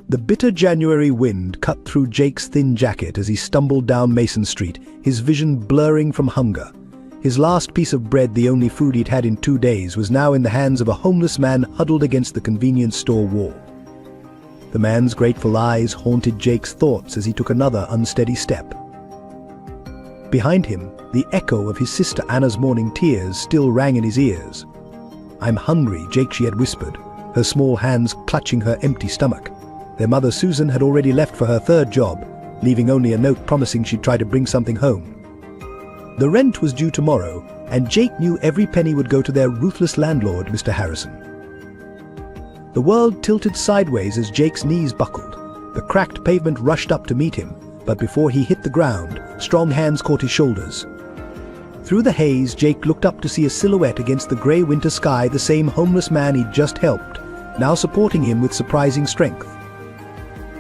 The bitter January wind cut through Jake's thin jacket as he stumbled down Mason Street, his vision blurring from hunger. His last piece of bread, the only food he'd had in 2 days, was now in the hands of a homeless man huddled against the convenience store wall. The man's grateful eyes haunted Jake's thoughts as he took another unsteady step. Behind him, the echo of his sister Anna's morning tears still rang in his ears. "I'm hungry, Jake," she had whispered, her small hands clutching her empty stomach. Their mother Susan had already left for her 3rd job, leaving only a note promising she'd try to bring something home. The rent was due tomorrow, and Jake knew every penny would go to their ruthless landlord, Mr. Harrison. The world tilted sideways as Jake's knees buckled. The cracked pavement rushed up to meet him, but before he hit the ground, strong hands caught his shoulders. Through the haze, Jake looked up to see a silhouette against the grey winter sky, the same homeless man he'd just helped, now supporting him with surprising strength.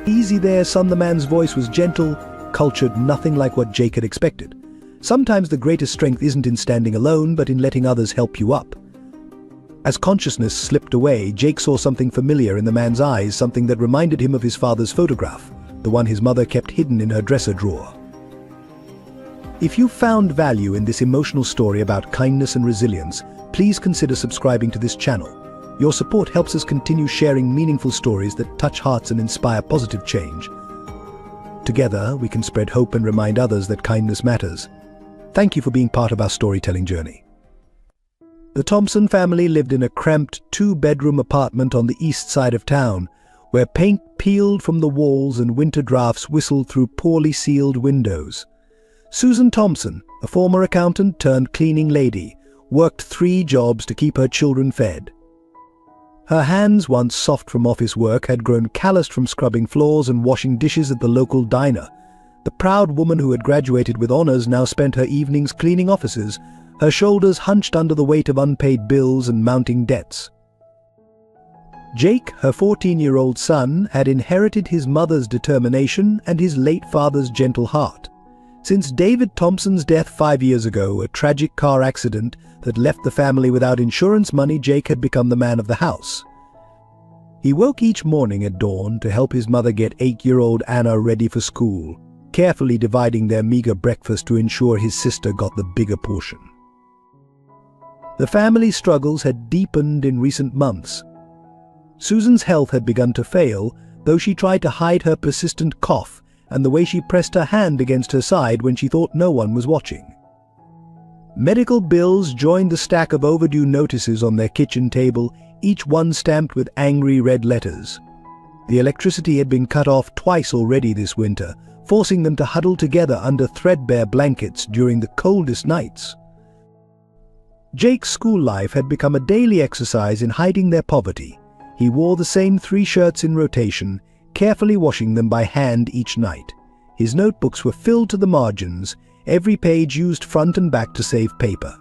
"Easy there, son," the man's voice was gentle, cultured, nothing like what Jake had expected. Sometimes the greatest strength isn't in standing alone, but in letting others help you up. As consciousness slipped away, Jake saw something familiar in the man's eyes, something that reminded him of his father's photograph, the one his mother kept hidden in her dresser drawer. If you found value in this emotional story about kindness and resilience, please consider subscribing to this channel. Your support helps us continue sharing meaningful stories that touch hearts and inspire positive change. Together, we can spread hope and remind others that kindness matters. Thank you for being part of our storytelling journey. The Thompson family lived in a cramped 2-bedroom apartment on the east side of town, where paint peeled from the walls and winter drafts whistled through poorly sealed windows. Susan Thompson, a former accountant turned cleaning lady, worked 3 jobs to keep her children fed. Her hands, once soft from office work, had grown calloused from scrubbing floors and washing dishes at the local diner. The proud woman who had graduated with honors now spent her evenings cleaning offices, her shoulders hunched under the weight of unpaid bills and mounting debts. Jake, her 14-year-old son, had inherited his mother's determination and his late father's gentle heart. Since David Thompson's death 5 years ago, a tragic car accident that left the family without insurance money, Jake had become the man of the house. He woke each morning at dawn to help his mother get 8-year-old Anna ready for school, carefully dividing their meager breakfast to ensure his sister got the bigger portion. The family's struggles had deepened in recent months. Susan's health had begun to fail, though she tried to hide her persistent cough and the way she pressed her hand against her side when she thought no one was watching. Medical bills joined the stack of overdue notices on their kitchen table, each one stamped with angry red letters. The electricity had been cut off twice already this winter, forcing them to huddle together under threadbare blankets during the coldest nights. Jake's school life had become a daily exercise in hiding their poverty. He wore the same 3 shirts in rotation, carefully washing them by hand each night. His notebooks were filled to the margins, every page used front and back to save paper.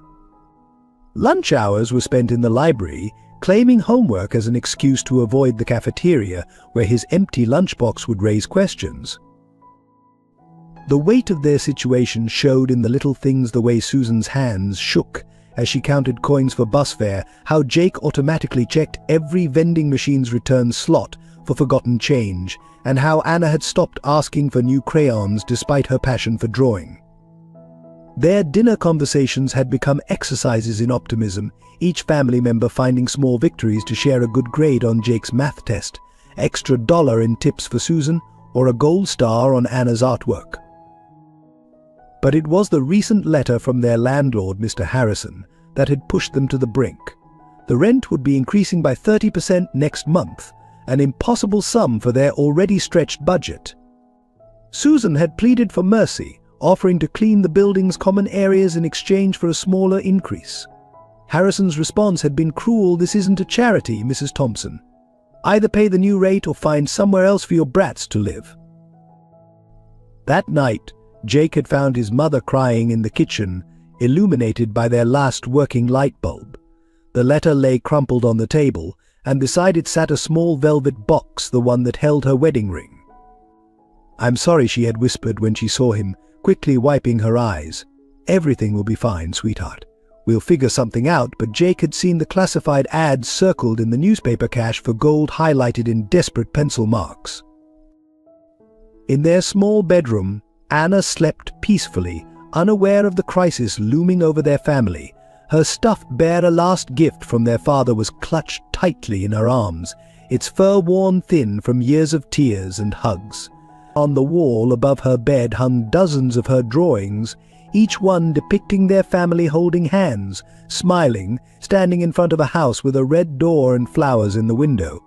Lunch hours were spent in the library, claiming homework as an excuse to avoid the cafeteria, where his empty lunchbox would raise questions. The weight of their situation showed in the little things, the way Susan's hands shook as she counted coins for bus fare, how Jake automatically checked every vending machine's return slot for forgotten change, and how Anna had stopped asking for new crayons despite her passion for drawing. Their dinner conversations had become exercises in optimism, each family member finding small victories to share a good grade on Jake's math test, extra $1 in tips for Susan, or a gold star on Anna's artwork. But it was the recent letter from their landlord, Mr. Harrison, that had pushed them to the brink. The rent would be increasing by 30% next month, an impossible sum for their already stretched budget. Susan had pleaded for mercy, offering to clean the building's common areas in exchange for a smaller increase. Harrison's response had been cruel. "This isn't a charity, Mrs. Thompson. Either pay the new rate or find somewhere else for your brats to live." That night, Jake had found his mother crying in the kitchen, illuminated by their last working light bulb. The letter lay crumpled on the table, and beside it sat a small velvet box, the one that held her wedding ring. "I'm sorry," she had whispered when she saw him, quickly wiping her eyes. "Everything will be fine, sweetheart. We'll figure something out." But Jake had seen the classified ads circled in the newspaper cache for gold highlighted in desperate pencil marks. In their small bedroom, Anna slept peacefully, unaware of the crisis looming over their family. Her stuffed bear, a last gift from their father, was clutched tightly in her arms, its fur worn thin from years of tears and hugs. On the wall above her bed hung dozens of her drawings, each one depicting their family holding hands, smiling, standing in front of a house with a red door and flowers in the window.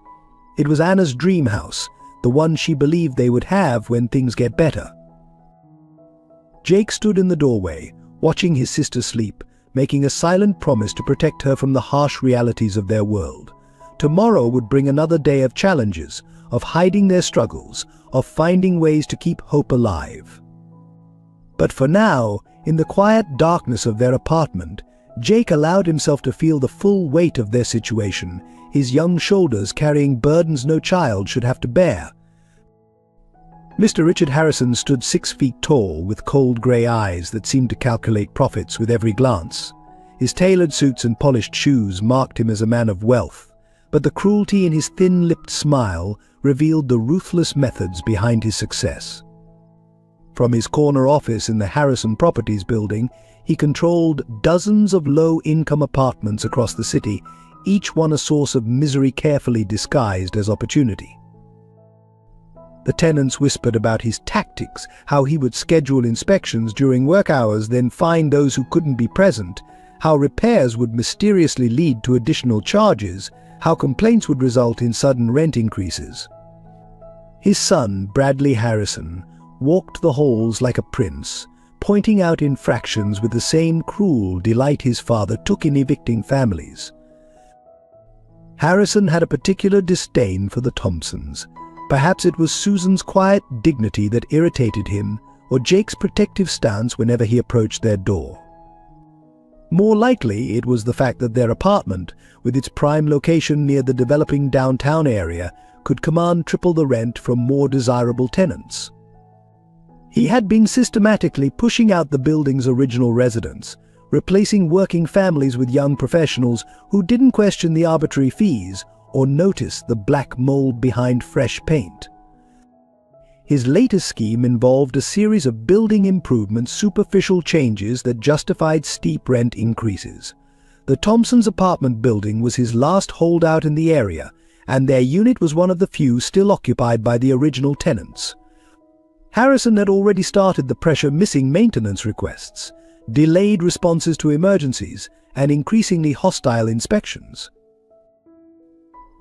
It was Anna's dream house, the one she believed they would have when things get better. Jake stood in the doorway, watching his sister sleep, making a silent promise to protect her from the harsh realities of their world. Tomorrow would bring another day of challenges, of hiding their struggles, of finding ways to keep hope alive. But for now, in the quiet darkness of their apartment, Jake allowed himself to feel the full weight of their situation, his young shoulders carrying burdens no child should have to bear. Mr. Richard Harrison stood 6 feet tall, with cold grey eyes that seemed to calculate profits with every glance. His tailored suits and polished shoes marked him as a man of wealth, but the cruelty in his thin-lipped smile revealed the ruthless methods behind his success. From his corner office in the Harrison Properties building, he controlled dozens of low-income apartments across the city, each one a source of misery carefully disguised as opportunity. The tenants whispered about his tactics, how he would schedule inspections during work hours, then fine those who couldn't be present, how repairs would mysteriously lead to additional charges, how complaints would result in sudden rent increases. His son, Bradley Harrison, walked the halls like a prince, pointing out infractions with the same cruel delight his father took in evicting families. Harrison had a particular disdain for the Thompsons. Perhaps it was Susan's quiet dignity that irritated him, or Jake's protective stance whenever he approached their door. More likely, it was the fact that their apartment, with its prime location near the developing downtown area, could command triple the rent from more desirable tenants. He had been systematically pushing out the building's original residents, replacing working families with young professionals who didn't question the arbitrary fees or notice the black mold behind fresh paint. His latest scheme involved a series of building improvements, superficial changes that justified steep rent increases. The Thompsons' apartment building was his last holdout in the area, and their unit was one of the few still occupied by the original tenants. Harrison had already started the pressure missing maintenance requests, delayed responses to emergencies, and increasingly hostile inspections.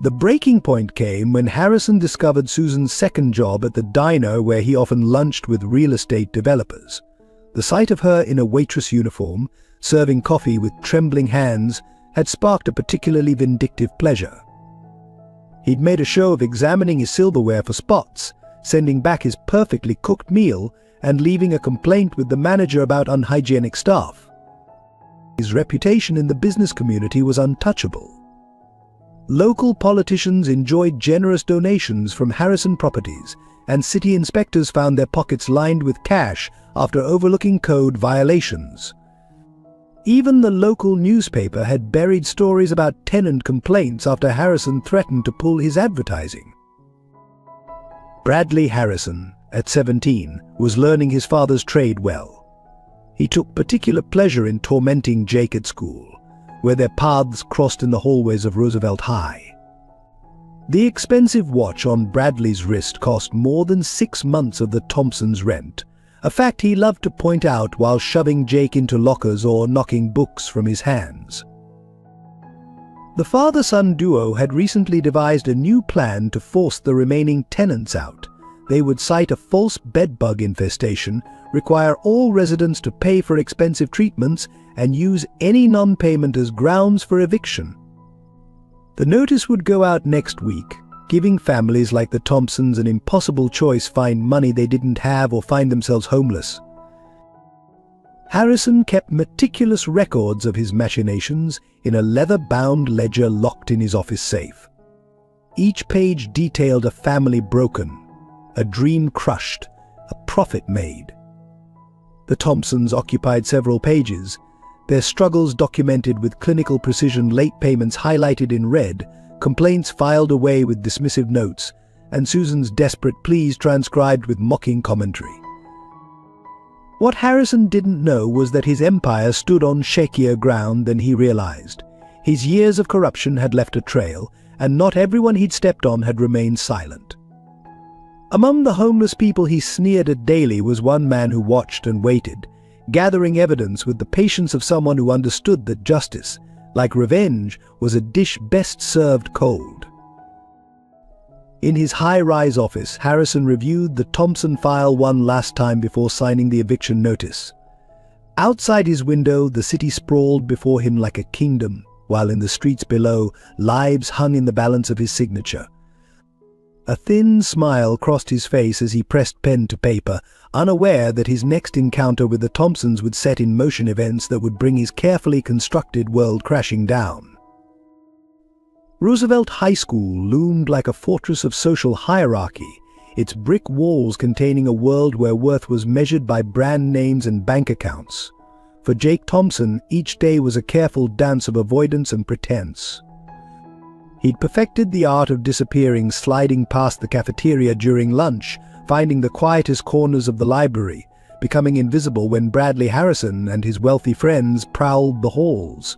The breaking point came when Harrison discovered Susan's second job at the diner where he often lunched with real estate developers. The sight of her in a waitress uniform, serving coffee with trembling hands, had sparked a particularly vindictive pleasure. He'd made a show of examining his silverware for spots, sending back his perfectly cooked meal and leaving a complaint with the manager about unhygienic staff. His reputation in the business community was untouchable. Local politicians enjoyed generous donations from Harrison Properties, and city inspectors found their pockets lined with cash after overlooking code violations. Even the local newspaper had buried stories about tenant complaints after Harrison threatened to pull his advertising. Bradley Harrison, at 17, was learning his father's trade well. He took particular pleasure in tormenting Jake at school, where their paths crossed in the hallways of Roosevelt High. The expensive watch on Bradley's wrist cost more than 6 months of the Thompsons' rent, a fact he loved to point out while shoving Jake into lockers or knocking books from his hands. The father-son duo had recently devised a new plan to force the remaining tenants out. They would cite a false bedbug infestation, require all residents to pay for expensive treatments, and use any non-payment as grounds for eviction. The notice would go out next week, giving families like the Thompsons an impossible choice: find money they didn't have or find themselves homeless. Harrison kept meticulous records of his machinations in a leather-bound ledger locked in his office safe. Each page detailed a family broken, a dream crushed, a profit made. The Thompsons occupied several pages, their struggles documented with clinical precision, late payments highlighted in red, complaints filed away with dismissive notes, and Susan's desperate pleas transcribed with mocking commentary. What Harrison didn't know was that his empire stood on shakier ground than he realized. His years of corruption had left a trail, and not everyone he'd stepped on had remained silent. Among the homeless people he sneered at daily was one man who watched and waited, gathering evidence with the patience of someone who understood that justice, like revenge, was a dish best served cold. In his high-rise office, Harrison reviewed the Thompson file one last time before signing the eviction notice. Outside his window, the city sprawled before him like a kingdom, while in the streets below, lives hung in the balance of his signature. A thin smile crossed his face as he pressed pen to paper, unaware that his next encounter with the Thompsons would set in motion events that would bring his carefully constructed world crashing down. Roosevelt High School loomed like a fortress of social hierarchy, its brick walls containing a world where worth was measured by brand names and bank accounts. For Jake Thompson, each day was a careful dance of avoidance and pretense. He'd perfected the art of disappearing, sliding past the cafeteria during lunch, finding the quietest corners of the library, becoming invisible when Bradley Harrison and his wealthy friends prowled the halls.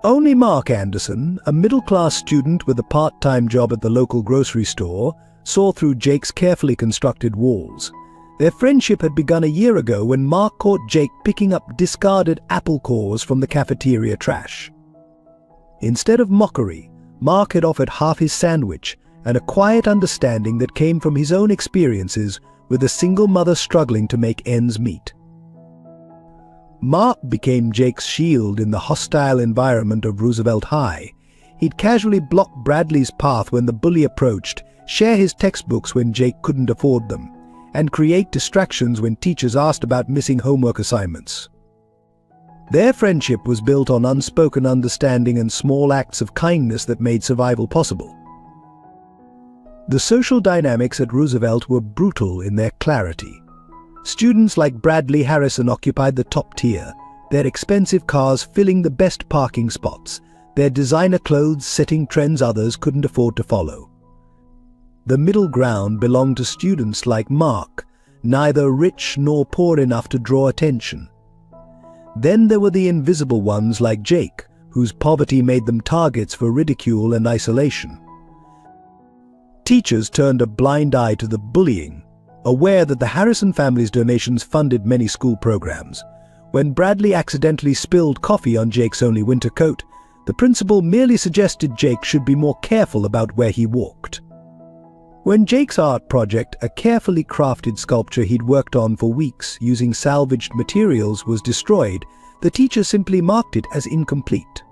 Only Mark Anderson, a middle-class student with a part-time job at the local grocery store, saw through Jake's carefully constructed walls. Their friendship had begun a year ago when Mark caught Jake picking up discarded apple cores from the cafeteria trash. Instead of mockery, Mark had offered half his sandwich and a quiet understanding that came from his own experiences with a single mother struggling to make ends meet. Mark became Jake's shield in the hostile environment of Roosevelt High. He'd casually block Bradley's path when the bully approached, share his textbooks when Jake couldn't afford them, and create distractions when teachers asked about missing homework assignments. Their friendship was built on unspoken understanding and small acts of kindness that made survival possible. The social dynamics at Roosevelt were brutal in their clarity. Students like Bradley Harrison occupied the top tier, their expensive cars filling the best parking spots, their designer clothes setting trends others couldn't afford to follow. The middle ground belonged to students like Mark, neither rich nor poor enough to draw attention. Then there were the invisible ones like Jake, whose poverty made them targets for ridicule and isolation. Teachers turned a blind eye to the bullying, aware that the Harrison family's donations funded many school programs. When Bradley accidentally spilled coffee on Jake's only winter coat, the principal merely suggested Jake should be more careful about where he walked. When Jake's art project, a carefully crafted sculpture he'd worked on for weeks using salvaged materials, was destroyed, the teacher simply marked it as incomplete.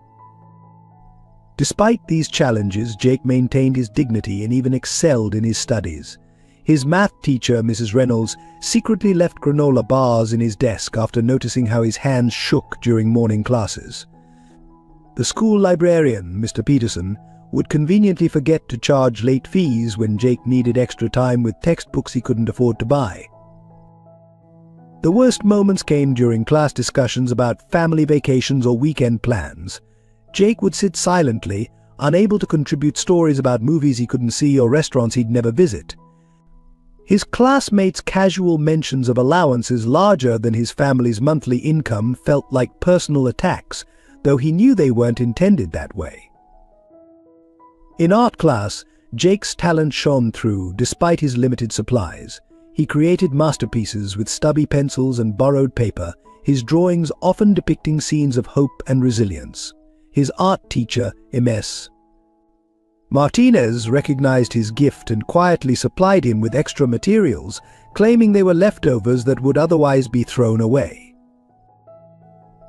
Despite these challenges, Jake maintained his dignity and even excelled in his studies. His math teacher, Mrs. Reynolds, secretly left granola bars in his desk after noticing how his hands shook during morning classes. The school librarian, Mr. Peterson, would conveniently forget to charge late fees when Jake needed extra time with textbooks he couldn't afford to buy. The worst moments came during class discussions about family vacations or weekend plans. Jake would sit silently, unable to contribute stories about movies he couldn't see or restaurants he'd never visit. His classmates' casual mentions of allowances larger than his family's monthly income felt like personal attacks, though he knew they weren't intended that way. In art class, Jake's talent shone through despite his limited supplies. He created masterpieces with stubby pencils and borrowed paper, his drawings often depicting scenes of hope and resilience. His art teacher, Ms. Martinez, recognized his gift and quietly supplied him with extra materials, claiming they were leftovers that would otherwise be thrown away.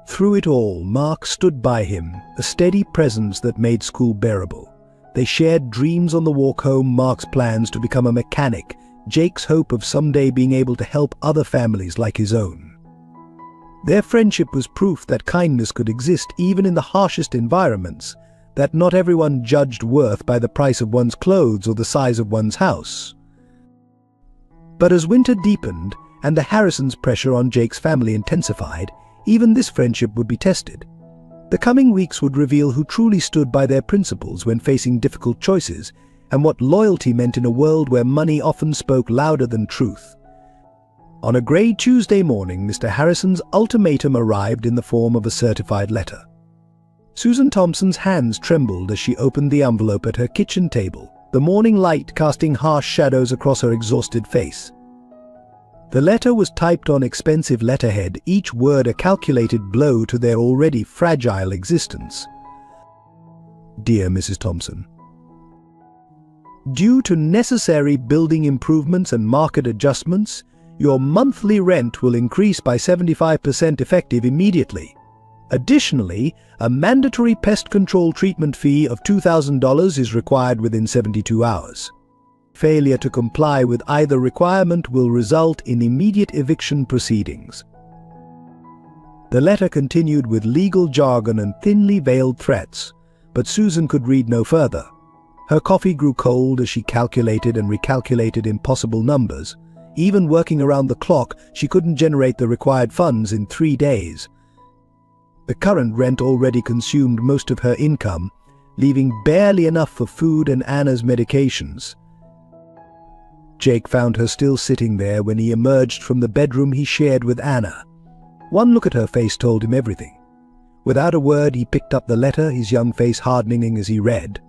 Through it all, Mark stood by him, a steady presence that made school bearable. They shared dreams on the walk home, Mark's plans to become a mechanic, Jake's hope of someday being able to help other families like his own. Their friendship was proof that kindness could exist even in the harshest environments, that not everyone judged worth by the price of one's clothes or the size of one's house. But as winter deepened and the Harrisons' pressure on Jake's family intensified, even this friendship would be tested. The coming weeks would reveal who truly stood by their principles when facing difficult choices, and what loyalty meant in a world where money often spoke louder than truth. On a grey Tuesday morning, Mr. Harrison's ultimatum arrived in the form of a certified letter. Susan Thompson's hands trembled as she opened the envelope at her kitchen table, the morning light casting harsh shadows across her exhausted face. The letter was typed on expensive letterhead, each word a calculated blow to their already fragile existence. Dear Mrs. Thompson, due to necessary building improvements and market adjustments, your monthly rent will increase by 75% effective immediately. Additionally, a mandatory pest control treatment fee of $2,000 is required within 72 hours. Failure to comply with either requirement will result in immediate eviction proceedings. The letter continued with legal jargon and thinly veiled threats, but Susan could read no further. Her coffee grew cold as she calculated and recalculated impossible numbers. Even working around the clock, she couldn't generate the required funds in 3 days. The current rent already consumed most of her income, leaving barely enough for food and Anna's medications. Jake found her still sitting there when he emerged from the bedroom he shared with Anna. One look at her face told him everything. Without a word, he picked up the letter, his young face hardening as he read.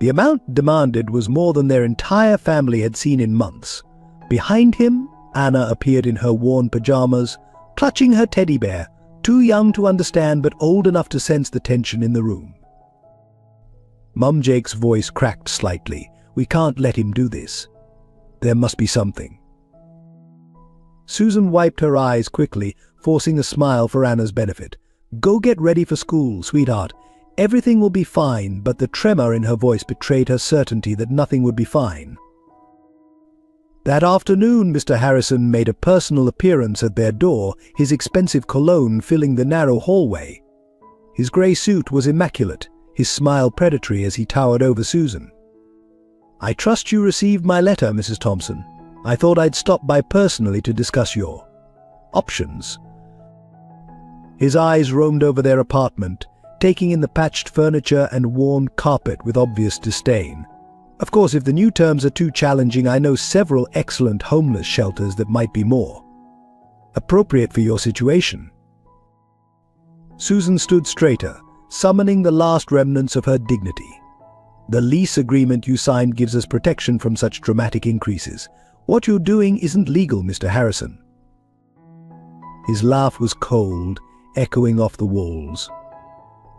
The amount demanded was more than their entire family had seen in months. Behind him, Anna appeared in her worn pajamas, clutching her teddy bear, too young to understand but old enough to sense the tension in the room. Mum Jake's voice cracked slightly. We can't let him do this. There must be something. Susan wiped her eyes quickly, forcing a smile for Anna's benefit. Go get ready for school, sweetheart. Everything will be fine, but the tremor in her voice betrayed her certainty that nothing would be fine. That afternoon, Mr. Harrison made a personal appearance at their door, his expensive cologne filling the narrow hallway. His grey suit was immaculate, his smile predatory as he towered over Susan. I trust you received my letter, Mrs. Thompson. I thought I'd stop by personally to discuss your options. His eyes roamed over their apartment, taking in the patched furniture and worn carpet with obvious disdain. Of course, if the new terms are too challenging, I know several excellent homeless shelters that might be more appropriate for your situation. Susan stood straighter, summoning the last remnants of her dignity. The lease agreement you signed gives us protection from such dramatic increases. What you're doing isn't legal, Mr. Harrison. His laugh was cold, echoing off the walls.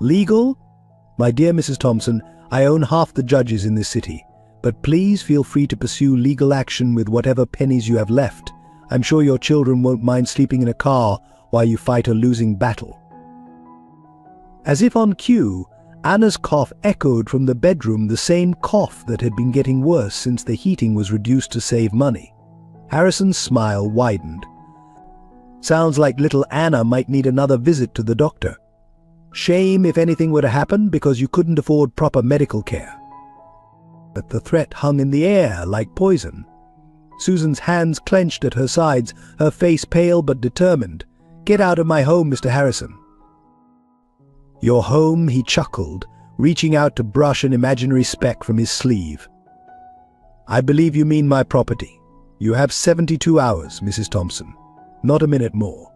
Legal? My dear Mrs. Thompson, I own half the judges in this city, but please feel free to pursue legal action with whatever pennies you have left. I'm sure your children won't mind sleeping in a car while you fight a losing battle. As if on cue, Anna's cough echoed from the bedroom, the same cough that had been getting worse since the heating was reduced to save money. Harrison's smile widened. Sounds like little Anna might need another visit to the doctor. Shame if anything were to happen because you couldn't afford proper medical care. But the threat hung in the air like poison. Susan's hands clenched at her sides, her face pale but determined. Get out of my home, Mr. Harrison. Your home, he chuckled, reaching out to brush an imaginary speck from his sleeve. I believe you mean my property. You have 72 hours, Mrs. Thompson. Not a minute more.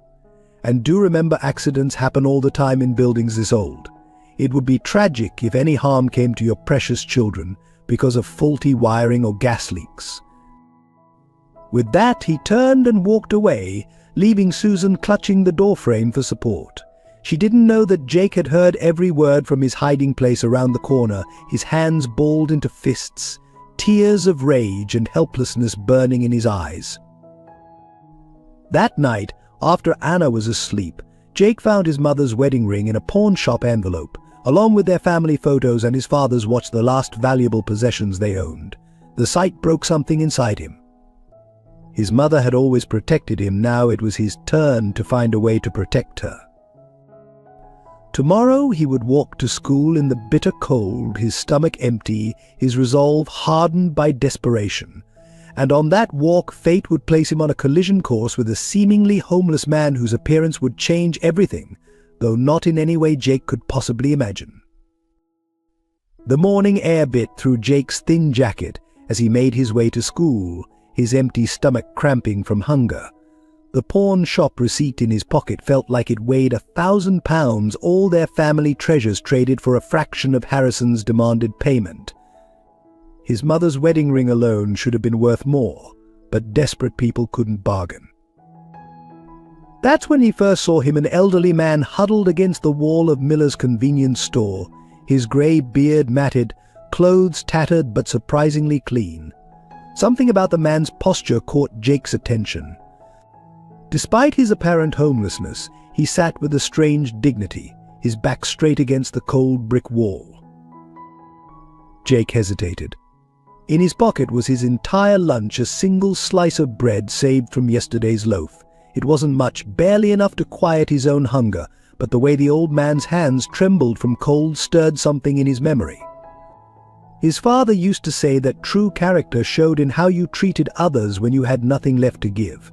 And do remember, accidents happen all the time in buildings this old. It would be tragic if any harm came to your precious children because of faulty wiring or gas leaks. With that, he turned and walked away, leaving Susan clutching the doorframe for support. She didn't know that Jake had heard every word from his hiding place around the corner, his hands balled into fists, tears of rage and helplessness burning in his eyes. That night, after Anna was asleep, Jake found his mother's wedding ring in a pawn shop envelope, along with their family photos and his father's watch, the last valuable possessions they owned. The sight broke something inside him. His mother had always protected him, now it was his turn to find a way to protect her. Tomorrow he would walk to school in the bitter cold, his stomach empty, his resolve hardened by desperation. And on that walk, fate would place him on a collision course with a seemingly homeless man whose appearance would change everything, though not in any way Jake could possibly imagine. The morning air bit through Jake's thin jacket as he made his way to school, his empty stomach cramping from hunger. The pawn shop receipt in his pocket felt like it weighed 1,000 pounds, all their family treasures traded for a fraction of Harrison's demanded payment. His mother's wedding ring alone should have been worth more, but desperate people couldn't bargain. That's when he first saw him, an elderly man huddled against the wall of Miller's convenience store, his grey beard matted, clothes tattered but surprisingly clean. Something about the man's posture caught Jake's attention. Despite his apparent homelessness, he sat with a strange dignity, his back straight against the cold brick wall. Jake hesitated. In his pocket was his entire lunch, a single slice of bread saved from yesterday's loaf. It wasn't much, barely enough to quiet his own hunger, but the way the old man's hands trembled from cold stirred something in his memory. His father used to say that true character showed in how you treated others when you had nothing left to give.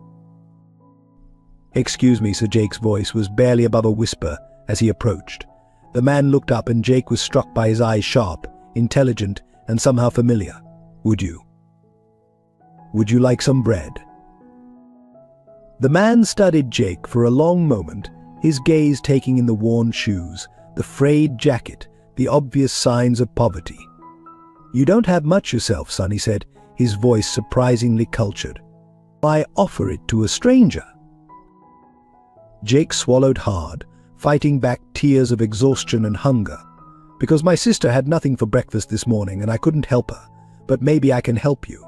"Excuse me," Sir Jake's voice was barely above a whisper as he approached. The man looked up and Jake was struck by his eyes, sharp, intelligent, and somehow familiar. Would you like some bread?" The man studied Jake for a long moment, his gaze taking in the worn shoes, the frayed jacket, the obvious signs of poverty. "You don't have much yourself, son," he said, his voice surprisingly cultured. "Why offer it to a stranger?" Jake swallowed hard, fighting back tears of exhaustion and hunger. "Because my sister had nothing for breakfast this morning and I couldn't help her, but maybe I can help you."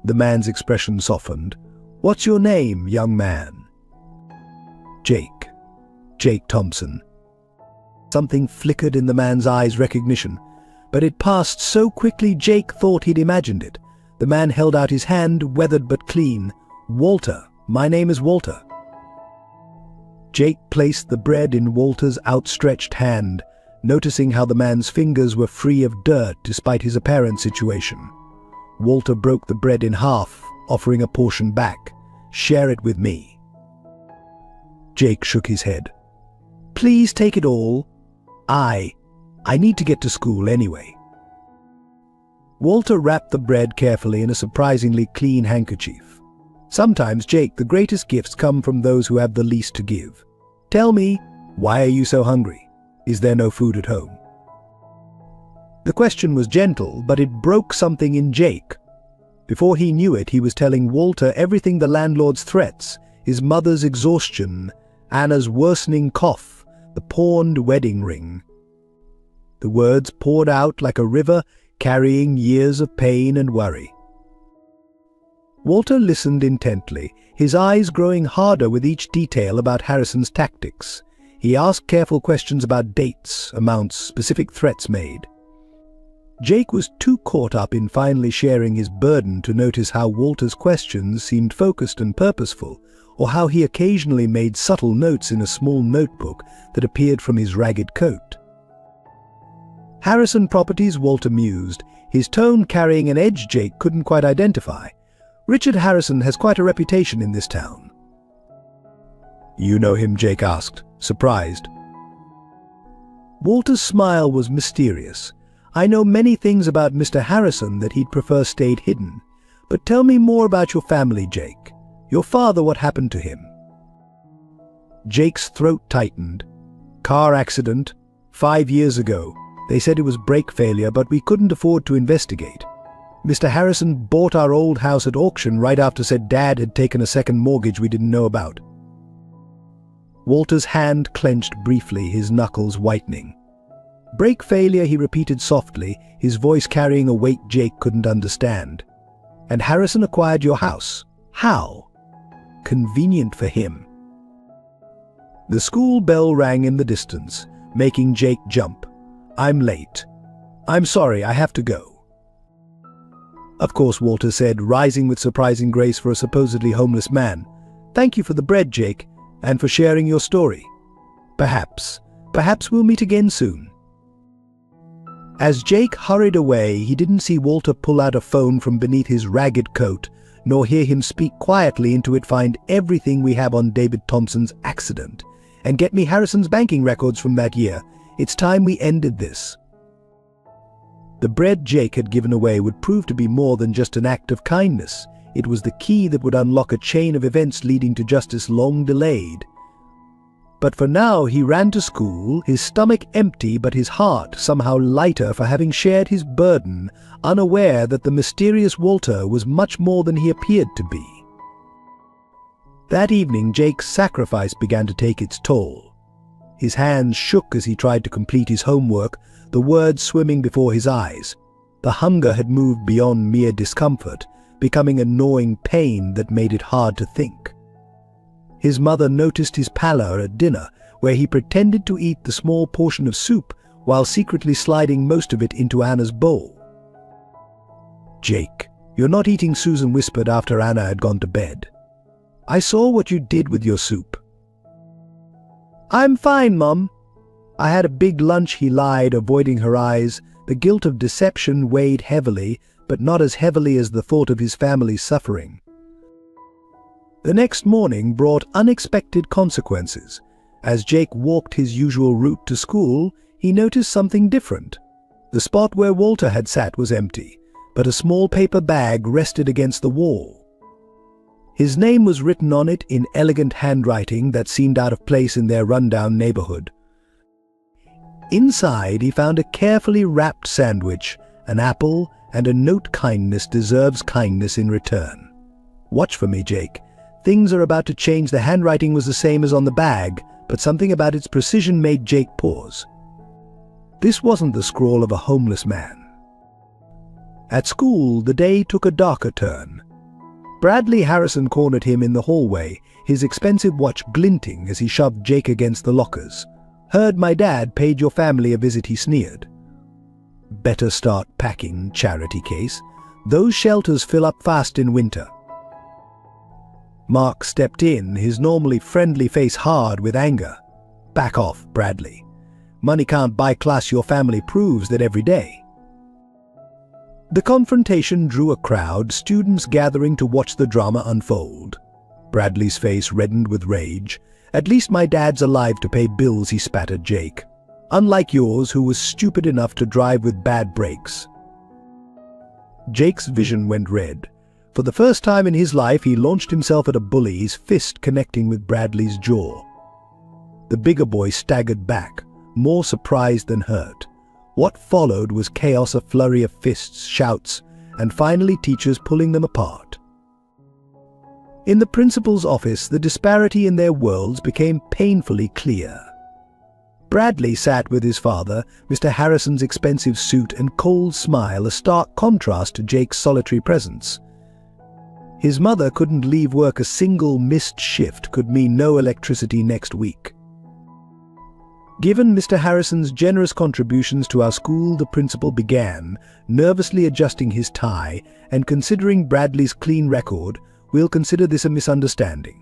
The man's expression softened. "What's your name, young man?" Jake Thompson." Something flickered in the man's eyes, recognition, but it passed so quickly Jake thought he'd imagined it. The man held out his hand, weathered but clean. "Walter, my name is Walter." Jake placed the bread in Walter's outstretched hand, noticing how the man's fingers were free of dirt despite his apparent situation. Walter broke the bread in half, offering a portion back. "Share it with me." Jake shook his head. "Please take it all. I need to get to school anyway." Walter wrapped the bread carefully in a surprisingly clean handkerchief. "Sometimes, Jake, the greatest gifts come from those who have the least to give. Tell me, why are you so hungry? Is there no food at home?" The question was gentle, but it broke something in Jake. Before he knew it, he was telling Walter everything: the landlord's threats, his mother's exhaustion, Anna's worsening cough, the pawned wedding ring. The words poured out like a river, carrying years of pain and worry. Walter listened intently, his eyes growing harder with each detail about Harrison's tactics. He asked careful questions about dates, amounts, specific threats made. Jake was too caught up in finally sharing his burden to notice how Walter's questions seemed focused and purposeful, or how he occasionally made subtle notes in a small notebook that appeared from his ragged coat. "Harrison Properties," Walter mused, his tone carrying an edge Jake couldn't quite identify. "Richard Harrison has quite a reputation in this town." "You know him?" Jake asked, surprised. Walter's smile was mysterious. "I know many things about Mr. Harrison that he'd prefer stayed hidden. But tell me more about your family, Jake. Your father, what happened to him?" Jake's throat tightened. "Car accident, 5 years ago. They said it was brake failure, but we couldn't afford to investigate. Mr. Harrison bought our old house at auction right after said Dad had taken a second mortgage we didn't know about." Walter's hand clenched briefly, his knuckles whitening. "Brake failure," he repeated softly, his voice carrying a weight Jake couldn't understand. "And Harrison acquired your house. How?" "Convenient for him." The school bell rang in the distance, making Jake jump. "I'm late. I'm sorry, I have to go." "Of course," Walter said, rising with surprising grace for a supposedly homeless man. "Thank you for the bread, Jake, and for sharing your story. Perhaps we'll meet again soon." As Jake hurried away, he didn't see Walter pull out a phone from beneath his ragged coat, nor hear him speak quietly into it, "Find everything we have on David Thompson's accident, and get me Harrison's banking records from that year. It's time we ended this." The bread Jake had given away would prove to be more than just an act of kindness. It was the key that would unlock a chain of events leading to justice long delayed. But for now he ran to school, his stomach empty but his heart somehow lighter for having shared his burden, unaware that the mysterious Walter was much more than he appeared to be. That evening Jake's sacrifice began to take its toll. His hands shook as he tried to complete his homework, the words swimming before his eyes. The hunger had moved beyond mere discomfort, becoming a gnawing pain that made it hard to think. His mother noticed his pallor at dinner, where he pretended to eat the small portion of soup while secretly sliding most of it into Anna's bowl. "Jake, you're not eating," Susan whispered after Anna had gone to bed. "I saw what you did with your soup." "I'm fine, Mom. I had a big lunch," he lied, avoiding her eyes. The guilt of deception weighed heavily, but not as heavily as the thought of his family's suffering. The next morning brought unexpected consequences. As Jake walked his usual route to school, he noticed something different. The spot where Walter had sat was empty, but a small paper bag rested against the wall. His name was written on it in elegant handwriting that seemed out of place in their rundown neighborhood. Inside he found a carefully wrapped sandwich, an apple, and a note: "Kindness deserves kindness in return. Watch for me, Jake. Things are about to change." The handwriting was the same as on the bag, but something about its precision made Jake pause. This wasn't the scrawl of a homeless man. At school, the day took a darker turn. Bradley Harrison cornered him in the hallway, his expensive watch glinting as he shoved Jake against the lockers. "Heard my dad paid your family a visit," he sneered. "Better start packing, charity case. Those shelters fill up fast in winter." Mark stepped in, his normally friendly face hard with anger. "Back off, Bradley. Money can't buy class. Your family proves that every day." The confrontation drew a crowd, students gathering to watch the drama unfold. Bradley's face reddened with rage. "At least my dad's alive to pay bills," he spat at Jake. "Unlike yours, who was stupid enough to drive with bad brakes." Jake's vision went red. For the first time in his life, he launched himself at a bully, his fist connecting with Bradley's jaw. The bigger boy staggered back, more surprised than hurt. What followed was chaos, a flurry of fists, shouts, and finally teachers pulling them apart. In the principal's office, the disparity in their worlds became painfully clear. Bradley sat with his father, Mr. Harrison's expensive suit and cold smile, a stark contrast to Jake's solitary presence. His mother couldn't leave work. A single missed shift could mean no electricity next week. Given Mr. Harrison's generous contributions to our school, the principal began, nervously adjusting his tie, and considering Bradley's clean record, "We'll consider this a misunderstanding.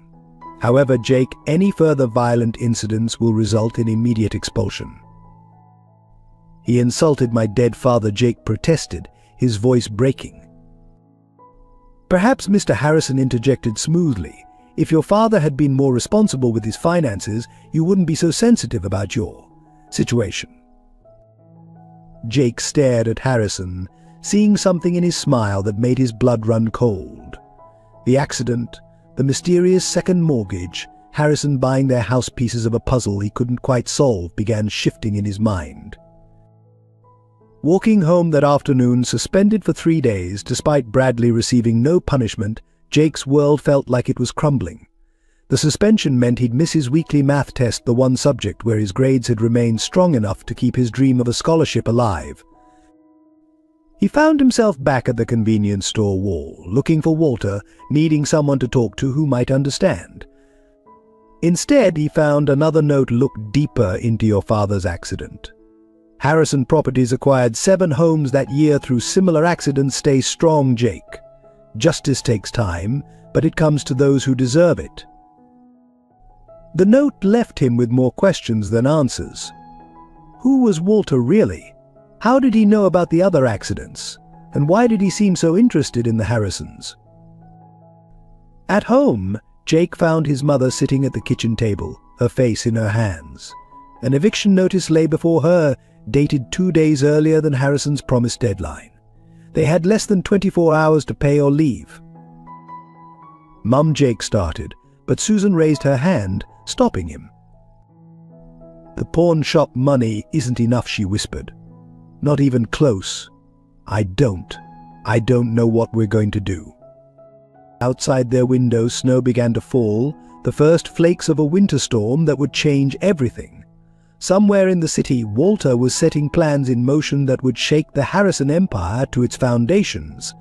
However, Jake, any further violent incidents will result in immediate expulsion." "He insulted my dead father," Jake protested, his voice breaking. Perhaps Mr. Harrison interjected smoothly. "If your father had been more responsible with his finances, you wouldn't be so sensitive about your situation." Jake stared at Harrison, seeing something in his smile that made his blood run cold. The accident, the mysterious second mortgage, Harrison buying their house, pieces of a puzzle he couldn't quite solve, began shifting in his mind. Walking home that afternoon, suspended for 3 days, despite Bradley receiving no punishment, Jake's world felt like it was crumbling. The suspension meant he'd miss his weekly math test, the one subject where his grades had remained strong enough to keep his dream of a scholarship alive. He found himself back at the convenience store wall, looking for Walter, needing someone to talk to who might understand. Instead, he found another note: "Look deeper into your father's accident. Harrison Properties acquired 7 homes that year through similar accidents. Stay strong, Jake. Justice takes time, but it comes to those who deserve it." The note left him with more questions than answers. Who was Walter really? How did he know about the other accidents? And why did he seem so interested in the Harrisons? At home, Jake found his mother sitting at the kitchen table, her face in her hands. An eviction notice lay before her, dated 2 days earlier than Harrison's promised deadline. They had less than 24 hours to pay or leave. Mum, Jake started, but Susan raised her hand, stopping him. "The pawn shop money isn't enough," she whispered. "Not even close. I don't know what we're going to do." Outside their window, snow began to fall, the first flakes of a winter storm that would change everything. Somewhere in the city, Walter was setting plans in motion that would shake the Harrison empire to its foundations.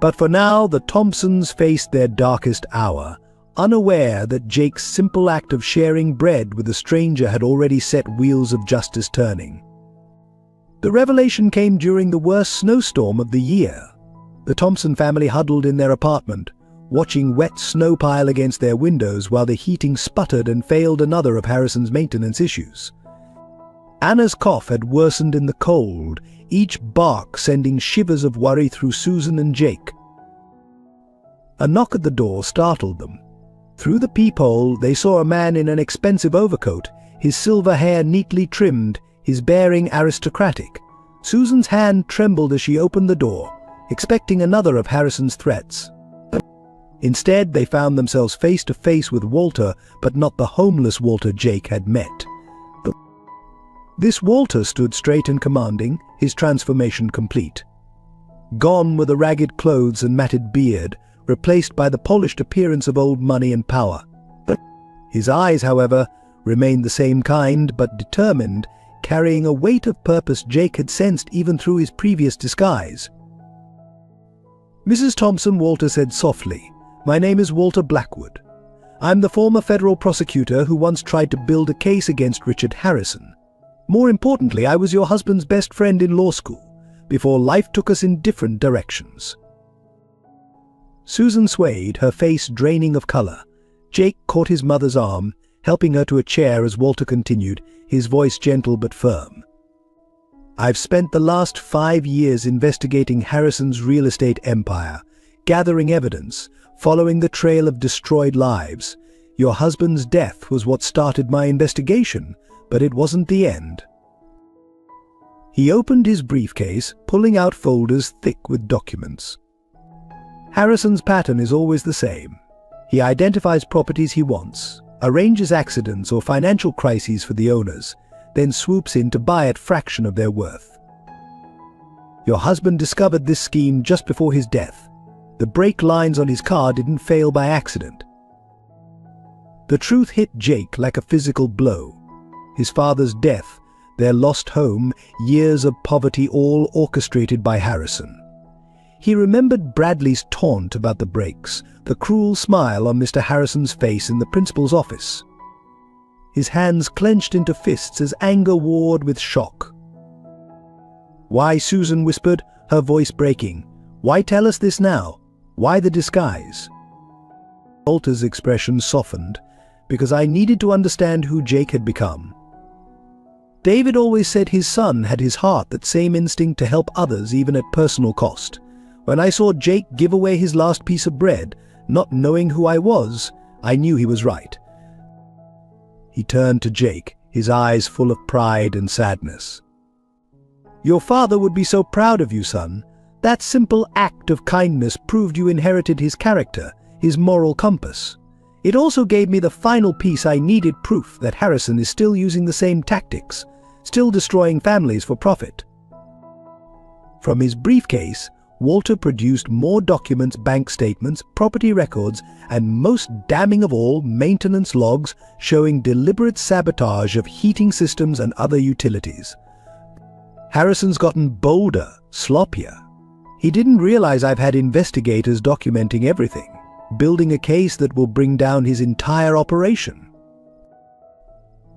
But for now, the Thompsons faced their darkest hour, unaware that Jake's simple act of sharing bread with a stranger had already set wheels of justice turning. The revelation came during the worst snowstorm of the year. The Thompson family huddled in their apartment, watching wet snow pile against their windows while the heating sputtered and failed another of Harrison's maintenance issues. Anna's cough had worsened in the cold, each bark sending shivers of worry through Susan and Jake. A knock at the door startled them. Through the peephole, they saw a man in an expensive overcoat, his silver hair neatly trimmed, his bearing aristocratic. Susan's hand trembled as she opened the door, expecting another of Harrison's threats. Instead, they found themselves face to face with Walter, but not the homeless Walter Jake had met. This Walter stood straight and commanding, his transformation complete. Gone were the ragged clothes and matted beard, replaced by the polished appearance of old money and power. His eyes, however, remained the same kind but determined, carrying a weight of purpose Jake had sensed even through his previous disguise. "Mrs. Thompson," Walter said softly, "my name is Walter Blackwood. I'm the former federal prosecutor who once tried to build a case against Richard Harrison. More importantly, I was your husband's best friend in law school, before life took us in different directions." Susan swayed, her face draining of color. Jake caught his mother's arm, helping her to a chair as Walter continued, his voice gentle but firm. "I've spent the last 5 years investigating Harrison's real estate empire, gathering evidence, following the trail of destroyed lives. Your husband's death was what started my investigation, but it wasn't the end." He opened his briefcase, pulling out folders thick with documents. "Harrison's pattern is always the same. He identifies properties he wants, arranges accidents or financial crises for the owners, then swoops in to buy at fraction of their worth. Your husband discovered this scheme just before his death. The brake lines on his car didn't fail by accident." The truth hit Jake like a physical blow. His father's death, their lost home, years of poverty, all orchestrated by Harrison. He remembered Bradley's taunt about the brakes, the cruel smile on Mr. Harrison's face in the principal's office. His hands clenched into fists as anger warred with shock. "Why," Susan whispered, her voice breaking, "why tell us this now? Why the disguise?" Walter's expression softened, "Because I needed to understand who Jake had become. David always said his son had his heart, that same instinct to help others even at personal cost. When I saw Jake give away his last piece of bread, not knowing who I was, I knew he was right." He turned to Jake, his eyes full of pride and sadness. "Your father would be so proud of you, son. That simple act of kindness proved you inherited his character, his moral compass. It also gave me the final piece I needed, proof that Harrison is still using the same tactics, still destroying families for profit." From his briefcase, Walter produced more documents, bank statements, property records, and most damning of all, maintenance logs showing deliberate sabotage of heating systems and other utilities. "Harrison's gotten bolder, sloppier. He didn't realize I've had investigators documenting everything, building a case that will bring down his entire operation."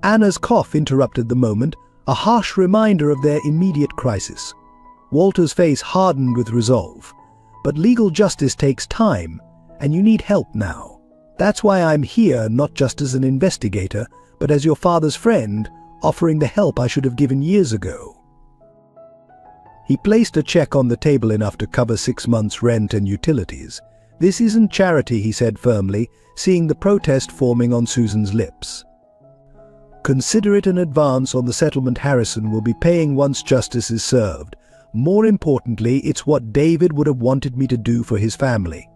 Anna's cough interrupted the moment, a harsh reminder of their immediate crisis. Walter's face hardened with resolve. "But legal justice takes time, and you need help now. That's why I'm here, not just as an investigator, but as your father's friend, offering the help I should have given years ago." He placed a check on the table, enough to cover 6 months' rent and utilities. "This isn't charity," he said firmly, seeing the protest forming on Susan's lips. Consider it an advance on the settlement Harrison will be paying once justice is served. More importantly, it's what David would have wanted me to do for his family."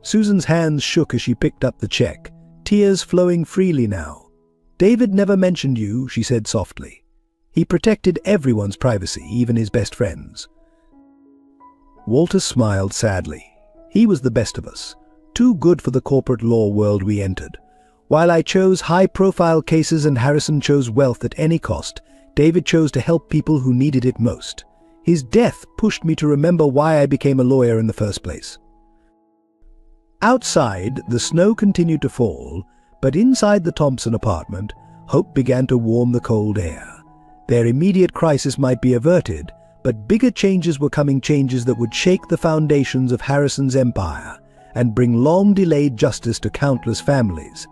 Susan's hands shook as she picked up the check, tears flowing freely now. "David never mentioned you," she said softly. "He protected everyone's privacy, even his best friends." Walter smiled sadly. He was the best of us, too good for the corporate law world we entered. While I chose high-profile cases and Harrison chose wealth at any cost, David chose to help people who needed it most. His death pushed me to remember why I became a lawyer in the first place. Outside, the snow continued to fall, but inside the Thompson apartment, hope began to warm the cold air. Their immediate crisis might be averted, but bigger changes were coming, changes that would shake the foundations of Harrison's empire and bring long-delayed justice to countless families.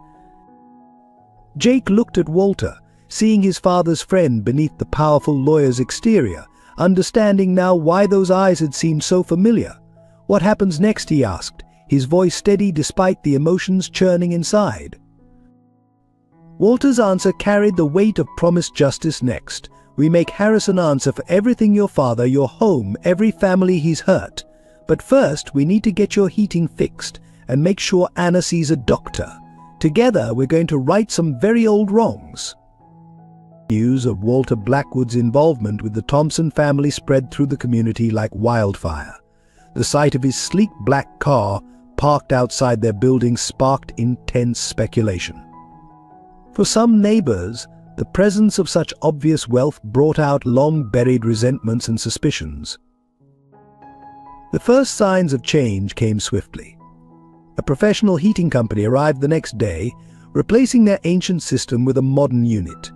Jake looked at Walter, seeing his father's friend beneath the powerful lawyer's exterior, understanding now why those eyes had seemed so familiar. "What happens next?" he asked, his voice steady despite the emotions churning inside. Walter's answer carried the weight of promised justice. "Next, we make Harrison answer for everything: your father, your home, every family he's hurt. But first, we need to get your heating fixed and make sure Anna sees a doctor. Together, we're going to right some very old wrongs." News of Walter Blackwood's involvement with the Thompson family spread through the community like wildfire. The sight of his sleek black car parked outside their building sparked intense speculation. For some neighbors, the presence of such obvious wealth brought out long-buried resentments and suspicions. The first signs of change came swiftly. A professional heating company arrived the next day, replacing their ancient system with a modern unit.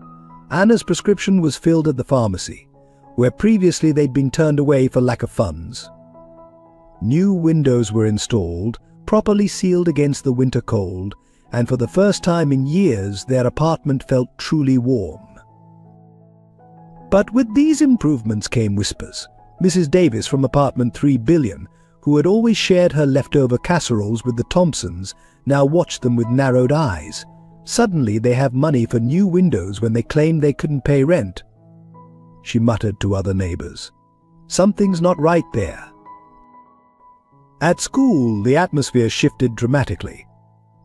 Anna's prescription was filled at the pharmacy, where previously they'd been turned away for lack of funds. New windows were installed, properly sealed against the winter cold, and for the first time in years their apartment felt truly warm. But with these improvements came whispers. Mrs. Davis from apartment 3 billion, who had always shared her leftover casseroles with the Thompsons, now watched them with narrowed eyes. Suddenly they have money for new windows when they claimed they couldn't pay rent. She muttered to other neighbors. Something's not right there. At school, the atmosphere shifted dramatically.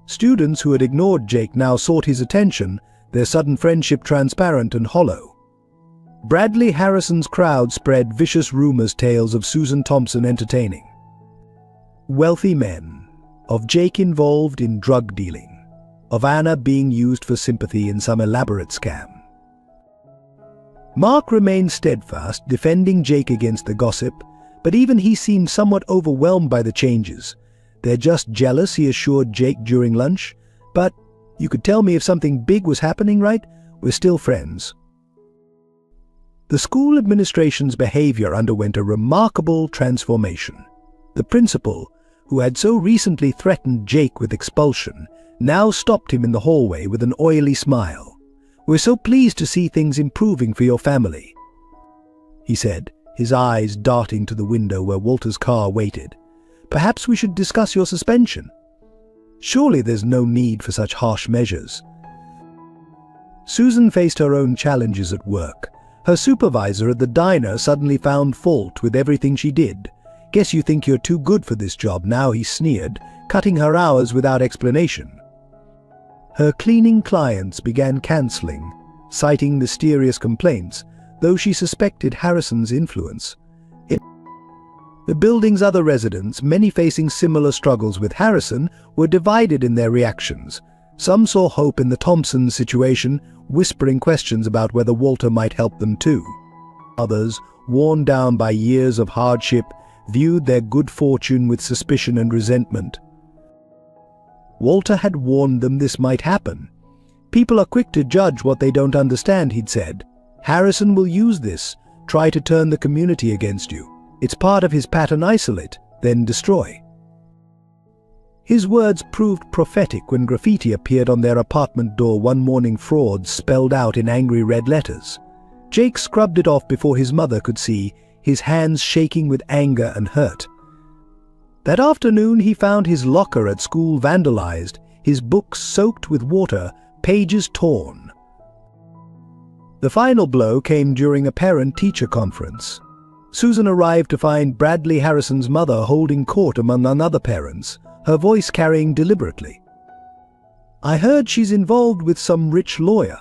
Students who had ignored Jake now sought his attention, their sudden friendship transparent and hollow. Bradley Harrison's crowd spread vicious rumors, tales of Susan Thompson entertaining wealthy men, of Jake involved in drug dealing, of Anna being used for sympathy in some elaborate scam. Mark remained steadfast, defending Jake against the gossip, but even he seemed somewhat overwhelmed by the changes. "They're just jealous," he assured Jake during lunch. "But you could tell me if something big was happening, right? We're still friends." The school administration's behavior underwent a remarkable transformation. The principal, who had so recently threatened Jake with expulsion, now stopped him in the hallway with an oily smile. "We're so pleased to see things improving for your family," he said, his eyes darting to the window where Walter's car waited. "Perhaps we should discuss your suspension. Surely there's no need for such harsh measures." Susan faced her own challenges at work. Her supervisor at the diner suddenly found fault with everything she did. "Guess you think you're too good for this job now," he sneered, cutting her hours without explanation. Her cleaning clients began cancelling, citing mysterious complaints, though she suspected Harrison's influence. The building's other residents, many facing similar struggles with Harrison, were divided in their reactions. Some saw hope in the Thompson situation, whispering questions about whether Walter might help them too. Others, worn down by years of hardship, viewed their good fortune with suspicion and resentment. Walter had warned them this might happen. "People are quick to judge what they don't understand," he'd said. "Harrison will use this, try to turn the community against you. It's part of his pattern: isolate, then destroy." His words proved prophetic when graffiti appeared on their apartment door one morning, frauds spelled out in angry red letters. Jake scrubbed it off before his mother could see, his hands shaking with anger and hurt. That afternoon he found his locker at school vandalized, his books soaked with water, pages torn. The final blow came during a parent-teacher conference. Susan arrived to find Bradley Harrison's mother holding court among other parents, her voice carrying deliberately. "I heard she's involved with some rich lawyer.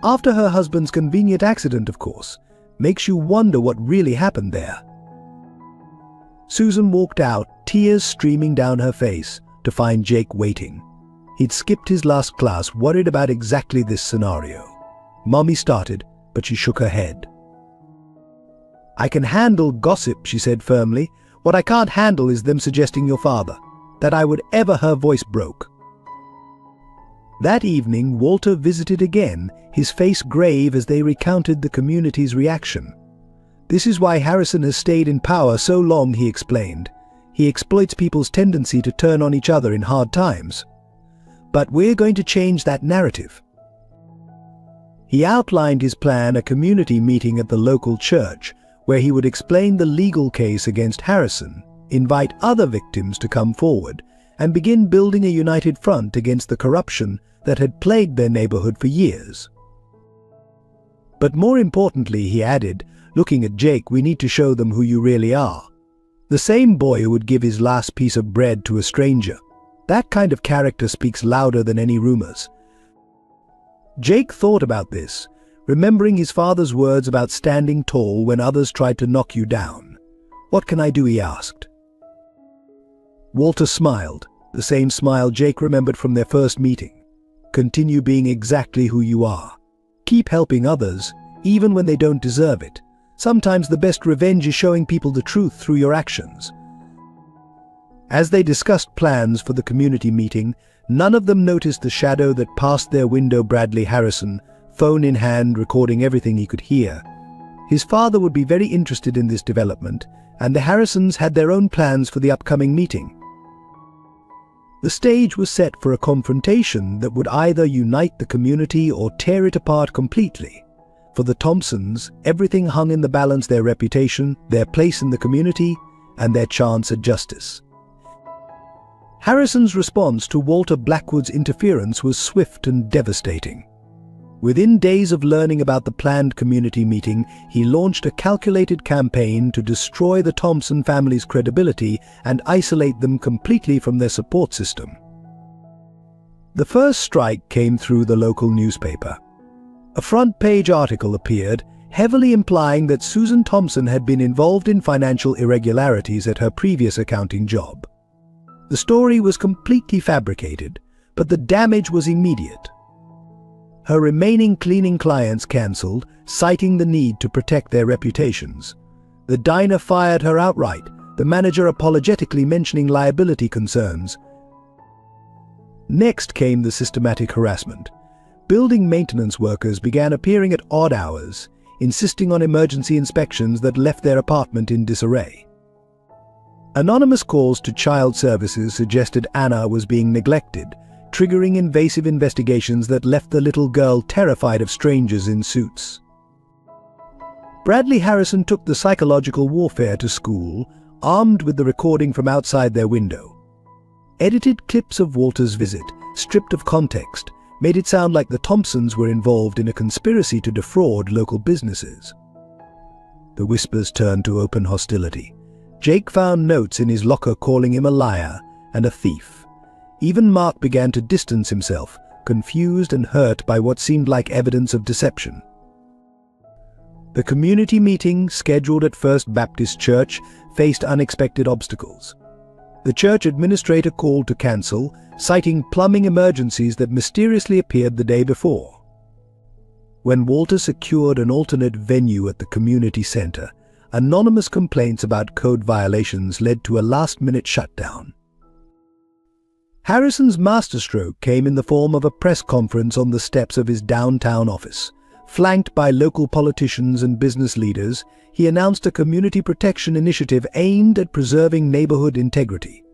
After her husband's convenient accident, of course. Makes you wonder what really happened there." Susan walked out, tears streaming down her face, to find Jake waiting. He'd skipped his last class, worried about exactly this scenario. Mommy started, but she shook her head. "I can handle gossip," she said firmly. "What I can't handle is them suggesting your father. That I would ever." Her voice broke. That evening, Walter visited again, his face grave as they recounted the community's reaction. "This is why Harrison has stayed in power so long," he explained. "He exploits people's tendency to turn on each other in hard times. But we're going to change that narrative." He outlined his plan, a community meeting at the local church, where he would explain the legal case against Harrison, invite other victims to come forward, and begin building a united front against the corruption that had plagued their neighborhood for years. "But more importantly," he added, looking at Jake, "we need to show them who you really are. The same boy who would give his last piece of bread to a stranger. That kind of character speaks louder than any rumors." Jake thought about this, remembering his father's words about standing tall when others tried to knock you down. "What can I do?" he asked. Walter smiled, the same smile Jake remembered from their first meeting. "Continue being exactly who you are. Keep helping others, even when they don't deserve it. Sometimes the best revenge is showing people the truth through your actions." As they discussed plans for the community meeting, none of them noticed the shadow that passed their window. Bradley Harrison, phone in hand, recording everything he could hear. His father would be very interested in this development, and the Harrisons had their own plans for the upcoming meeting. The stage was set for a confrontation that would either unite the community or tear it apart completely. For the Thompsons, everything hung in the balance: their reputation, their place in the community, and their chance at justice. Harrison's response to Walter Blackwood's interference was swift and devastating. Within days of learning about the planned community meeting, he launched a calculated campaign to destroy the Thompson family's credibility and isolate them completely from their support system. The first strike came through the local newspaper. A front-page article appeared, heavily implying that Susan Thompson had been involved in financial irregularities at her previous accounting job. The story was completely fabricated, but the damage was immediate. Her remaining cleaning clients cancelled, citing the need to protect their reputations. The diner fired her outright, the manager apologetically mentioning liability concerns. Next came the systematic harassment. Building maintenance workers began appearing at odd hours, insisting on emergency inspections that left their apartment in disarray. Anonymous calls to child services suggested Anna was being neglected, triggering invasive investigations that left the little girl terrified of strangers in suits. Bradley Harrison took the psychological warfare to school, armed with the recording from outside their window. Edited clips of Walter's visit, stripped of context, made it sound like the Thompsons were involved in a conspiracy to defraud local businesses. The whispers turned to open hostility. Jake found notes in his locker calling him a liar and a thief. Even Mark began to distance himself, confused and hurt by what seemed like evidence of deception. The community meeting, scheduled at First Baptist Church, faced unexpected obstacles. The church administrator called to cancel, citing plumbing emergencies that mysteriously appeared the day before. When Walter secured an alternate venue at the community center, anonymous complaints about code violations led to a last-minute shutdown. Harrison's masterstroke came in the form of a press conference on the steps of his downtown office. Flanked by local politicians and business leaders, he announced a community protection initiative aimed at preserving neighborhood integrity.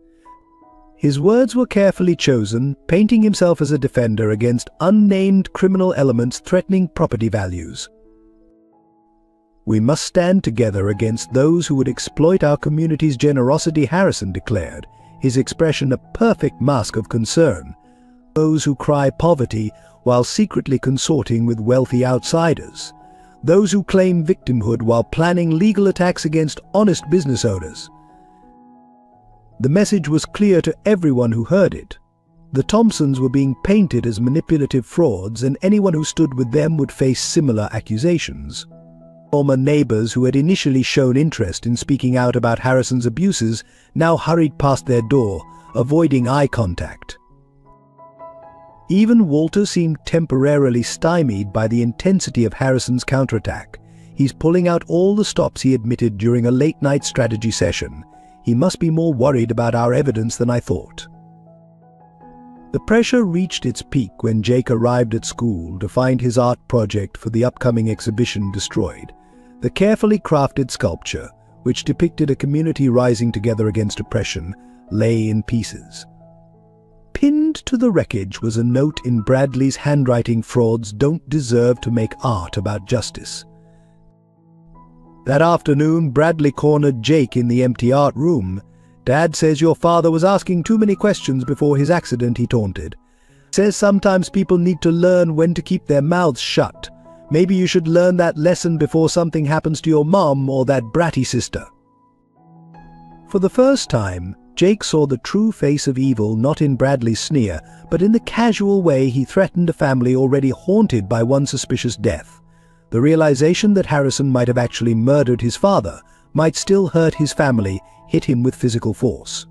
His words were carefully chosen, painting himself as a defender against unnamed criminal elements threatening property values. "We must stand together against those who would exploit our community's generosity," Harrison declared, his expression a perfect mask of concern. "Those who cry poverty while secretly consorting with wealthy outsiders, those who claim victimhood while planning legal attacks against honest business owners. The message was clear to everyone who heard it. The Thompsons were being painted as manipulative frauds, and anyone who stood with them would face similar accusations. Former neighbors who had initially shown interest in speaking out about Harrison's abuses now hurried past their door, avoiding eye contact. Even Walter seemed temporarily stymied by the intensity of Harrison's counterattack. He's pulling out all the stops he admitted during a late-night strategy session. He must be more worried about our evidence than I thought. The pressure reached its peak when Jake arrived at school to find his art project for the upcoming exhibition destroyed. The carefully crafted sculpture, which depicted a community rising together against oppression, lay in pieces. Pinned to the wreckage was a note in Bradley's handwriting: "Frauds don't deserve to make art about justice." That afternoon, Bradley cornered Jake in the empty art room. "Dad says your father was asking too many questions before his accident," he taunted. "Says sometimes people need to learn when to keep their mouths shut. Maybe you should learn that lesson before something happens to your mom or that bratty sister." For the first time, Jake saw the true face of evil, not in Bradley's sneer, but in the casual way he threatened a family already haunted by one suspicious death. The realization that Harrison might have actually murdered his father, might still hurt his family, hit him with physical force.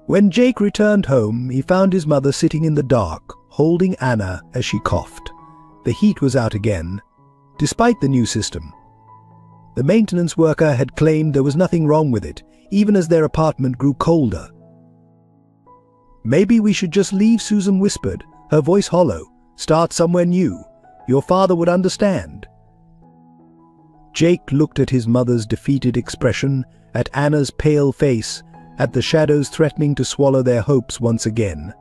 When Jake returned home, he found his mother sitting in the dark, holding Anna as she coughed. The heat was out again, despite the new system. The maintenance worker had claimed there was nothing wrong with it, even as their apartment grew colder. "Maybe we should just leave," Susan whispered, her voice hollow. "Start somewhere new. Your father would understand." Jake looked at his mother's defeated expression, at Anna's pale face, at the shadows threatening to swallow their hopes once again.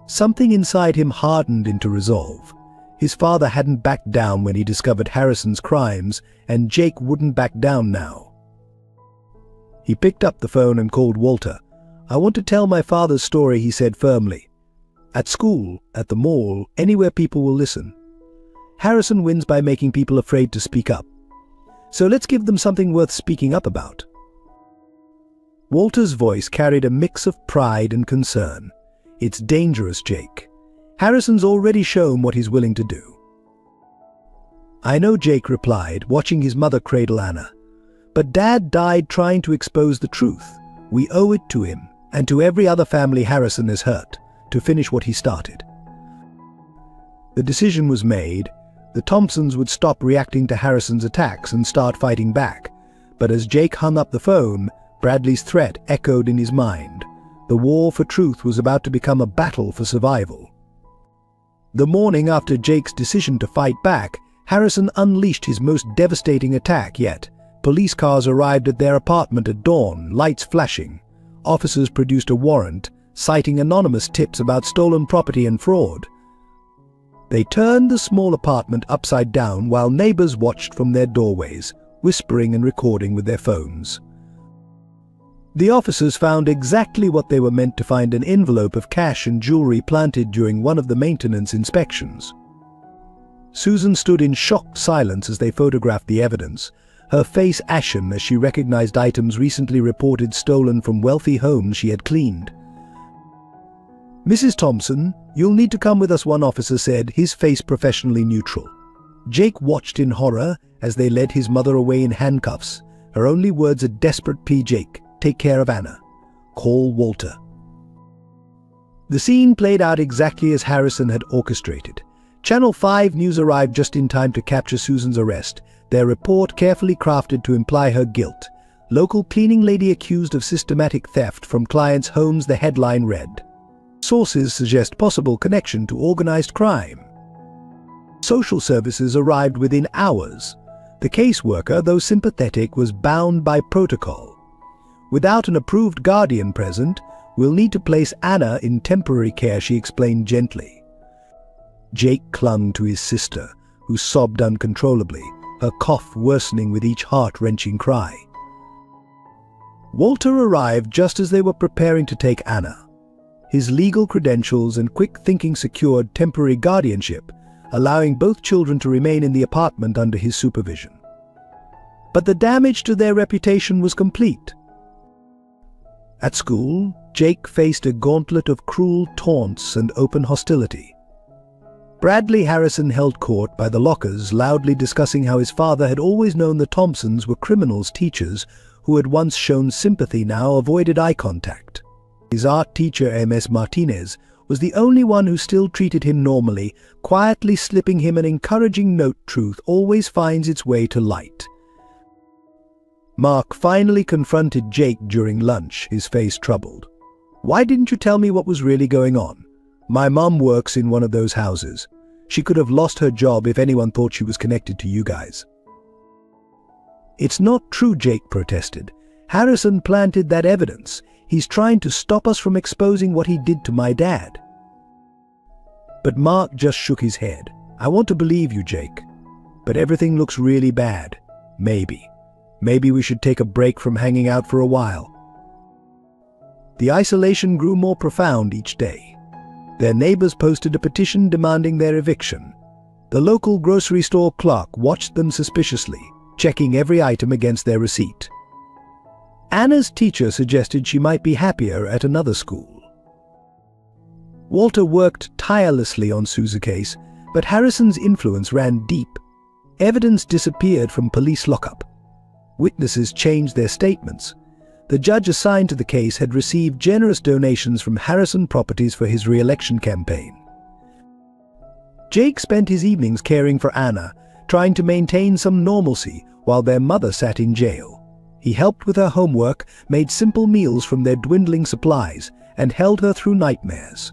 Something inside him hardened into resolve. His father hadn't backed down when he discovered Harrison's crimes, and Jake wouldn't back down now. He picked up the phone and called Walter. "I want to tell my father's story," he said firmly. "At school, at the mall, anywhere people will listen. Harrison wins by making people afraid to speak up. So let's give them something worth speaking up about." Walter's voice carried a mix of pride and concern. "It's dangerous, Jake. Harrison's already shown what he's willing to do." "I know," Jake replied, watching his mother cradle Anna. "But Dad died trying to expose the truth. We owe it to him, and to every other family Harrison has hurt, to finish what he started." The decision was made. The Thompsons would stop reacting to Harrison's attacks and start fighting back. But as Jake hung up the phone, Bradley's threat echoed in his mind. The war for truth was about to become a battle for survival. The morning after Jake's decision to fight back, Harrison unleashed his most devastating attack yet. Police cars arrived at their apartment at dawn, lights flashing. Officers produced a warrant, citing anonymous tips about stolen property and fraud. They turned the small apartment upside down while neighbors watched from their doorways, whispering and recording with their phones. The officers found exactly what they were meant to find: an envelope of cash and jewelry planted during one of the maintenance inspections. Susan stood in shocked silence as they photographed the evidence, her face ashen as she recognized items recently reported stolen from wealthy homes she had cleaned. "Mrs. Thompson, you'll need to come with us," one officer said, his face professionally neutral. Jake watched in horror as they led his mother away in handcuffs, her only words a desperate plea: "Jake, take care of Anna. Call Walter." The scene played out exactly as Harrison had orchestrated. Channel 5 News arrived just in time to capture Susan's arrest, their report carefully crafted to imply her guilt. "Local cleaning lady accused of systematic theft from clients' homes," the headline read. "Sources suggest possible connection to organized crime." Social services arrived within hours. The caseworker, though sympathetic, was bound by protocol. "Without an approved guardian present, we'll need to place Anna in temporary care," she explained gently. Jake clung to his sister, who sobbed uncontrollably, her cough worsening with each heart-wrenching cry. Walter arrived just as they were preparing to take Anna. His legal credentials and quick thinking secured temporary guardianship, allowing both children to remain in the apartment under his supervision. But the damage to their reputation was complete. At school, Jake faced a gauntlet of cruel taunts and open hostility. Bradley Harrison held court by the lockers, loudly discussing how his father had always known the Thompsons were criminals teachers who had once shown sympathy, now avoided eye contact. His art teacher, M.S. Martinez, was the only one who still treated him normally, quietly slipping him an encouraging note: truth always finds its way to light. Mark finally confronted Jake during lunch, his face troubled. "Why didn't you tell me what was really going on? My mom works in one of those houses. She could have lost her job if anyone thought she was connected to you guys." "It's not true," Jake protested. "Harrison planted that evidence. He's trying to stop us from exposing what he did to my dad." But Mark just shook his head. "I want to believe you, Jake. But everything looks really bad. Maybe we should take a break from hanging out for a while." The isolation grew more profound each day. Their neighbors posted a petition demanding their eviction. The local grocery store clerk watched them suspiciously, checking every item against their receipt. Anna's teacher suggested she might be happier at another school. Walter worked tirelessly on Sue's case, but Harrison's influence ran deep. Evidence disappeared from police lockup. Witnesses changed their statements. The judge assigned to the case had received generous donations from Harrison Properties for his re-election campaign. Jake spent his evenings caring for Anna, trying to maintain some normalcy while their mother sat in jail. He helped with her homework, made simple meals from their dwindling supplies, and held her through nightmares.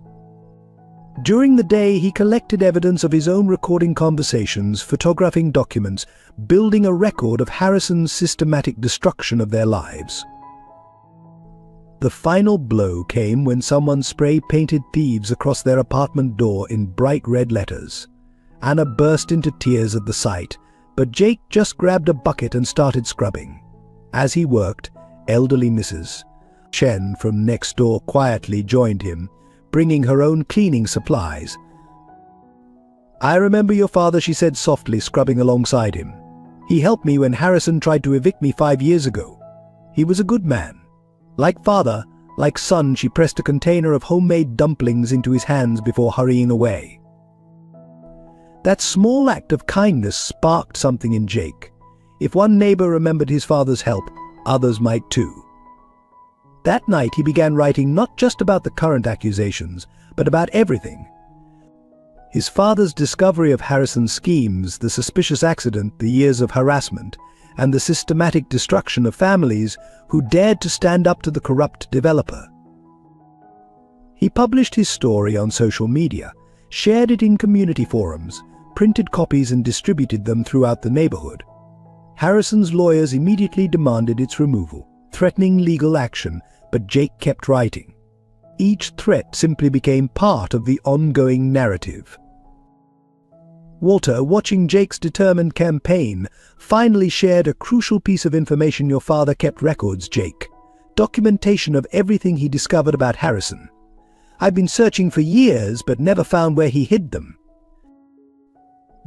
During the day, he collected evidence of his own recording conversations, photographing documents, building a record of Harrison's systematic destruction of their lives. The final blow came when someone spray-painted thieves across their apartment door in bright red letters. Anna burst into tears at the sight, but Jake just grabbed a bucket and started scrubbing. As he worked, elderly Mrs. Chen from next door quietly joined him, bringing her own cleaning supplies. "I remember your father," she said softly, scrubbing alongside him. "He helped me when Harrison tried to evict me 5 years ago. He was a good man. Like father, like son." She pressed a container of homemade dumplings into his hands before hurrying away. That small act of kindness sparked something in Jake. If one neighbor remembered his father's help, others might too. That night he began writing not just about the current accusations, but about everything. His father's discovery of Harrison's schemes, the suspicious accident, the years of harassment, and the systematic destruction of families who dared to stand up to the corrupt developer. He published his story on social media, shared it in community forums, printed copies and distributed them throughout the neighborhood. Harrison's lawyers immediately demanded its removal, threatening legal action, but Jake kept writing. Each threat simply became part of the ongoing narrative. Walter, watching Jake's determined campaign, finally shared a crucial piece of information. "Your father kept records, Jake. Documentation of everything he discovered about Harrison. I've been searching for years, but never found where he hid them."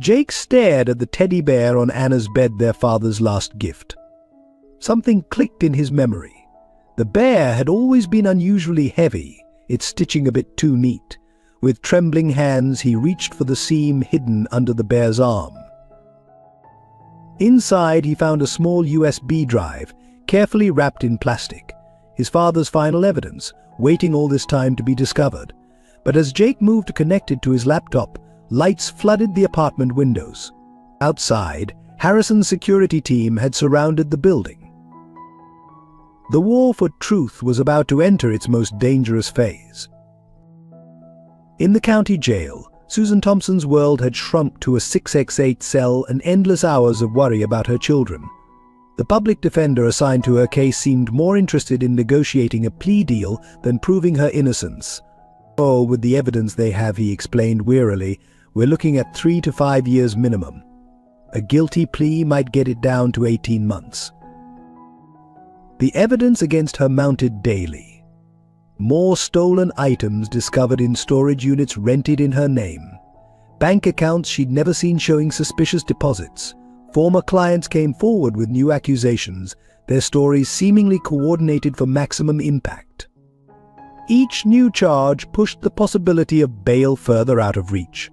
Jake stared at the teddy bear on Anna's bed, their father's last gift. Something clicked in his memory. The bear had always been unusually heavy, its stitching a bit too neat. With trembling hands, he reached for the seam hidden under the bear's arm. Inside, he found a small USB drive, carefully wrapped in plastic. His father's final evidence, waiting all this time to be discovered. But as Jake moved to connect it to his laptop, lights flooded the apartment windows. Outside, Harrison's security team had surrounded the building. The war for truth was about to enter its most dangerous phase. In the county jail, Susan Thompson's world had shrunk to a 6x8 cell and endless hours of worry about her children. The public defender assigned to her case seemed more interested in negotiating a plea deal than proving her innocence. "Oh, with the evidence they have," he explained wearily, "we're looking at 3 to 5 years minimum. A guilty plea might get it down to 18 months. The evidence against her mounted daily. More stolen items discovered in storage units rented in her name. Bank accounts she'd never seen showing suspicious deposits. Former clients came forward with new accusations, their stories seemingly coordinated for maximum impact. Each new charge pushed the possibility of bail further out of reach.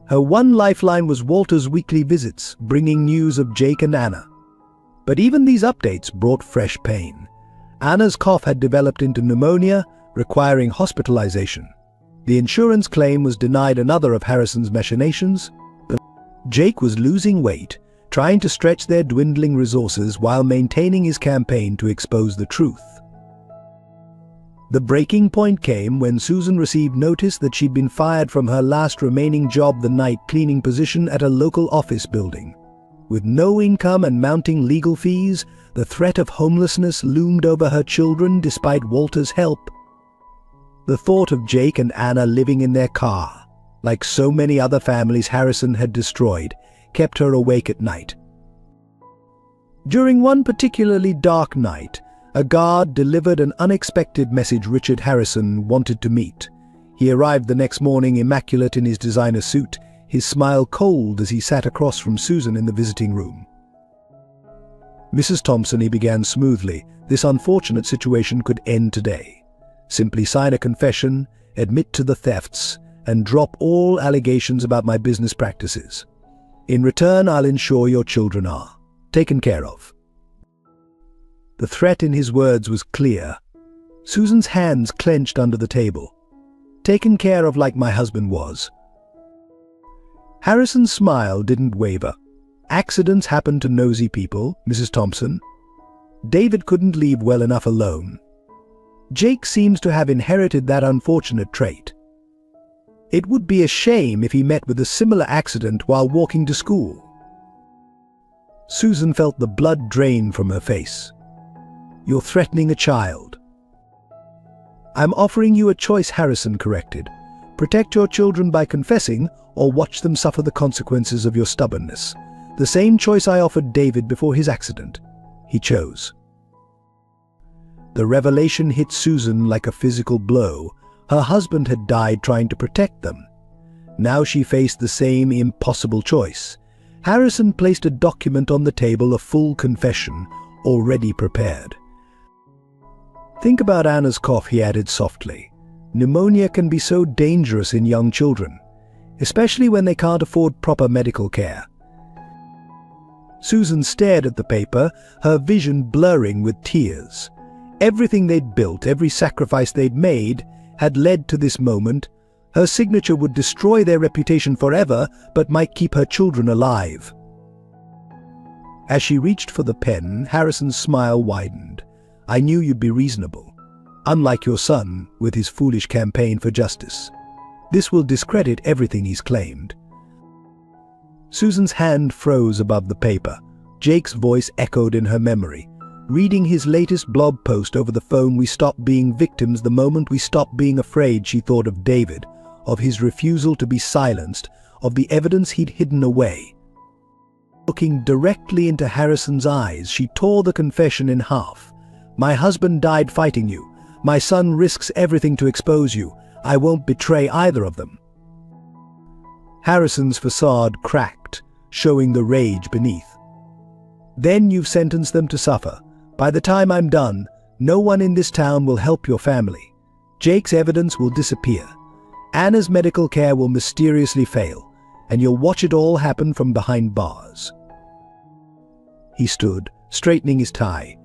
Her one lifeline was Walter's weekly visits, bringing news of Jake and Anna. But even these updates brought fresh pain. Anna's cough had developed into pneumonia, requiring hospitalization. The insurance claim was denied another of Harrison's machinations. But Jake was losing weight, trying to stretch their dwindling resources while maintaining his campaign to expose the truth. The breaking point came when Susan received notice that she'd been fired from her last remaining job, the night cleaning position at a local office building. With no income and mounting legal fees, the threat of homelessness loomed over her children despite Walter's help. The thought of Jake and Anna living in their car, like so many other families Harrison had destroyed, kept her awake at night. During one particularly dark night, a guard delivered an unexpected message Richard Harrison wanted to meet. He arrived the next morning immaculate in his designer suit, his smile cold as he sat across from Susan in the visiting room. "Mrs. Thompson," he began smoothly, "this unfortunate situation could end today. Simply sign a confession, admit to the thefts, and drop all allegations about my business practices. In return, I'll ensure your children are taken care of." The threat in his words was clear. Susan's hands clenched under the table. "Taken care of like my husband was." Harrison's smile didn't waver. "Accidents happen to nosy people, Mrs. Thompson. David couldn't leave well enough alone. Jake seems to have inherited that unfortunate trait. It would be a shame if he met with a similar accident while walking to school." Susan felt the blood drain from her face. "You're threatening a child." "I'm offering you a choice," Harrison corrected. "Protect your children by confessing, or watch them suffer the consequences of your stubbornness. The same choice I offered David before his accident. He chose." The revelation hit Susan like a physical blow. Her husband had died trying to protect them. Now she faced the same impossible choice. Harrison placed a document on the table, a full confession, already prepared. "Think about Anna's cough," he added softly. "Pneumonia can be so dangerous in young children, especially when they can't afford proper medical care." Susan stared at the paper, her vision blurring with tears. Everything they'd built, every sacrifice they'd made, had led to this moment. Her signature would destroy their reputation forever, but might keep her children alive. As she reached for the pen, Harrison's smile widened. "I knew you'd be reasonable. Unlike your son, with his foolish campaign for justice. This will discredit everything he's claimed." Susan's hand froze above the paper. Jake's voice echoed in her memory. "Reading his latest blog post over the phone, we stopped being victims the moment we stopped being afraid." She thought of David, of his refusal to be silenced, of the evidence he'd hidden away. Looking directly into Harrison's eyes, she tore the confession in half. "My husband died fighting you. My son risks everything to expose you. I won't betray either of them." Harrison's facade cracked, showing the rage beneath. "Then you've sentenced them to suffer. By the time I'm done, no one in this town will help your family. Jake's evidence will disappear. Anna's medical care will mysteriously fail, and you'll watch it all happen from behind bars." He stood, straightening his tie.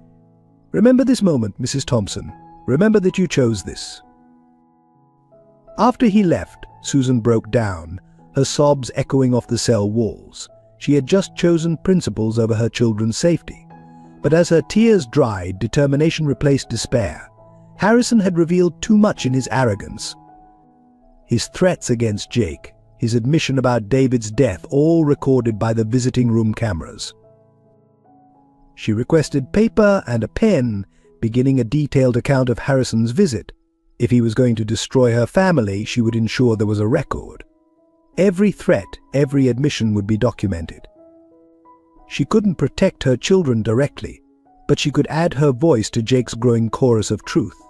"Remember this moment, Mrs. Thompson. Remember that you chose this." After he left, Susan broke down, her sobs echoing off the cell walls. She had just chosen principles over her children's safety. But as her tears dried, determination replaced despair. Harrison had revealed too much in his arrogance. His threats against Jake, his admission about David's death, all recorded by the visiting room cameras. She requested paper and a pen, beginning a detailed account of Harrison's visit. If he was going to destroy her family, she would ensure there was a record. Every threat, every admission would be documented. She couldn't protect her children directly, but she could add her voice to Jake's growing chorus of truth.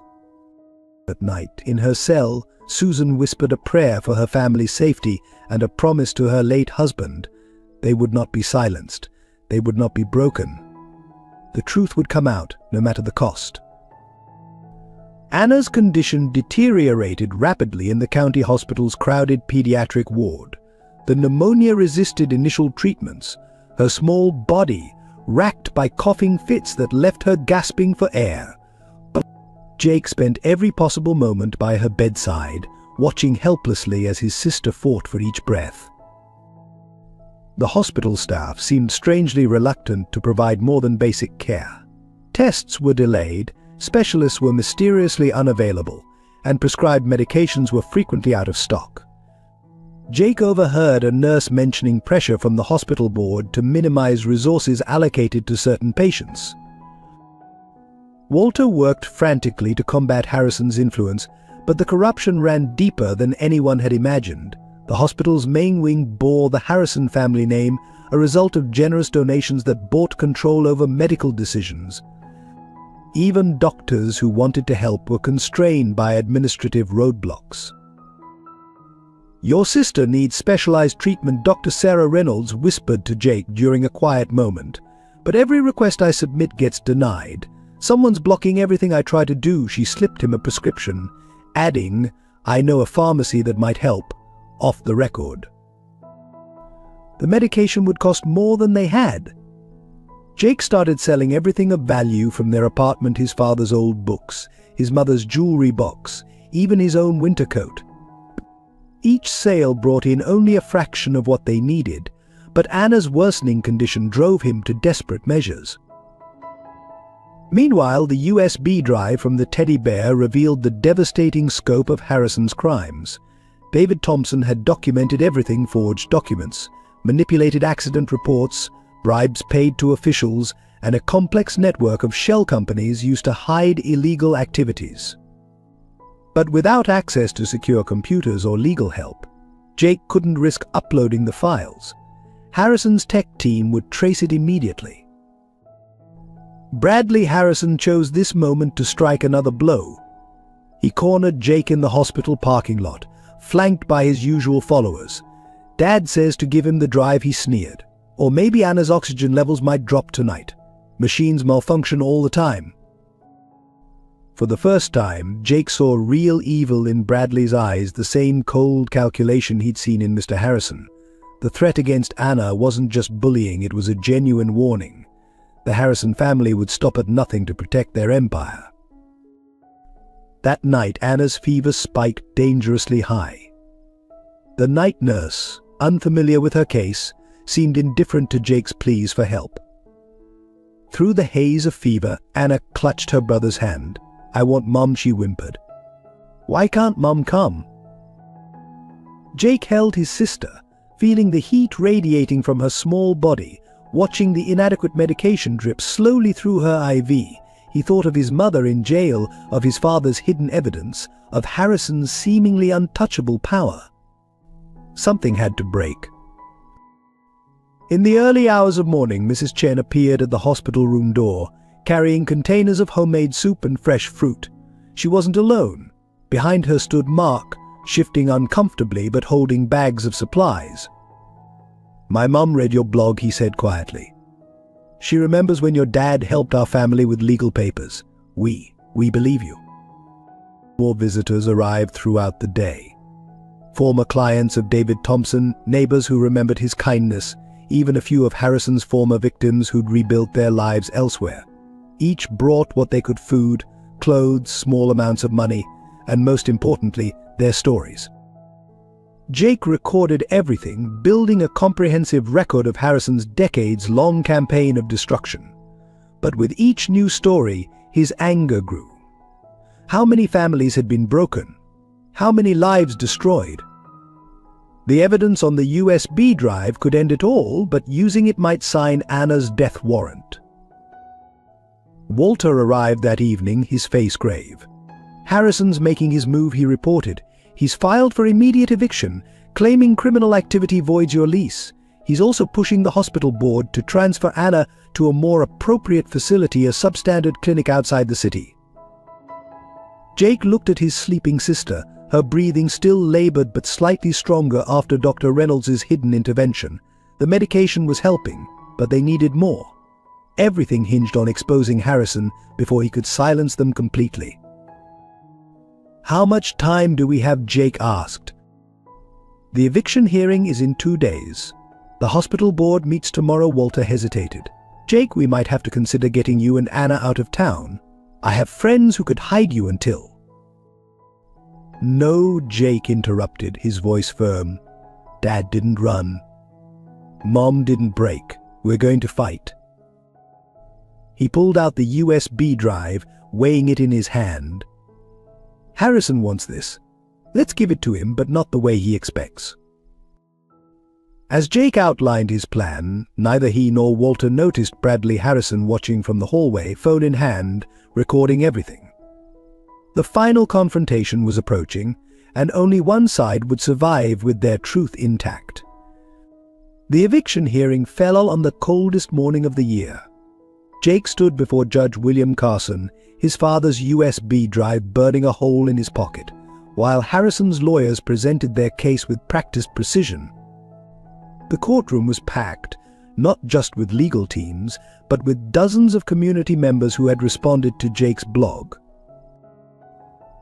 At night, in her cell, Susan whispered a prayer for her family's safety and a promise to her late husband. They would not be silenced. They would not be broken. The truth would come out, no matter the cost. Anna's condition deteriorated rapidly in the county hospital's crowded pediatric ward. The pneumonia resisted initial treatments, her small body racked by coughing fits that left her gasping for air. But Jake spent every possible moment by her bedside, watching helplessly as his sister fought for each breath. The hospital staff seemed strangely reluctant to provide more than basic care. Tests were delayed, specialists were mysteriously unavailable, and prescribed medications were frequently out of stock. Jake overheard a nurse mentioning pressure from the hospital board to minimize resources allocated to certain patients. Walter worked frantically to combat Harrison's influence, but the corruption ran deeper than anyone had imagined. The hospital's main wing bore the Harrison family name, a result of generous donations that bought control over medical decisions. Even doctors who wanted to help were constrained by administrative roadblocks. "Your sister needs specialized treatment," Dr. Sarah Reynolds whispered to Jake during a quiet moment. "But every request I submit gets denied. Someone's blocking everything I try to do." She slipped him a prescription, adding, "I know a pharmacy that might help," off the record. The medication would cost more than they had. Jake started selling everything of value, from their apartment, his father's old books, his mother's jewelry box, even his own winter coat. Each sale brought in only a fraction of what they needed, but Anna's worsening condition drove him to desperate measures. Meanwhile, the USB drive from the teddy bear revealed the devastating scope of Harrison's crimes. David Thompson had documented everything: forged documents, manipulated accident reports, bribes paid to officials, and a complex network of shell companies used to hide illegal activities. But without access to secure computers or legal help, Jake couldn't risk uploading the files. Harrison's tech team would trace it immediately. Bradley Harrison chose this moment to strike another blow. He cornered Jake in the hospital parking lot, flanked by his usual followers. "Dad says to give him the drive," he sneered. "Or maybe Anna's oxygen levels might drop tonight. Machines malfunction all the time." For the first time, Jake saw real evil in Bradley's eyes, the same cold calculation he'd seen in Mr. Harrison. The threat against Anna wasn't just bullying, it was a genuine warning. The Harrison family would stop at nothing to protect their empire. That night, Anna's fever spiked dangerously high. The night nurse, unfamiliar with her case, seemed indifferent to Jake's pleas for help. Through the haze of fever, Anna clutched her brother's hand. "I want Mom," she whimpered. "Why can't Mom come?" Jake held his sister, feeling the heat radiating from her small body, watching the inadequate medication drip slowly through her IV. He thought of his mother in jail, of his father's hidden evidence, of Harrison's seemingly untouchable power. Something had to break. In the early hours of morning, Mrs. Chen appeared at the hospital room door, carrying containers of homemade soup and fresh fruit. She wasn't alone. Behind her stood Mark, shifting uncomfortably but holding bags of supplies. "My mum read your blog," he said quietly. "She remembers when your dad helped our family with legal papers. We believe you." More visitors arrived throughout the day. Former clients of David Thompson, neighbors who remembered his kindness, even a few of Harrison's former victims who'd rebuilt their lives elsewhere. Each brought what they could: food, clothes, small amounts of money, and most importantly, their stories. Jake recorded everything, building a comprehensive record of Harrison's decades-long campaign of destruction. But with each new story, his anger grew. How many families had been broken? How many lives destroyed? The evidence on the USB drive could end it all, but using it might sign Anna's death warrant. Walter arrived that evening, his face grave. "Harrison's making his move," he reported. "He's filed for immediate eviction, claiming criminal activity voids your lease. He's also pushing the hospital board to transfer Anna to a more appropriate facility, a substandard clinic outside the city." Jake looked at his sleeping sister, her breathing still labored but slightly stronger after Dr. Reynolds's hidden intervention. The medication was helping, but they needed more. Everything hinged on exposing Harrison before he could silence them completely. "How much time do we have?" Jake asked. "The eviction hearing is in 2 days. The hospital board meets tomorrow." Walter hesitated. "Jake, we might have to consider getting you and Anna out of town. I have friends who could hide you until—" "No," Jake interrupted, his voice firm. "Dad didn't run. Mom didn't break. We're going to fight." He pulled out the USB drive, weighing it in his hand. "Harrison wants this. Let's give it to him, but not the way he expects." As Jake outlined his plan, neither he nor Walter noticed Bradley Harrison watching from the hallway, phone in hand, recording everything. The final confrontation was approaching, and only one side would survive with their truth intact. The eviction hearing fell on the coldest morning of the year. Jake stood before Judge William Carson, his father's USB drive burning a hole in his pocket, while Harrison's lawyers presented their case with practiced precision. The courtroom was packed, not just with legal teams, but with dozens of community members who had responded to Jake's blog.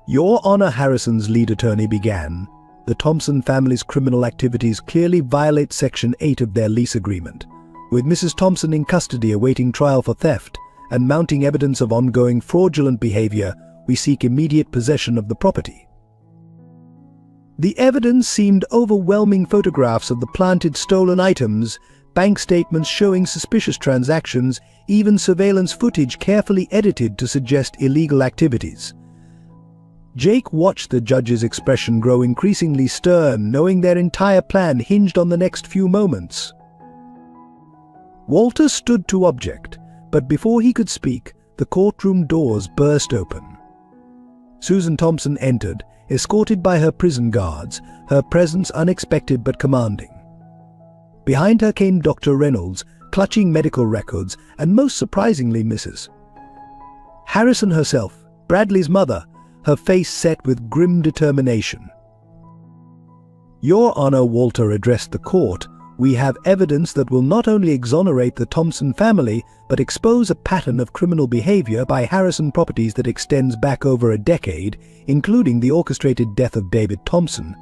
"Your Honor," Harrison's lead attorney began, "the Thompson family's criminal activities clearly violate Section 8 of their lease agreement. With Mrs. Thompson in custody awaiting trial for theft and mounting evidence of ongoing fraudulent behavior, we seek immediate possession of the property." The evidence seemed overwhelming: photographs of the planted stolen items, bank statements showing suspicious transactions, even surveillance footage carefully edited to suggest illegal activities. Jake watched the judge's expression grow increasingly stern, knowing their entire plan hinged on the next few moments. Walter stood to object, but before he could speak, the courtroom doors burst open. Susan Thompson entered, escorted by her prison guards, her presence unexpected but commanding. Behind her came Dr. Reynolds, clutching medical records, and most surprisingly Mrs. Harrison herself, Bradley's mother, her face set with grim determination. "Your Honor," Walter addressed the court, "we have evidence that will not only exonerate the Thompson family, but expose a pattern of criminal behavior by Harrison Properties that extends back over a decade, including the orchestrated death of David Thompson."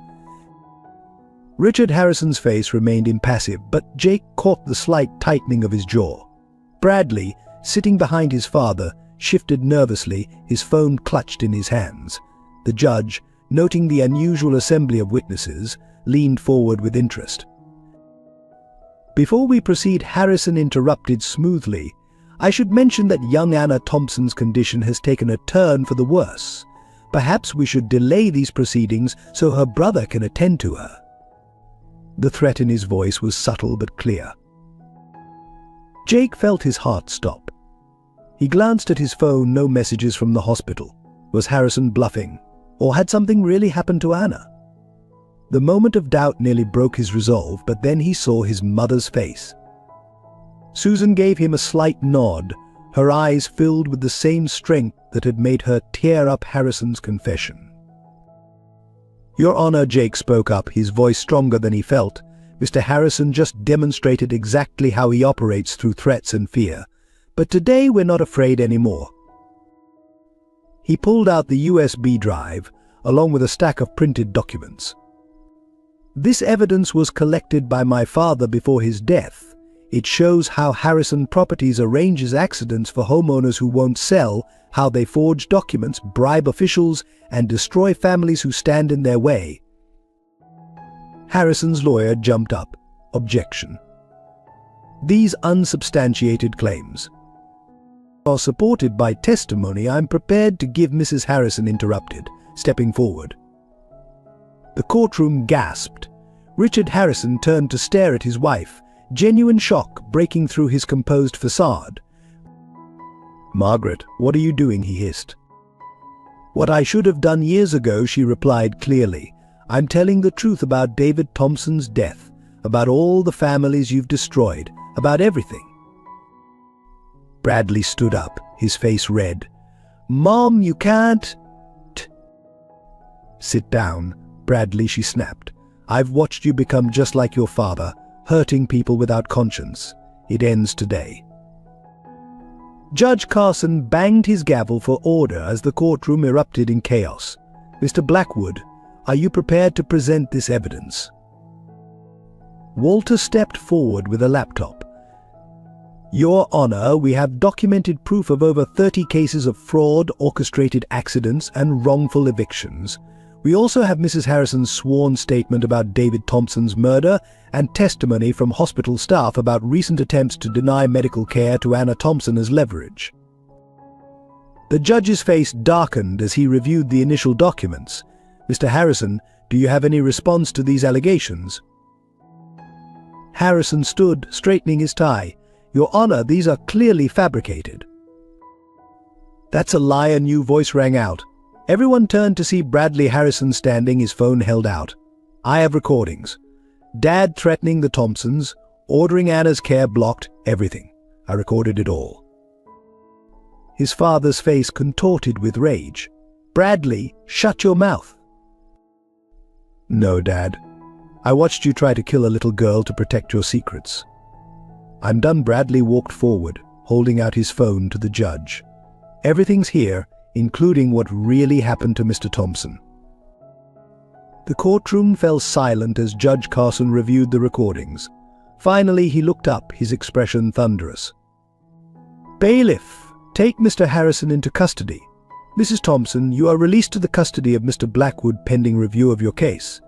Richard Harrison's face remained impassive, but Jake caught the slight tightening of his jaw. Bradley, sitting behind his father, shifted nervously, his phone clutched in his hands. The judge, noting the unusual assembly of witnesses, leaned forward with interest. "Before we proceed," Harrison interrupted smoothly, "I should mention that young Anna Thompson's condition has taken a turn for the worse. Perhaps we should delay these proceedings so her brother can attend to her." The threat in his voice was subtle but clear. Jake felt his heart stop. He glanced at his phone, no messages from the hospital. Was Harrison bluffing? Or had something really happened to Anna? The moment of doubt nearly broke his resolve, but then he saw his mother's face. Susan gave him a slight nod, her eyes filled with the same strength that had made her tear up Harrison's confession. "Your Honor," Jake spoke up, his voice stronger than he felt, "Mr. Harrison just demonstrated exactly how he operates through threats and fear. But today we're not afraid anymore." He pulled out the USB drive, along with a stack of printed documents. "This evidence was collected by my father before his death. It shows how Harrison Properties arranges accidents for homeowners who won't sell, how they forge documents, bribe officials, and destroy families who stand in their way." Harrison's lawyer jumped up. "Objection. These unsubstantiated claims are supported by testimony I'm prepared to give." Mrs. Harrison interrupted, stepping forward. The courtroom gasped. Richard Harrison turned to stare at his wife, genuine shock breaking through his composed facade. "Margaret, what are you doing?" he hissed. "What I should have done years ago," she replied clearly. "I'm telling the truth about David Thompson's death, about all the families you've destroyed, about everything." Bradley stood up, his face red. "Mom, you can't." "Sit down, Bradley," she snapped. "I've watched you become just like your father, hurting people without conscience. It ends today." Judge Carson banged his gavel for order as the courtroom erupted in chaos. "Mr. Blackwood, are you prepared to present this evidence?" Walter stepped forward with a laptop. "Your Honor, we have documented proof of over 30 cases of fraud, orchestrated accidents, and wrongful evictions. We also have Mrs. Harrison's sworn statement about David Thompson's murder and testimony from hospital staff about recent attempts to deny medical care to Anna Thompson as leverage." The judge's face darkened as he reviewed the initial documents. "Mr. Harrison, do you have any response to these allegations?" Harrison stood, straightening his tie. "Your Honor, these are clearly fabricated." "That's a lie," a new voice rang out. Everyone turned to see Bradley Harrison standing, his phone held out. "I have recordings. Dad threatening the Thompsons, ordering Anna's care blocked, everything. I recorded it all." His father's face contorted with rage. "Bradley, shut your mouth." "No, Dad. I watched you try to kill a little girl to protect your secrets." "I'm done." Bradley walked forward, holding out his phone to the judge. "Everything's here, including what really happened to Mr. Thompson." The courtroom fell silent as Judge Carson reviewed the recordings. Finally, he looked up, his expression thunderous. "Bailiff, take Mr. Harrison into custody. Mrs. Thompson, you are released to the custody of Mr. Blackwood pending review of your case.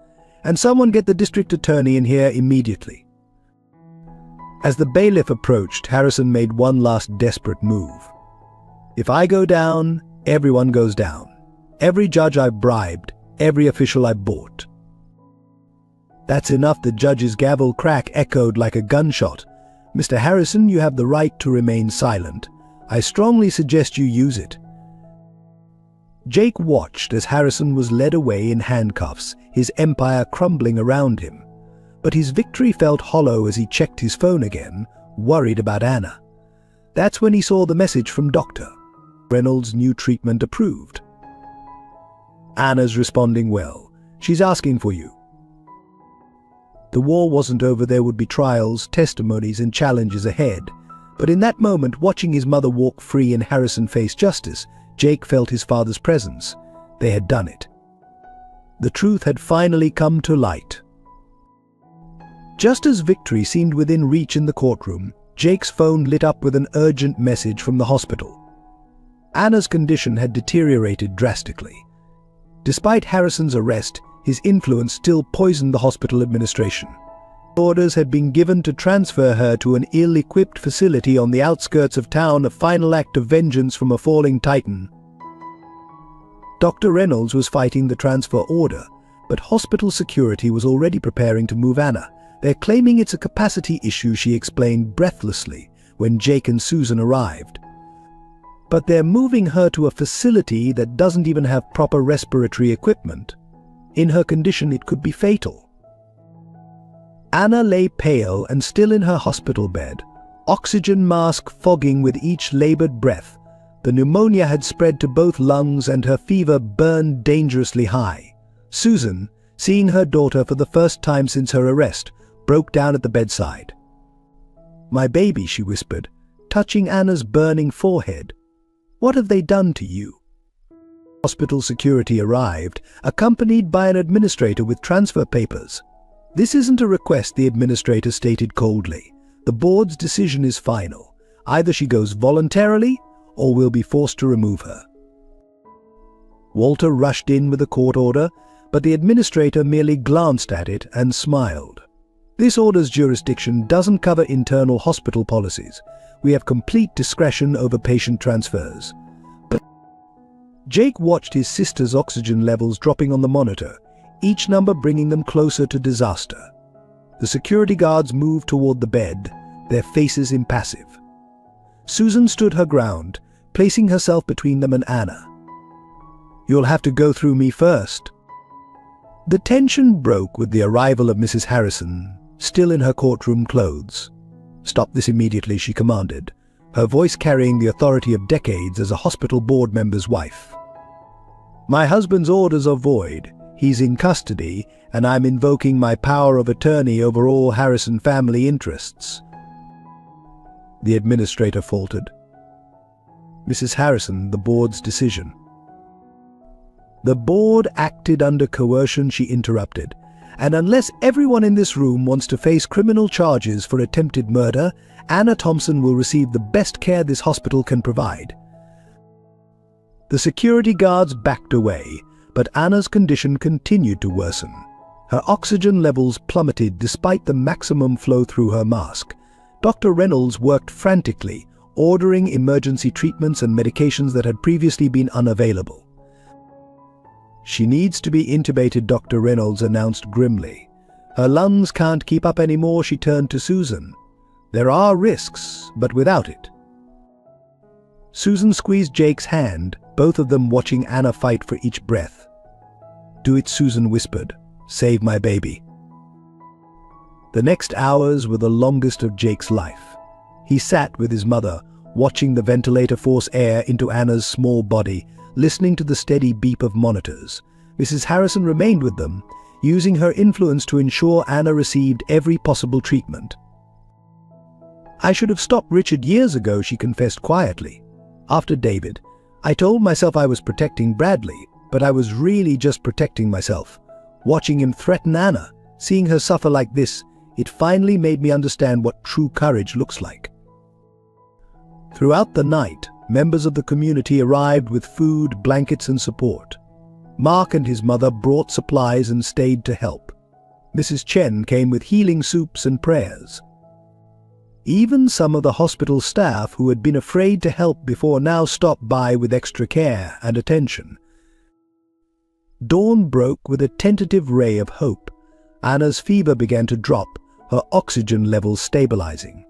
And someone get the district attorney in here immediately." As the bailiff approached, Harrison made one last desperate move. "If I go down, everyone goes down. Every judge I've bribed, every official I bought." "That's enough." The judge's gavel crack echoed like a gunshot. "Mr. Harrison, you have the right to remain silent. I strongly suggest you use it." Jake watched as Harrison was led away in handcuffs, his empire crumbling around him. But his victory felt hollow as he checked his phone again, worried about Anna. That's when he saw the message from Dr. Reynolds' new treatment approved. "Anna's responding well. She's asking for you." The war wasn't over. There would be trials, testimonies, and challenges ahead. But in that moment, watching his mother walk free and Harrison face justice, Jake felt his father's presence. They had done it. The truth had finally come to light. Just as victory seemed within reach in the courtroom, Jake's phone lit up with an urgent message from the hospital. Anna's condition had deteriorated drastically. Despite Harrison's arrest, his influence still poisoned the hospital administration. Orders had been given to transfer her to an ill-equipped facility on the outskirts of town, a final act of vengeance from a falling titan. Dr. Reynolds was fighting the transfer order, but hospital security was already preparing to move Anna. "They're claiming it's a capacity issue," she explained breathlessly when Jake and Susan arrived. "But they're moving her to a facility that doesn't even have proper respiratory equipment. In her condition, it could be fatal." Anna lay pale and still in her hospital bed, oxygen mask fogging with each labored breath. The pneumonia had spread to both lungs and her fever burned dangerously high. Susan, seeing her daughter for the first time since her arrest, broke down at the bedside. "My baby," she whispered, touching Anna's burning forehead. "What have they done to you?" Hospital security arrived, accompanied by an administrator with transfer papers. "This isn't a request," the administrator stated coldly. "The board's decision is final. Either she goes voluntarily, or we'll be forced to remove her." Walter rushed in with a court order, but the administrator merely glanced at it and smiled. "This order's jurisdiction doesn't cover internal hospital policies. We have complete discretion over patient transfers." But Jake watched his sister's oxygen levels dropping on the monitor, each number bringing them closer to disaster. The security guards moved toward the bed, their faces impassive. Susan stood her ground, placing herself between them and Anna. "You'll have to go through me first." The tension broke with the arrival of Mrs. Harrison, still in her courtroom clothes. "Stop this immediately," she commanded, her voice carrying the authority of decades as a hospital board member's wife. "My husband's orders are void. He's in custody, and I'm invoking my power of attorney over all Harrison family interests." The administrator faltered. "Mrs. Harrison, the board's decision." "The board acted under coercion," she interrupted, "and unless everyone in this room wants to face criminal charges for attempted murder, Anna Thompson will receive the best care this hospital can provide." The security guards backed away, but Anna's condition continued to worsen. Her oxygen levels plummeted despite the maximum flow through her mask. Dr. Reynolds worked frantically, ordering emergency treatments and medications that had previously been unavailable. "She needs to be intubated," Dr. Reynolds announced grimly. "Her lungs can't keep up anymore." She turned to Susan. "There are risks, but without it." Susan squeezed Jake's hand, both of them watching Anna fight for each breath. "Do it," Susan whispered. "Save my baby." The next hours were the longest of Jake's life. He sat with his mother, watching the ventilator force air into Anna's small body, listening to the steady beep of monitors. Mrs. Harrison remained with them, using her influence to ensure Anna received every possible treatment. "I should have stopped Richard years ago," she confessed quietly. "After David, I told myself I was protecting Bradley, but I was really just protecting myself. Watching him threaten Anna, seeing her suffer like this, it finally made me understand what true courage looks like." Throughout the night, members of the community arrived with food, blankets, and support. Mark and his mother brought supplies and stayed to help. Mrs. Chen came with healing soups and prayers. Even some of the hospital staff who had been afraid to help before now stopped by with extra care and attention. Dawn broke with a tentative ray of hope. Anna's fever began to drop, her oxygen levels stabilizing.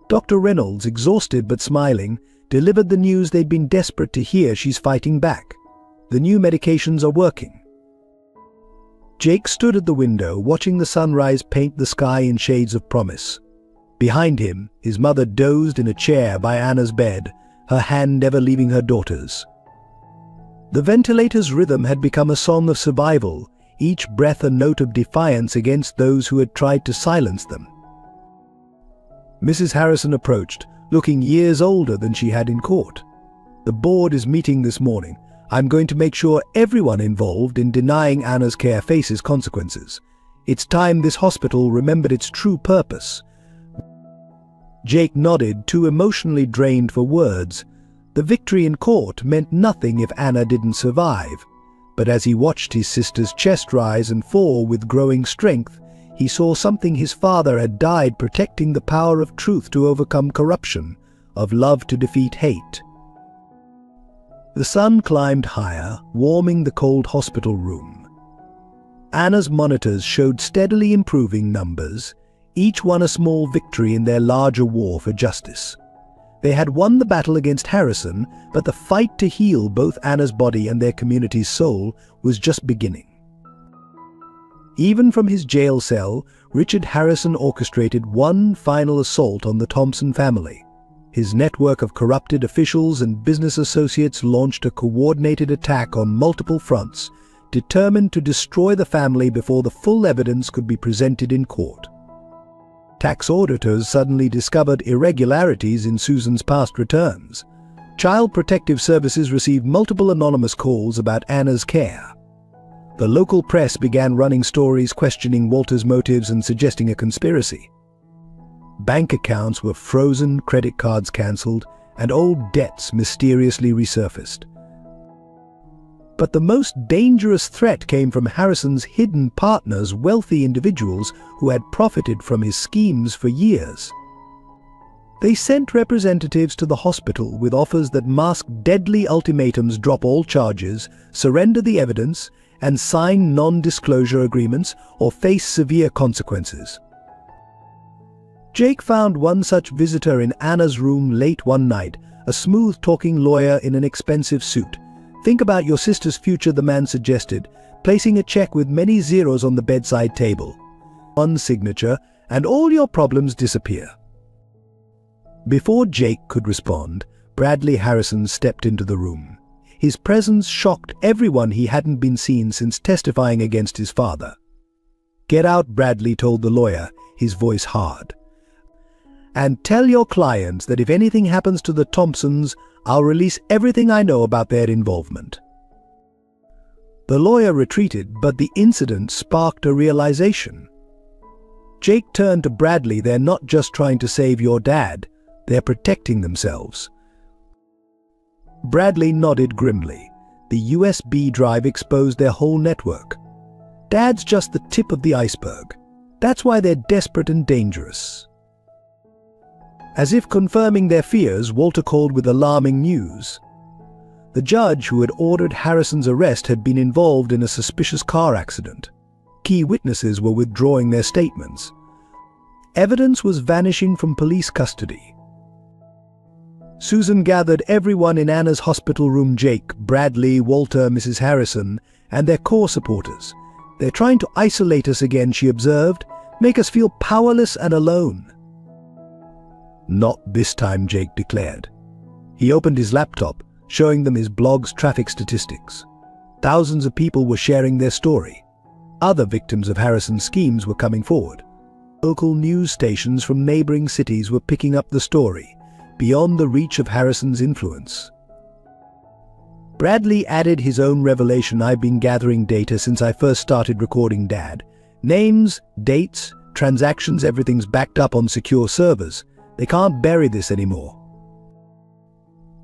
Dr. Reynolds, exhausted but smiling, delivered the news they'd been desperate to hear: she's fighting back. The new medications are working. Jake stood at the window, watching the sunrise paint the sky in shades of promise. Behind him, his mother dozed in a chair by Anna's bed, her hand never leaving her daughter's. The ventilator's rhythm had become a song of survival, each breath a note of defiance against those who had tried to silence them. Mrs. Harrison approached, looking years older than she had in court. "The board is meeting this morning. I'm going to make sure everyone involved in denying Anna's care faces consequences. It's time this hospital remembered its true purpose." Jake nodded, too emotionally drained for words. The victory in court meant nothing if Anna didn't survive. But as he watched his sister's chest rise and fall with growing strength, he saw something his father had died protecting: the power of truth to overcome corruption, of love to defeat hate. The sun climbed higher, warming the cold hospital room. Anna's monitors showed steadily improving numbers, each one a small victory in their larger war for justice. They had won the battle against Harrison, but the fight to heal both Anna's body and their community's soul was just beginning. Even from his jail cell, Richard Harrison orchestrated one final assault on the Thompson family. His network of corrupted officials and business associates launched a coordinated attack on multiple fronts, determined to destroy the family before the full evidence could be presented in court. Tax auditors suddenly discovered irregularities in Susan's past returns. Child Protective Services received multiple anonymous calls about Anna's care. The local press began running stories questioning Walter's motives and suggesting a conspiracy. Bank accounts were frozen, credit cards cancelled, and old debts mysteriously resurfaced. But the most dangerous threat came from Harrison's hidden partners, wealthy individuals who had profited from his schemes for years. They sent representatives to the hospital with offers that masked deadly ultimatums: drop all charges, surrender the evidence, and sign non-disclosure agreements or face severe consequences. Jake found one such visitor in Anna's room late one night, a smooth-talking lawyer in an expensive suit. "Think about your sister's future," the man suggested, placing a check with many zeros on the bedside table. "One signature, and all your problems disappear." Before Jake could respond, Bradley Harrison stepped into the room. His presence shocked everyone. He hadn't been seen since testifying against his father. "Get out," Bradley told the lawyer, his voice hard. "And tell your clients that if anything happens to the Thompsons, I'll release everything I know about their involvement." The lawyer retreated, but the incident sparked a realization. Jake turned to Bradley. "They're not just trying to save your dad, they're protecting themselves." Bradley nodded grimly. The USB drive exposed their whole network. Dad's just the tip of the iceberg. That's why they're desperate and dangerous. As if confirming their fears, Walter called with alarming news. The judge who had ordered Harrison's arrest had been involved in a suspicious car accident. Key witnesses were withdrawing their statements. Evidence was vanishing from police custody. Susan gathered everyone in Anna's hospital room: Jake, Bradley, Walter, Mrs. Harrison, and their core supporters. "They're trying to isolate us again," she observed, "make us feel powerless and alone." "Not this time," Jake declared. He opened his laptop, showing them his blog's traffic statistics. Thousands of people were sharing their story. Other victims of Harrison's schemes were coming forward. Local news stations from neighboring cities were picking up the story, beyond the reach of Harrison's influence. Bradley added his own revelation: "I've been gathering data since I first started recording Dad. Names, dates, transactions, everything's backed up on secure servers. They can't bury this anymore."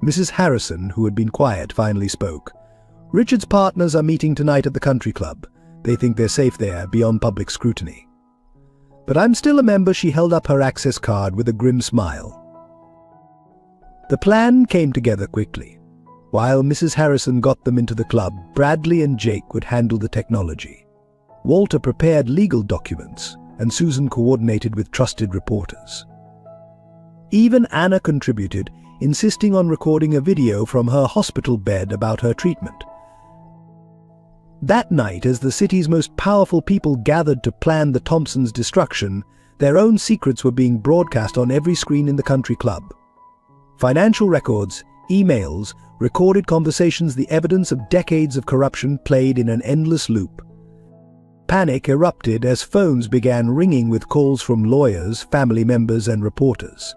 Mrs. Harrison, who had been quiet, finally spoke. "Richard's partners are meeting tonight at the country club. They think they're safe there, beyond public scrutiny. But I'm still a member." She held up her access card with a grim smile. The plan came together quickly. While Mrs. Harrison got them into the club, Bradley and Jake would handle the technology. Walter prepared legal documents, and Susan coordinated with trusted reporters. Even Anna contributed, insisting on recording a video from her hospital bed about her treatment. That night, as the city's most powerful people gathered to plan the Thompsons' destruction, their own secrets were being broadcast on every screen in the country club. Financial records, emails, recorded conversations, the evidence of decades of corruption played in an endless loop. Panic erupted as phones began ringing with calls from lawyers, family members, and reporters.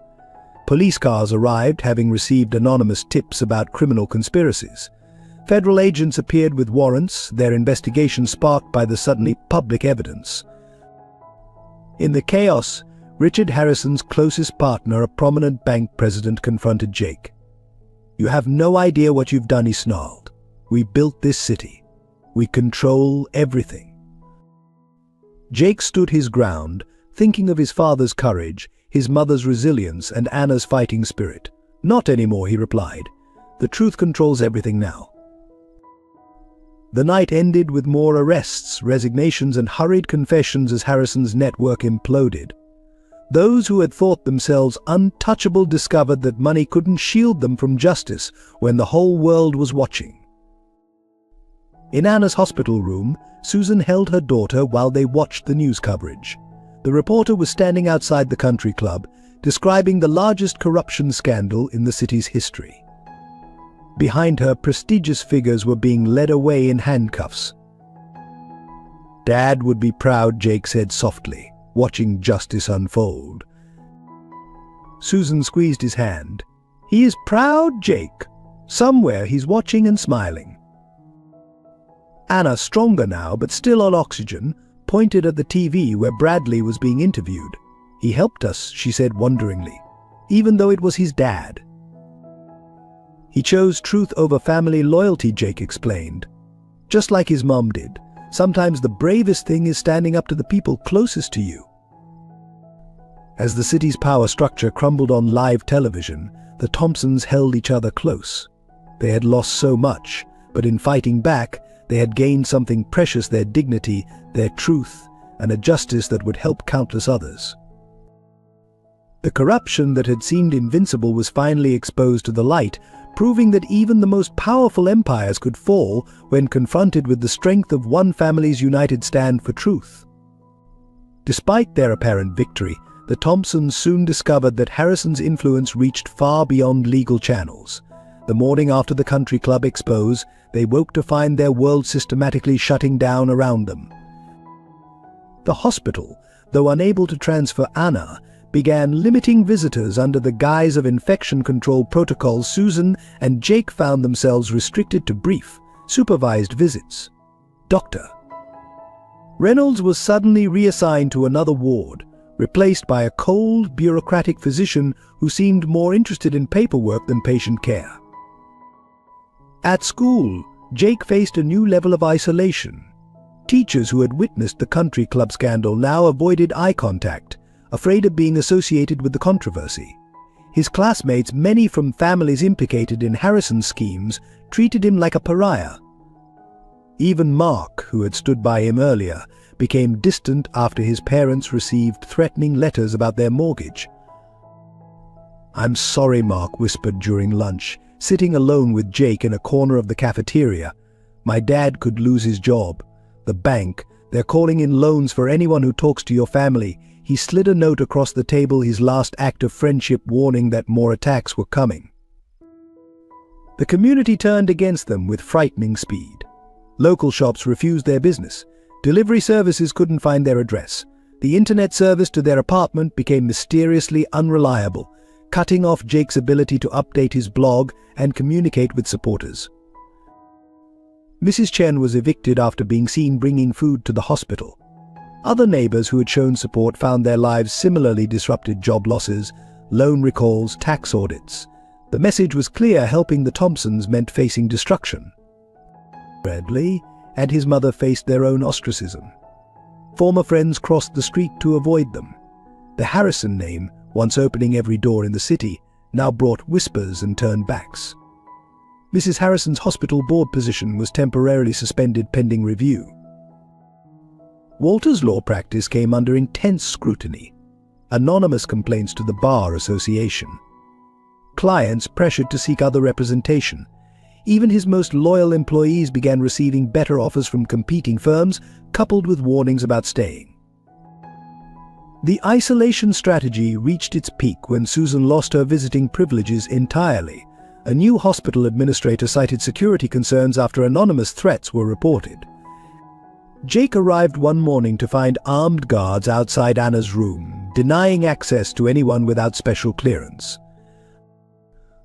Police cars arrived, having received anonymous tips about criminal conspiracies. Federal agents appeared with warrants, their investigation sparked by the suddenly public evidence. In the chaos, Richard Harrison's closest partner, a prominent bank president, confronted Jake. "You have no idea what you've done," he snarled. "We built this city. We control everything." Jake stood his ground, thinking of his father's courage, his mother's resilience, and Anna's fighting spirit. "Not anymore," he replied. "The truth controls everything now." The night ended with more arrests, resignations, and hurried confessions as Harrison's network imploded. Those who had thought themselves untouchable discovered that money couldn't shield them from justice when the whole world was watching. In Anna's hospital room, Susan held her daughter while they watched the news coverage. The reporter was standing outside the country club, describing the largest corruption scandal in the city's history. Behind her, prestigious figures were being led away in handcuffs. "Dad would be proud," Jake said softly, watching justice unfold. Susan squeezed his hand. "He is proud, Jake. Somewhere he's watching and smiling." Anna, stronger now but still on oxygen, pointed at the TV where Bradley was being interviewed. "He helped us," she said wonderingly, "even though it was his dad." "He chose truth over family loyalty," Jake explained. "Just like his mom did. Sometimes the bravest thing is standing up to the people closest to you." As the city's power structure crumbled on live television, the Thompsons held each other close. They had lost so much, but in fighting back, they had gained something precious: their dignity, their truth, and a justice that would help countless others. The corruption that had seemed invincible was finally exposed to the light, proving that even the most powerful empires could fall when confronted with the strength of one family's united stand for truth. Despite their apparent victory, the Thompsons soon discovered that Harrison's influence reached far beyond legal channels. The morning after the country club expose, they woke to find their world systematically shutting down around them. The hospital, though unable to transfer Anna, began limiting visitors under the guise of infection control protocols. Susan and Jake found themselves restricted to brief, supervised visits. Dr. Reynolds was suddenly reassigned to another ward, replaced by a cold, bureaucratic physician who seemed more interested in paperwork than patient care. At school, Jake faced a new level of isolation. Teachers who had witnessed the country club scandal now avoided eye contact, afraid of being associated with the controversy. His classmates, many from families implicated in Harrison's schemes, treated him like a pariah. Even Mark, who had stood by him earlier, became distant after his parents received threatening letters about their mortgage. "I'm sorry," Mark whispered during lunch, sitting alone with Jake in a corner of the cafeteria. "My dad could lose his job. The bank, they're calling in loans for anyone who talks to your family." He slid a note across the table, his last act of friendship, warning that more attacks were coming. The community turned against them with frightening speed. Local shops refused their business. Delivery services couldn't find their address. The internet service to their apartment became mysteriously unreliable, cutting off Jake's ability to update his blog and communicate with supporters. Mrs. Chen was evicted after being seen bringing food to the hospital. Other neighbors who had shown support found their lives similarly disrupted: job losses, loan recalls, tax audits. The message was clear: helping the Thompsons meant facing destruction. Bradley and his mother faced their own ostracism. Former friends crossed the street to avoid them. The Harrison name, once opening every door in the city, now brought whispers and turned backs. Mrs. Harrison's hospital board position was temporarily suspended pending review. Walter's law practice came under intense scrutiny. Anonymous complaints to the Bar Association. Clients pressured to seek other representation. Even his most loyal employees began receiving better offers from competing firms, coupled with warnings about staying. The isolation strategy reached its peak when Susan lost her visiting privileges entirely. A new hospital administrator cited security concerns after anonymous threats were reported. Jake arrived one morning to find armed guards outside Anna's room, denying access to anyone without special clearance.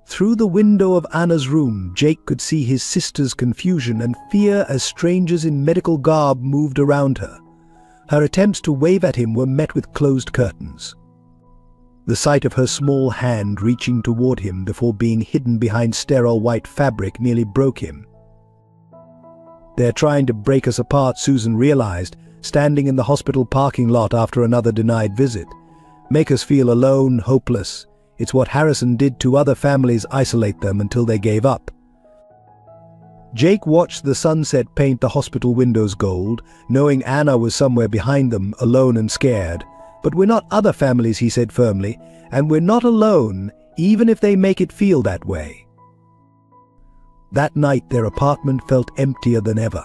Through the window of Anna's room, Jake could see his sister's confusion and fear as strangers in medical garb moved around her. Her attempts to wave at him were met with closed curtains. The sight of her small hand reaching toward him before being hidden behind sterile white fabric nearly broke him. "They're trying to break us apart," Susan realized, standing in the hospital parking lot after another denied visit. "Make us feel alone, hopeless. It's what Harrison did to other families, isolate them until they gave up." Jake watched the sunset paint the hospital windows gold, knowing Anna was somewhere behind them, alone and scared. "But we're not other families," he said firmly, "and we're not alone, even if they make it feel that way." That night their apartment felt emptier than ever.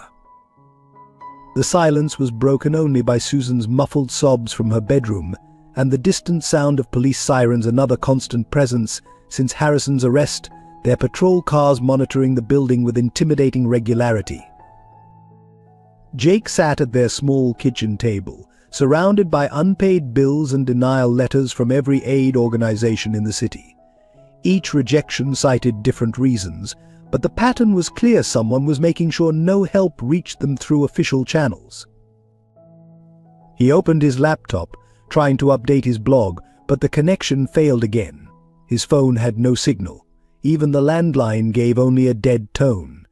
The silence was broken only by Susan's muffled sobs from her bedroom, and the distant sound of police sirens, another constant presence since Harrison's arrest, their patrol cars monitoring the building with intimidating regularity. Jake sat at their small kitchen table, surrounded by unpaid bills and denial letters from every aid organization in the city. Each rejection cited different reasons, but the pattern was clear: someone was making sure no help reached them through official channels. He opened his laptop, trying to update his blog, but the connection failed again. His phone had no signal. Even the landline gave only a dead tone.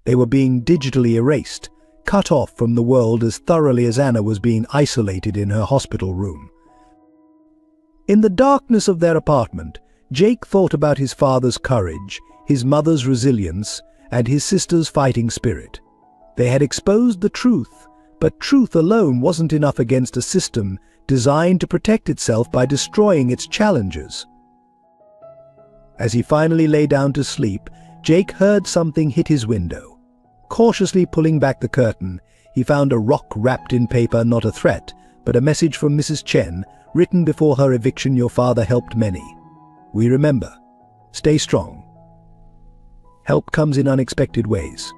They were being digitally erased, cut off from the world as thoroughly as Anna was being isolated in her hospital room. In the darkness of their apartment, Jake thought about his father's courage, his mother's resilience, and his sister's fighting spirit. They had exposed the truth, but truth alone wasn't enough against a system designed to protect itself by destroying its challengers. As he finally lay down to sleep, Jake heard something hit his window. Cautiously pulling back the curtain, he found a rock wrapped in paper, not a threat, but a message from Mrs. Chen, written before her eviction: "Your father helped many. We remember. Stay strong." Help comes in unexpected ways.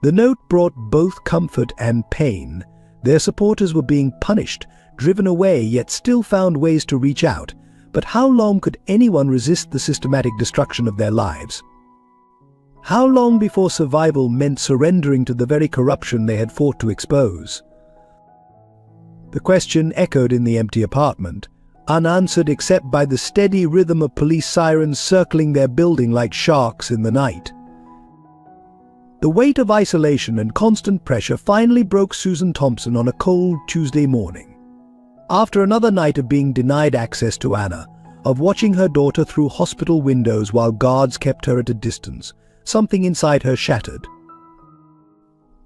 The note brought both comfort and pain. Their supporters were being punished, driven away, yet still found ways to reach out. But how long could anyone resist the systematic destruction of their lives? How long before survival meant surrendering to the very corruption they had fought to expose? The question echoed in the empty apartment, unanswered except by the steady rhythm of police sirens circling their building like sharks in the night. The weight of isolation and constant pressure finally broke Susan Thompson on a cold Tuesday morning. After another night of being denied access to Anna, of watching her daughter through hospital windows while guards kept her at a distance, something inside her shattered.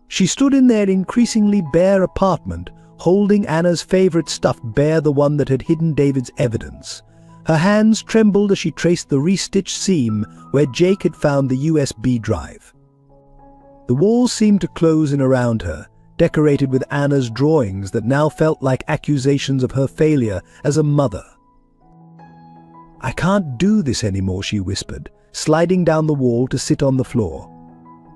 She stood in their increasingly bare apartment, holding Anna's favorite stuffed bear, the one that had hidden David's evidence. Her hands trembled as she traced the restitched seam where Jake had found the USB drive. The walls seemed to close in around her, decorated with Anna's drawings that now felt like accusations of her failure as a mother. "I can't do this anymore," she whispered, sliding down the wall to sit on the floor.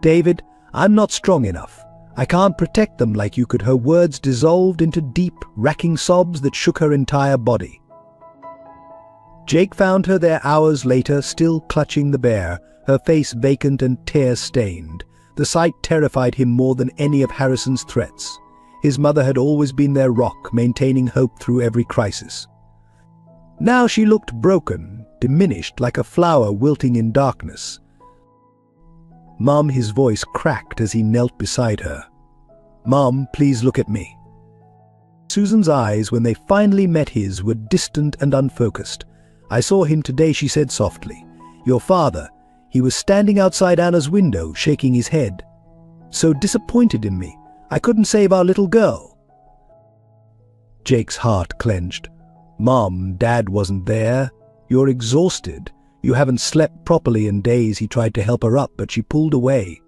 "David, I'm not strong enough. I can't protect them like you could." Her words dissolved into deep, racking sobs that shook her entire body. Jake found her there hours later, still clutching the bear, her face vacant and tear-stained. The sight terrified him more than any of Harrison's threats. His mother had always been their rock, maintaining hope through every crisis. Now she looked broken, diminished, like a flower wilting in darkness. "Mom," his voice cracked as he knelt beside her. "Mom, please look at me." Susan's eyes, when they finally met his, were distant and unfocused. "I saw him today," she said softly. "Your father. He was standing outside Anna's window, shaking his head. So disappointed in me. I couldn't save our little girl." Jake's heart clenched. "Mom, Dad wasn't there. You're exhausted. You haven't slept properly in days." He tried to help her up, but she pulled away.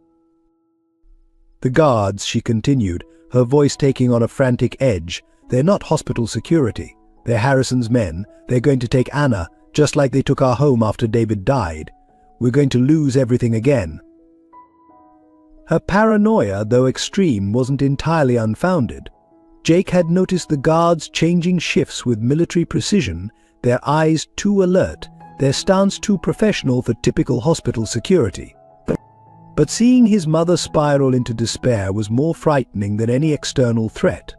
"The guards," she continued, her voice taking on a frantic edge, "they're not hospital security. They're Harrison's men. They're going to take Anna, just like they took our home after David died. We're going to lose everything again." Her paranoia, though extreme, wasn't entirely unfounded. Jake had noticed the guards changing shifts with military precision, their eyes too alert, their stance too professional for typical hospital security. But seeing his mother spiral into despair was more frightening than any external threat.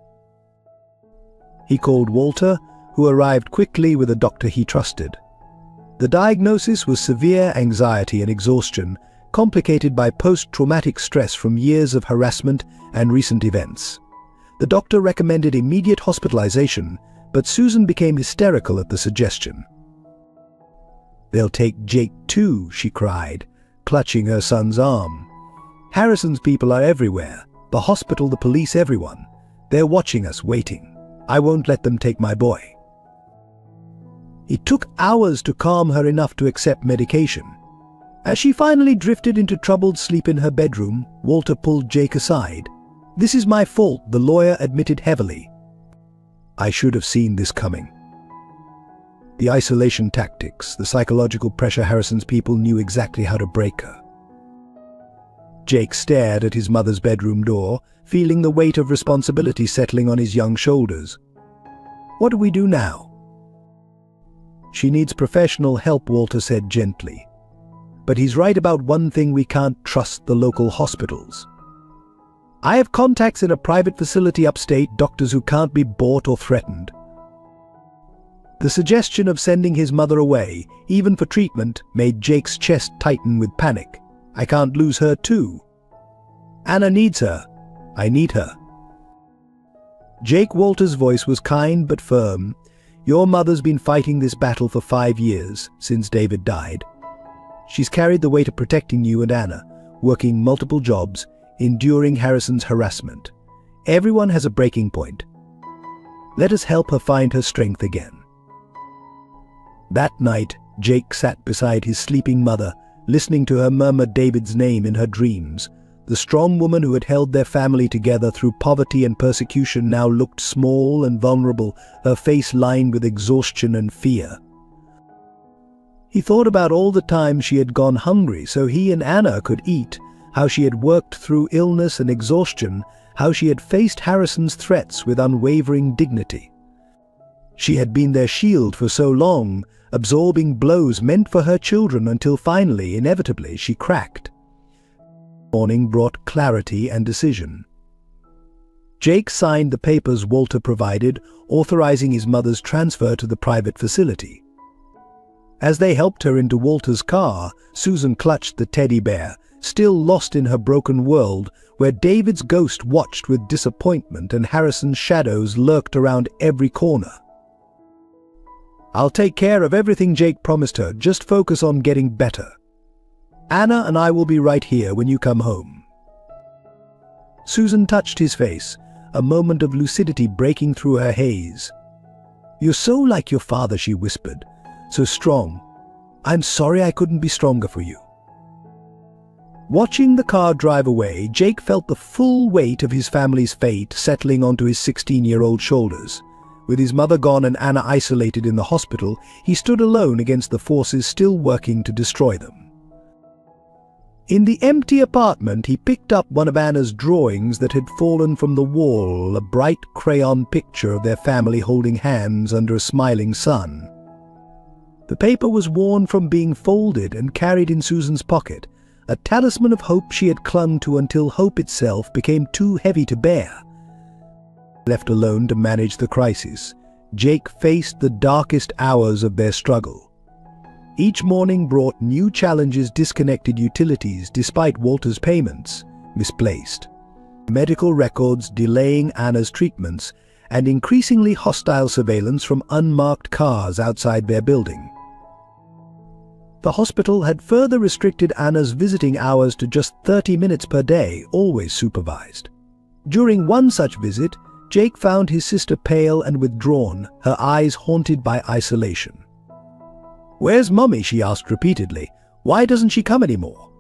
He called Walter, who arrived quickly with a doctor he trusted. The diagnosis was severe anxiety and exhaustion, complicated by post-traumatic stress from years of harassment and recent events. The doctor recommended immediate hospitalization, but Susan became hysterical at the suggestion. "They'll take Jake too," she cried, clutching her son's arm. "Harrison's people are everywhere. The hospital, the police, everyone. They're watching us, waiting. I won't let them take my boy." It took hours to calm her enough to accept medication. As she finally drifted into troubled sleep in her bedroom, Walter pulled Jake aside. "This is my fault," the lawyer admitted heavily. "I should have seen this coming." The isolation tactics, the psychological pressure, Harrison's people knew exactly how to break her. Jake stared at his mother's bedroom door, feeling the weight of responsibility settling on his young shoulders. "What do we do now?" "She needs professional help," Walter said gently. "But he's right about one thing: we can't trust the local hospitals. I have contacts in a private facility upstate, doctors who can't be bought or threatened." The suggestion of sending his mother away, even for treatment, made Jake's chest tighten with panic. "I can't lose her too. Anna needs her. I need her." Jake Walter's voice was kind but firm. "Your mother's been fighting this battle for 5 years, since David died. She's carried the weight of protecting you and Anna, working multiple jobs, enduring Harrison's harassment. Everyone has a breaking point. Let us help her find her strength again." That night, Jake sat beside his sleeping mother, listening to her murmur David's name in her dreams. The strong woman who had held their family together through poverty and persecution now looked small and vulnerable, her face lined with exhaustion and fear. He thought about all the times she had gone hungry so he and Anna could eat, how she had worked through illness and exhaustion, how she had faced Harrison's threats with unwavering dignity. She had been their shield for so long, absorbing blows meant for her children until finally, inevitably, she cracked. Morning brought clarity and decision. Jake signed the papers Walter provided, authorizing his mother's transfer to the private facility. As they helped her into Walter's car, Susan clutched the teddy bear, still lost in her broken world, where David's ghost watched with disappointment and Harrison's shadows lurked around every corner. "I'll take care of everything," Jake promised her. "Just focus on getting better. Anna and I will be right here when you come home." Susan touched his face, a moment of lucidity breaking through her haze. "You're so like your father," she whispered. "So strong. I'm sorry I couldn't be stronger for you." Watching the car drive away, Jake felt the full weight of his family's fate settling onto his 16-year-old shoulders. With his mother gone and Anna isolated in the hospital, he stood alone against the forces still working to destroy them. In the empty apartment, he picked up one of Anna's drawings that had fallen from the wall, a bright crayon picture of their family holding hands under a smiling sun. The paper was worn from being folded and carried in Susan's pocket, a talisman of hope she had clung to until hope itself became too heavy to bear. Left alone to manage the crisis, Jake faced the darkest hours of their struggle. Each morning brought new challenges: disconnected utilities despite Walter's payments, misplaced medical records delaying Anna's treatments, and increasingly hostile surveillance from unmarked cars outside their building. The hospital had further restricted Anna's visiting hours to just 30 minutes per day, always supervised. During one such visit, Jake found his sister pale and withdrawn, her eyes haunted by isolation. "Where's Mummy?" she asked repeatedly. "Why doesn't she come anymore?"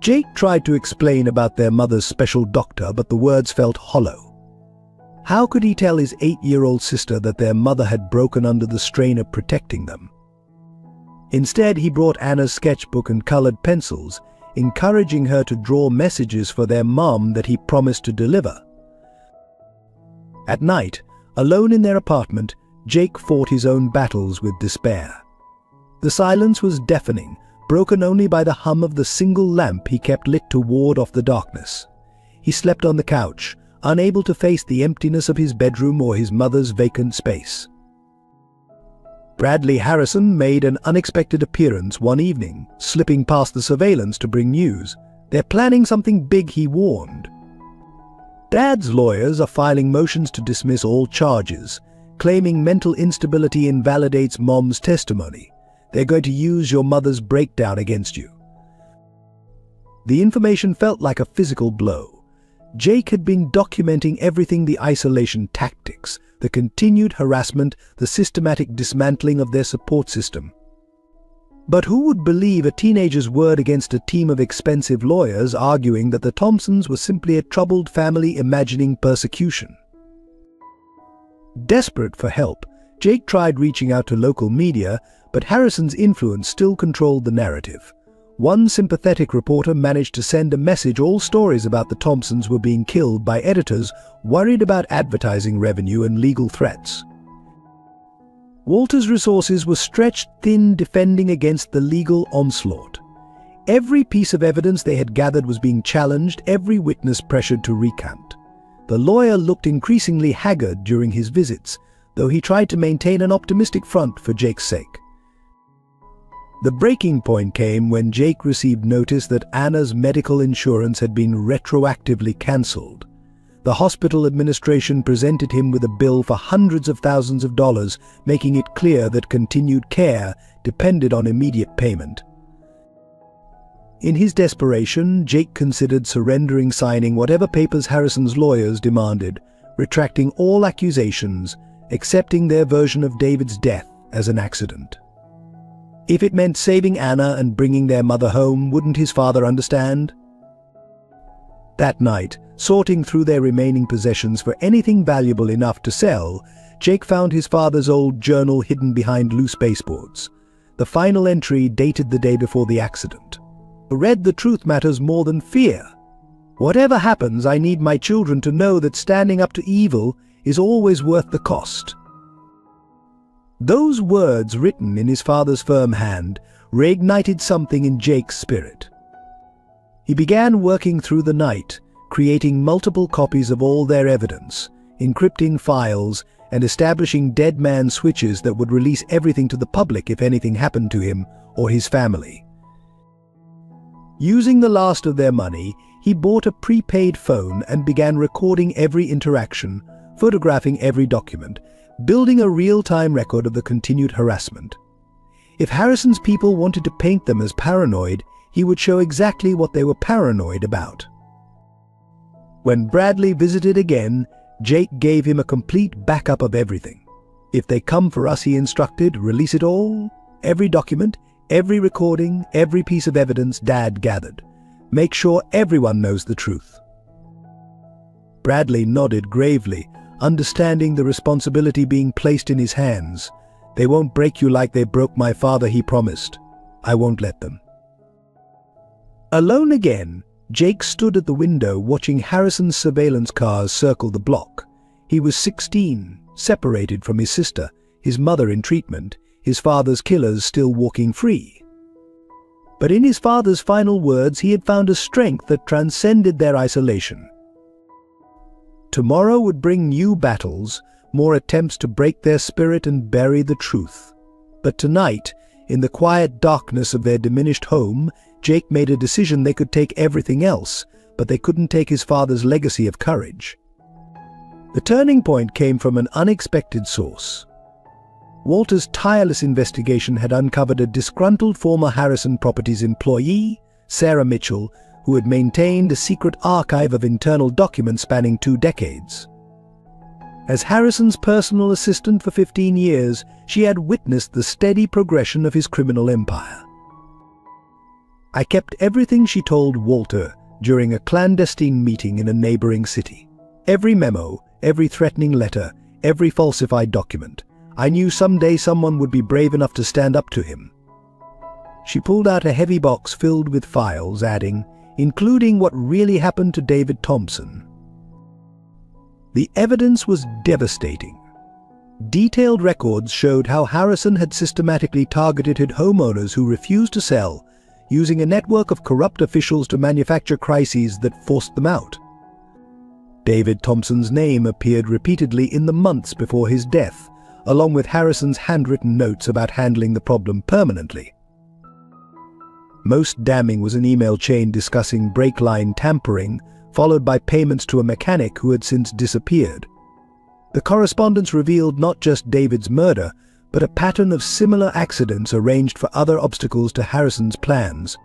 Jake tried to explain about their mother's special doctor, but the words felt hollow. How could he tell his 8-year-old sister that their mother had broken under the strain of protecting them? Instead, he brought Anna's sketchbook and colored pencils, encouraging her to draw messages for their mom that he promised to deliver. At night, alone in their apartment, Jake fought his own battles with despair. The silence was deafening, broken only by the hum of the single lamp he kept lit to ward off the darkness. He slept on the couch, unable to face the emptiness of his bedroom or his mother's vacant space. Bradley Harrison made an unexpected appearance one evening, slipping past the surveillance to bring news. "They're planning something big," he warned. "Dad's lawyers are filing motions to dismiss all charges, claiming mental instability invalidates Mom's testimony. They're going to use your mother's breakdown against you." The information felt like a physical blow. Jake had been documenting everything: the isolation tactics, the continued harassment, the systematic dismantling of their support system. But who would believe a teenager's word against a team of expensive lawyers arguing that the Thompsons were simply a troubled family imagining persecution? Desperate for help, Jake tried reaching out to local media, but Harrison's influence still controlled the narrative. One sympathetic reporter managed to send a message: all stories about the Thompsons were being killed by editors worried about advertising revenue and legal threats. Walter's resources were stretched thin, defending against the legal onslaught. Every piece of evidence they had gathered was being challenged, every witness pressured to recount. The lawyer looked increasingly haggard during his visits, though he tried to maintain an optimistic front for Jake's sake. The breaking point came when Jake received notice that Anna's medical insurance had been retroactively cancelled. The hospital administration presented him with a bill for hundreds of thousands of dollars, making it clear that continued care depended on immediate payment. In his desperation, Jake considered surrendering, signing whatever papers Harrison's lawyers demanded, retracting all accusations, accepting their version of David's death as an accident. If it meant saving Anna and bringing their mother home, wouldn't his father understand? That night, sorting through their remaining possessions for anything valuable enough to sell, Jake found his father's old journal hidden behind loose baseboards. The final entry dated the day before the accident. Read, "The truth matters more than fear. Whatever happens, I need my children to know that standing up to evil is always worth the cost." Those words, written in his father's firm hand, reignited something in Jake's spirit. He began working through the night, creating multiple copies of all their evidence, encrypting files, and establishing dead man switches that would release everything to the public if anything happened to him or his family. Using the last of their money, he bought a prepaid phone and began recording every interaction, photographing every document, building a real-time record of the continued harassment. If Harrison's people wanted to paint them as paranoid, he would show exactly what they were paranoid about. When Bradley visited again, Jake gave him a complete backup of everything. "If they come for us," he instructed, "release it all. Every document, every recording, every piece of evidence Dad gathered. Make sure everyone knows the truth." Bradley nodded gravely, understanding the responsibility being placed in his hands. "They won't break you like they broke my father," he promised. "I won't let them." Alone again, Jake stood at the window watching Harrison's surveillance cars circle the block. He was 16, separated from his sister, his mother in treatment, his father's killers still walking free. But in his father's final words, he had found a strength that transcended their isolation. Tomorrow would bring new battles, more attempts to break their spirit and bury the truth. But tonight, in the quiet darkness of their diminished home, Jake made a decision. They could take everything else, but they couldn't take his father's legacy of courage. The turning point came from an unexpected source. Walter's tireless investigation had uncovered a disgruntled former Harrison Properties employee, Sarah Mitchell, who had maintained a secret archive of internal documents spanning 2 decades. As Harrison's personal assistant for 15 years, she had witnessed the steady progression of his criminal empire. "I kept everything," she told Walter during a clandestine meeting in a neighboring city. "Every memo, every threatening letter, every falsified document. I knew someday someone would be brave enough to stand up to him." She pulled out a heavy box filled with files, adding, "including what really happened to David Thompson." The evidence was devastating. Detailed records showed how Harrison had systematically targeted homeowners who refused to sell, using a network of corrupt officials to manufacture crises that forced them out. David Thompson's name appeared repeatedly in the months before his death, along with Harrison's handwritten notes about handling the problem permanently. Most damning was an email chain discussing brake line tampering, followed by payments to a mechanic who had since disappeared. The correspondence revealed not just David's murder, but a pattern of similar accidents arranged for other obstacles to Harrison's plans.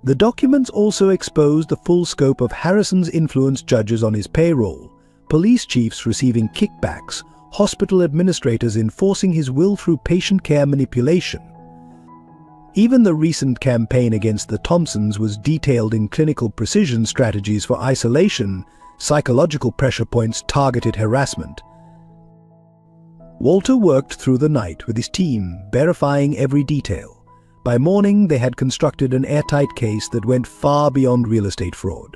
The documents also exposed the full scope of Harrison's influence: judges on his payroll, police chiefs receiving kickbacks, hospital administrators enforcing his will through patient care manipulation. Even the recent campaign against the Thompsons was detailed in clinical precision strategies for isolation, psychological pressure points, targeted harassment. Walter worked through the night with his team, verifying every detail. By morning, they had constructed an airtight case that went far beyond real estate fraud.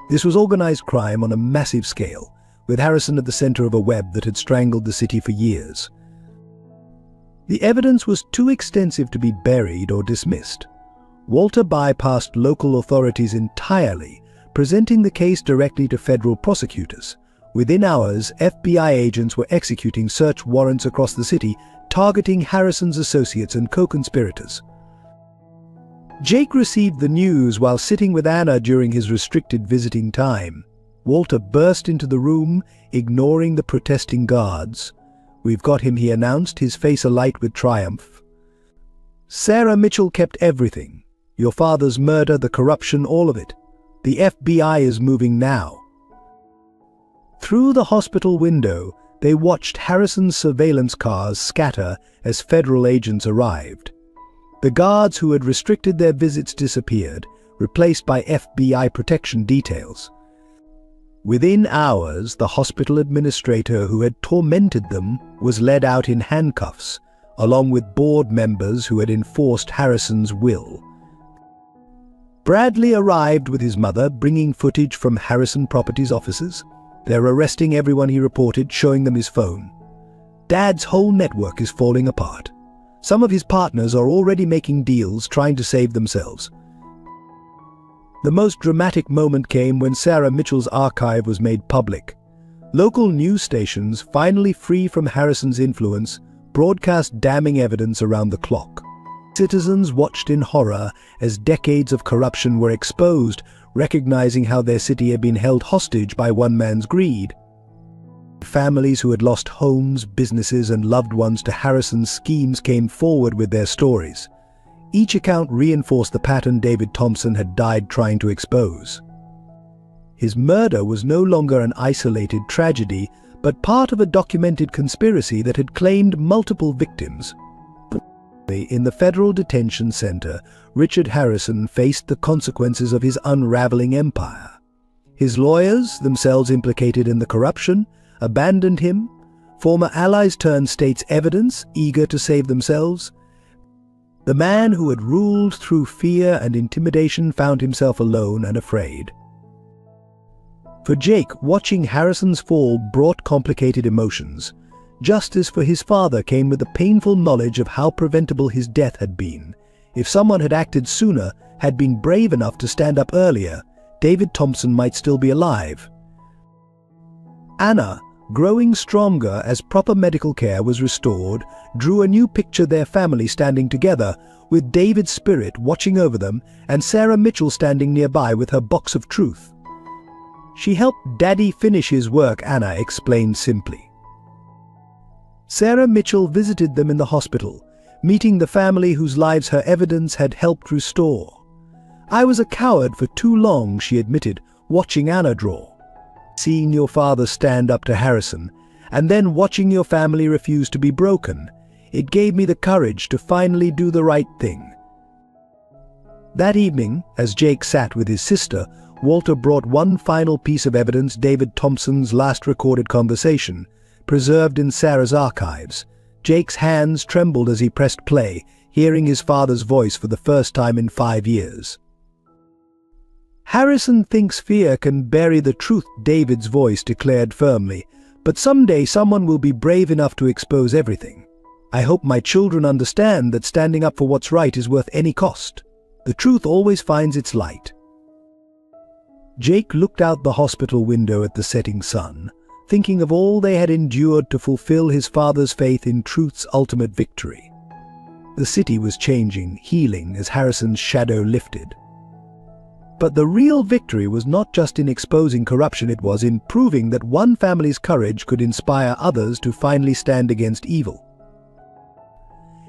This was organized crime on a massive scale, with Harrison at the center of a web that had strangled the city for years. The evidence was too extensive to be buried or dismissed. Walter bypassed local authorities entirely, presenting the case directly to federal prosecutors. Within hours, FBI agents were executing search warrants across the city, targeting Harrison's associates and co-conspirators. Jake received the news while sitting with Anna during his restricted visiting time. Walter burst into the room, ignoring the protesting guards. "We've got him," he announced, his face alight with triumph. "Sarah Mitchell kept everything. Your father's murder, the corruption, all of it. The FBI is moving now." Through the hospital window, they watched Harrison's surveillance cars scatter as federal agents arrived. The guards who had restricted their visits disappeared, replaced by FBI protection details. Within hours, the hospital administrator who had tormented them was led out in handcuffs, along with board members who had enforced Harrison's will. Bradley arrived with his mother, bringing footage from Harrison Properties offices. They're arresting everyone, he reported, showing them his phone. Dad's whole network is falling apart. Some of his partners are already making deals, trying to save themselves. The most dramatic moment came when Sarah Mitchell's archive was made public. Local news stations, finally free from Harrison's influence, broadcast damning evidence around the clock. Citizens watched in horror as decades of corruption were exposed, recognizing how their city had been held hostage by one man's greed. Families who had lost homes, businesses, and loved ones to Harrison's schemes came forward with their stories. Each account reinforced the pattern David Thompson had died trying to expose. His murder was no longer an isolated tragedy, but part of a documented conspiracy that had claimed multiple victims. In the federal detention center, Richard Harrison faced the consequences of his unraveling empire. His lawyers, themselves implicated in the corruption, abandoned him. Former allies turned state's evidence, eager to save themselves. The man who had ruled through fear and intimidation found himself alone and afraid. For Jake, watching Harrison's fall brought complicated emotions. Justice for his father came with the painful knowledge of how preventable his death had been. If someone had acted sooner, had been brave enough to stand up earlier, David Thompson might still be alive. Anna, growing stronger as proper medical care was restored, drew a new picture: their family standing together, with David's spirit watching over them and Sarah Mitchell standing nearby with her box of truth. She helped Daddy finish his work, Anna explained simply. Sarah Mitchell visited them in the hospital, meeting the family whose lives her evidence had helped restore. "I was a coward for too long," she admitted, watching Anna draw. "Seeing your father stand up to Harrison, and then watching your family refuse to be broken, it gave me the courage to finally do the right thing." That evening, as Jake sat with his sister, Walter brought one final piece of evidence: David Thompson's last recorded conversation, preserved in Sarah's archives. Jake's hands trembled as he pressed play, hearing his father's voice for the first time in 5 years. "Harrison thinks fear can bury the truth," David's voice declared firmly, "but someday someone will be brave enough to expose everything. I hope my children understand that standing up for what's right is worth any cost. The truth always finds its light." Jake looked out the hospital window at the setting sun, thinking of all they had endured to fulfill his father's faith in truth's ultimate victory. The city was changing, healing as Harrison's shadow lifted. But the real victory was not just in exposing corruption, it was in proving that one family's courage could inspire others to finally stand against evil.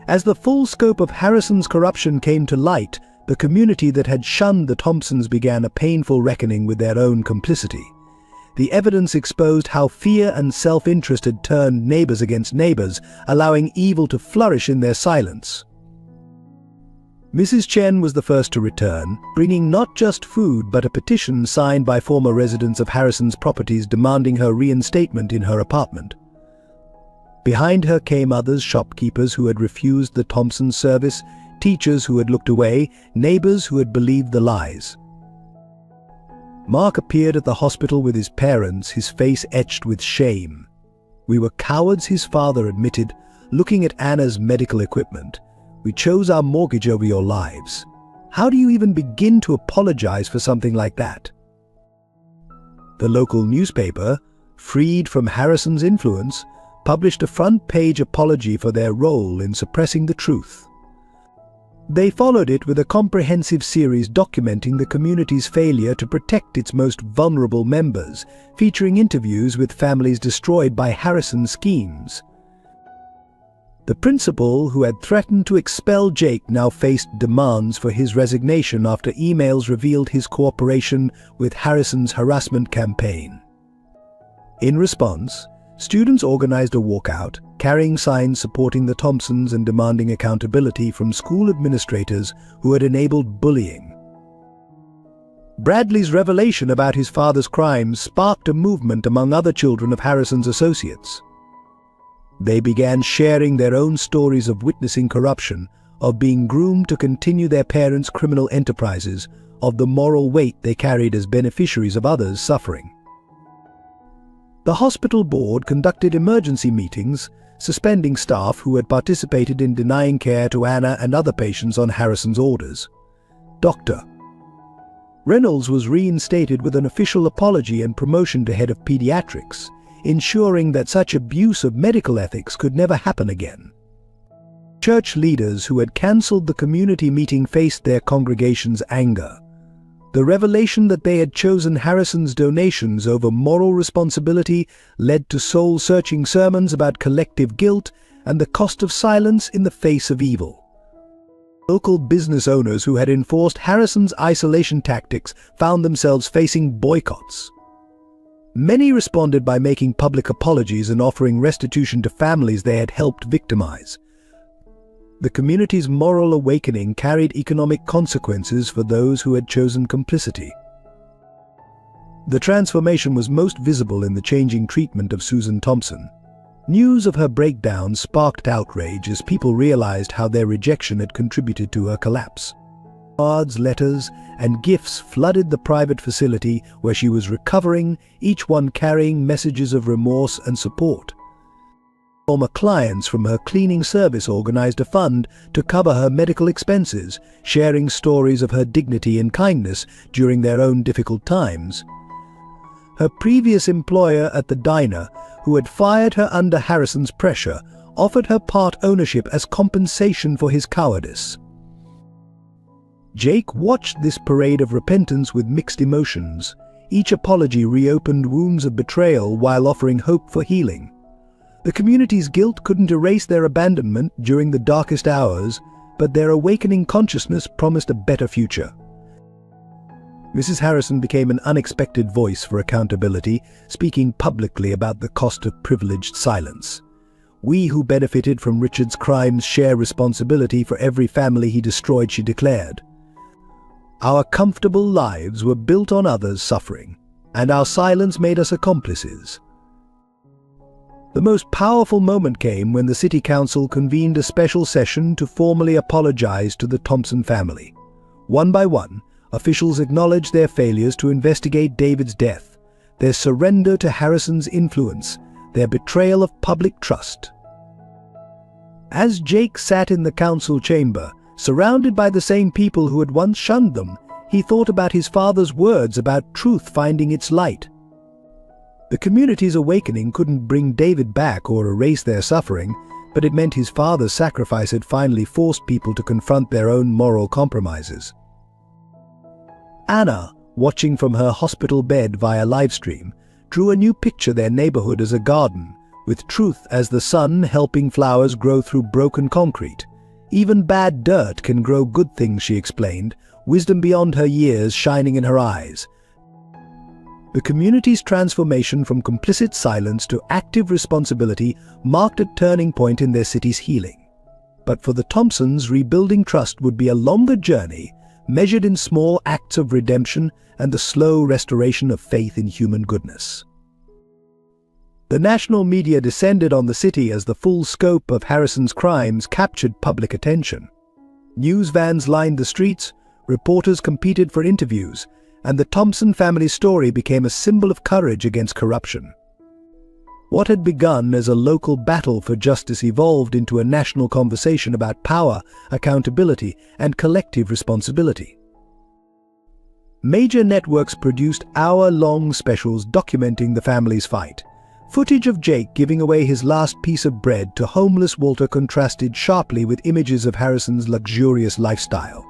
As the full scope of Harrison's corruption came to light, the community that had shunned the Thompsons began a painful reckoning with their own complicity. The evidence exposed how fear and self-interest had turned neighbors against neighbors, allowing evil to flourish in their silence. Mrs. Chen was the first to return, bringing not just food but a petition signed by former residents of Harrison's Properties demanding her reinstatement in her apartment. Behind her came others: shopkeepers who had refused the Thompson service, teachers who had looked away, neighbors who had believed the lies. Mark appeared at the hospital with his parents, his face etched with shame. "We were cowards," his father admitted, looking at Anna's medical equipment. "We chose our mortgage over your lives. How do you even begin to apologize for something like that?" The local newspaper, freed from Harrison's influence, published a front-page apology for their role in suppressing the truth. They followed it with a comprehensive series documenting the community's failure to protect its most vulnerable members, featuring interviews with families destroyed by Harrison's schemes. The principal, who had threatened to expel Jake, now faced demands for his resignation after emails revealed his cooperation with Harrison's harassment campaign. In response, students organized a walkout, carrying signs supporting the Thompsons and demanding accountability from school administrators who had enabled bullying. Bradley's revelation about his father's crimes sparked a movement among other children of Harrison's associates. They began sharing their own stories of witnessing corruption, of being groomed to continue their parents' criminal enterprises, of the moral weight they carried as beneficiaries of others' suffering. The hospital board conducted emergency meetings, suspending staff who had participated in denying care to Anna and other patients on Harrison's orders. Dr. Reynolds was reinstated with an official apology and promotion to head of pediatrics, ensuring that such abuse of medical ethics could never happen again. Church leaders who had cancelled the community meeting faced their congregation's anger. The revelation that they had chosen Harrison's donations over moral responsibility led to soul-searching sermons about collective guilt and the cost of silence in the face of evil. Local business owners who had enforced Harrison's isolation tactics found themselves facing boycotts. Many responded by making public apologies and offering restitution to families they had helped victimize. The community's moral awakening carried economic consequences for those who had chosen complicity. The transformation was most visible in the changing treatment of Susan Thompson. News of her breakdown sparked outrage as people realized how their rejection had contributed to her collapse. Cards, letters, and gifts flooded the private facility where she was recovering, each one carrying messages of remorse and support. Former clients from her cleaning service organized a fund to cover her medical expenses, sharing stories of her dignity and kindness during their own difficult times. Her previous employer at the diner, who had fired her under Harrison's pressure, offered her part ownership as compensation for his cowardice. Jake watched this parade of repentance with mixed emotions. Each apology reopened wounds of betrayal while offering hope for healing. The community's guilt couldn't erase their abandonment during the darkest hours, but their awakening consciousness promised a better future. Mrs. Harrison became an unexpected voice for accountability, speaking publicly about the cost of privileged silence. "We who benefited from Richard's crimes share responsibility for every family he destroyed," she declared. "Our comfortable lives were built on others' suffering, and our silence made us accomplices." The most powerful moment came when the City Council convened a special session to formally apologize to the Thompson family. One by one, officials acknowledged their failures to investigate David's death, their surrender to Harrison's influence, their betrayal of public trust. As Jake sat in the council chamber, surrounded by the same people who had once shunned them, he thought about his father's words about truth finding its light. The community's awakening couldn't bring David back or erase their suffering, but it meant his father's sacrifice had finally forced people to confront their own moral compromises. Anna, watching from her hospital bed via livestream, drew a new picture of their neighborhood as a garden, with truth as the sun helping flowers grow through broken concrete. "Even bad dirt can grow good things," she explained, wisdom beyond her years shining in her eyes. The community's transformation from complicit silence to active responsibility marked a turning point in their city's healing. But for the Thompsons, rebuilding trust would be a longer journey, measured in small acts of redemption and the slow restoration of faith in human goodness. The national media descended on the city as the full scope of Harrison's crimes captured public attention. News vans lined the streets, reporters competed for interviews, and the Thompson family's story became a symbol of courage against corruption. What had begun as a local battle for justice evolved into a national conversation about power, accountability, and collective responsibility. Major networks produced hour-long specials documenting the family's fight. Footage of Jake giving away his last piece of bread to homeless Walter contrasted sharply with images of Harrison's luxurious lifestyle.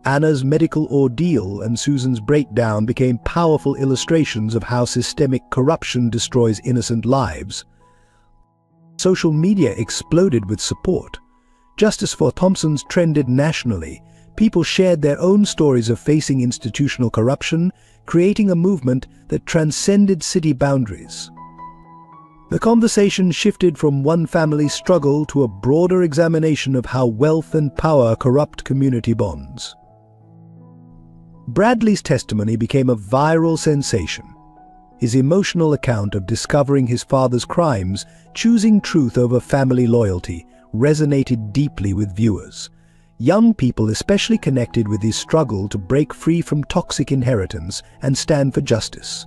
Anna's medical ordeal and Susan's breakdown became powerful illustrations of how systemic corruption destroys innocent lives. Social media exploded with support. Justice for Thompsons trended nationally. People shared their own stories of facing institutional corruption, creating a movement that transcended city boundaries. The conversation shifted from one family's struggle to a broader examination of how wealth and power corrupt community bonds. Bradley's testimony became a viral sensation. His emotional account of discovering his father's crimes, choosing truth over family loyalty, resonated deeply with viewers. Young people especially connected with his struggle to break free from toxic inheritance and stand for justice.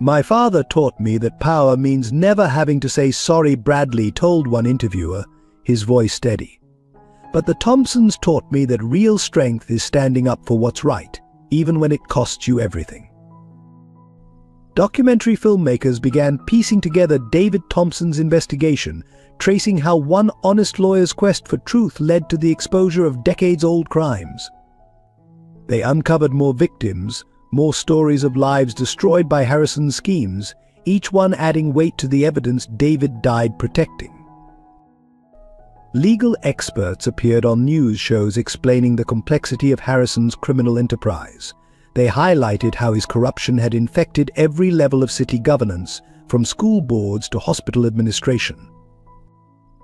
"My father taught me that power means never having to say sorry," Bradley told one interviewer, his voice steady. "But the Thompsons taught me that real strength is standing up for what's right, even when it costs you everything." Documentary filmmakers began piecing together David Thompson's investigation, tracing how one honest lawyer's quest for truth led to the exposure of decades-old crimes. They uncovered more victims, more stories of lives destroyed by Harrison's schemes, each one adding weight to the evidence David died protecting. Legal experts appeared on news shows explaining the complexity of Harrison's criminal enterprise. They highlighted how his corruption had infected every level of city governance, from school boards to hospital administration.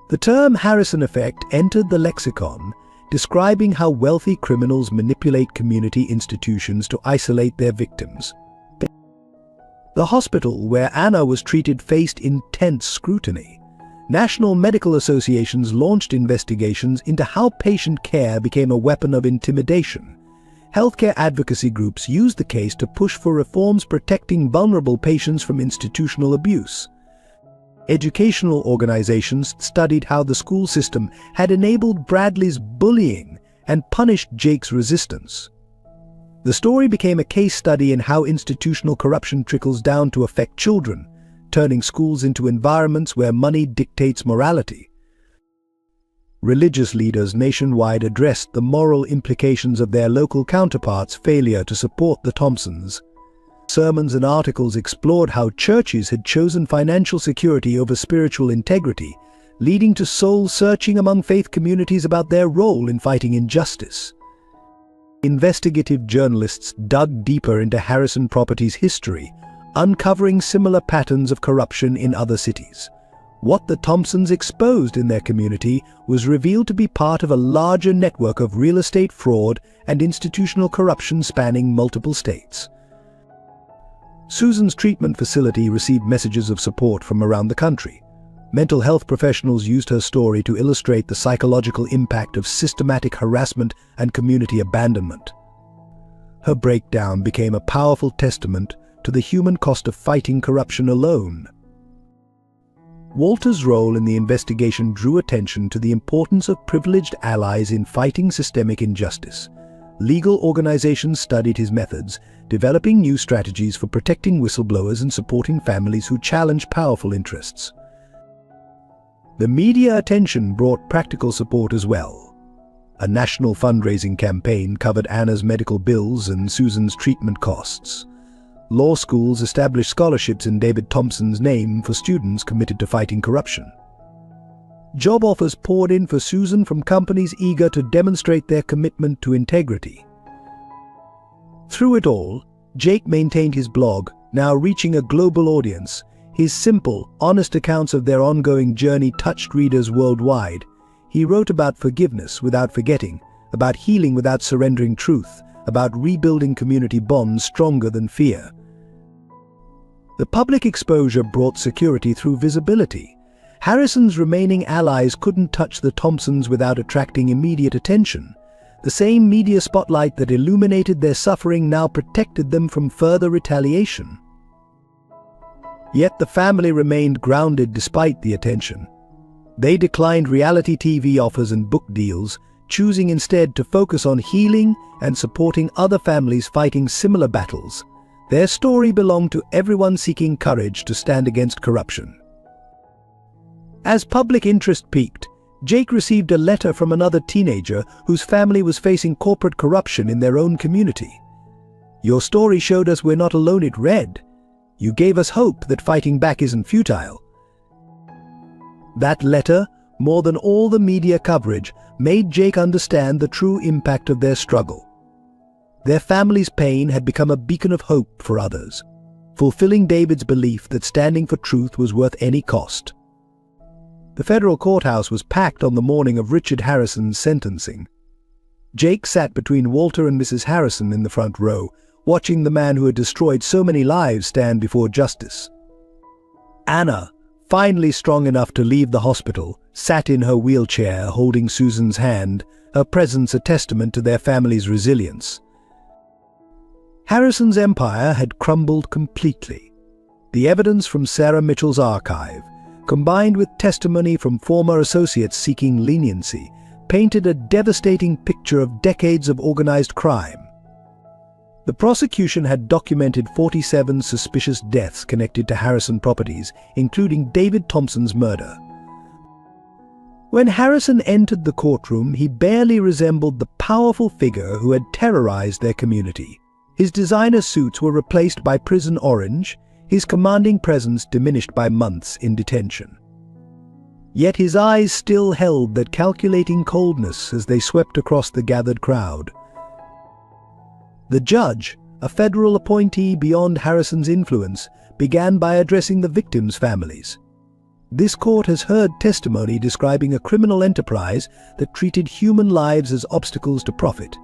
The term Harrison effect entered the lexicon, describing how wealthy criminals manipulate community institutions to isolate their victims. The hospital where Anna was treated faced intense scrutiny. National medical associations launched investigations into how patient care became a weapon of intimidation. Healthcare advocacy groups used the case to push for reforms protecting vulnerable patients from institutional abuse. Educational organizations studied how the school system had enabled Bradley's bullying and punished Jake's resistance. The story became a case study in how institutional corruption trickles down to affect children, turning schools into environments where money dictates morality. Religious leaders nationwide addressed the moral implications of their local counterparts' failure to support the Thompsons. Sermons and articles explored how churches had chosen financial security over spiritual integrity, leading to soul-searching among faith communities about their role in fighting injustice. Investigative journalists dug deeper into Harrison Properties' history, uncovering similar patterns of corruption in other cities. What the Thompsons exposed in their community was revealed to be part of a larger network of real estate fraud and institutional corruption spanning multiple states. Susan's treatment facility received messages of support from around the country. Mental health professionals used her story to illustrate the psychological impact of systematic harassment and community abandonment. Her breakdown became a powerful testament to the human cost of fighting corruption alone. Walter's role in the investigation drew attention to the importance of privileged allies in fighting systemic injustice. Legal organizations studied his methods, developing new strategies for protecting whistleblowers and supporting families who challenge powerful interests. The media attention brought practical support as well. A national fundraising campaign covered Anna's medical bills and Susan's treatment costs. Law schools established scholarships in David Thompson's name for students committed to fighting corruption. Job offers poured in for Susan from companies eager to demonstrate their commitment to integrity. Through it all, Jake maintained his blog, now reaching a global audience. His simple, honest accounts of their ongoing journey touched readers worldwide. He wrote about forgiveness without forgetting, about healing without surrendering truth, about rebuilding community bonds stronger than fear. The public exposure brought security through visibility. Harrison's remaining allies couldn't touch the Thompsons without attracting immediate attention. The same media spotlight that illuminated their suffering now protected them from further retaliation. Yet the family remained grounded despite the attention. They declined reality TV offers and book deals, choosing instead to focus on healing and supporting other families fighting similar battles. Their story belonged to everyone seeking courage to stand against corruption. As public interest peaked, Jake received a letter from another teenager whose family was facing corporate corruption in their own community. "Your story showed us we're not alone," it read. "You gave us hope that fighting back isn't futile." That letter, more than all the media coverage, made Jake understand the true impact of their struggle. Their family's pain had become a beacon of hope for others, fulfilling David's belief that standing for truth was worth any cost. The federal courthouse was packed on the morning of Richard Harrison's sentencing. Jake sat between Walter and Mrs. Harrison in the front row, watching the man who had destroyed so many lives stand before justice. Anna, finally strong enough to leave the hospital, sat in her wheelchair holding Susan's hand, her presence a testament to their family's resilience. Harrison's empire had crumbled completely. The evidence from Sarah Mitchell's archive, combined with testimony from former associates seeking leniency, painted a devastating picture of decades of organized crime. The prosecution had documented 47 suspicious deaths connected to Harrison properties, including David Thompson's murder. When Harrison entered the courtroom, he barely resembled the powerful figure who had terrorized their community. His designer suits were replaced by prison orange, his commanding presence diminished by months in detention. Yet his eyes still held that calculating coldness as they swept across the gathered crowd. The judge, a federal appointee beyond Harrison's influence, began by addressing the victims' families. This court has heard testimony describing a criminal enterprise that treated human lives as obstacles to profit.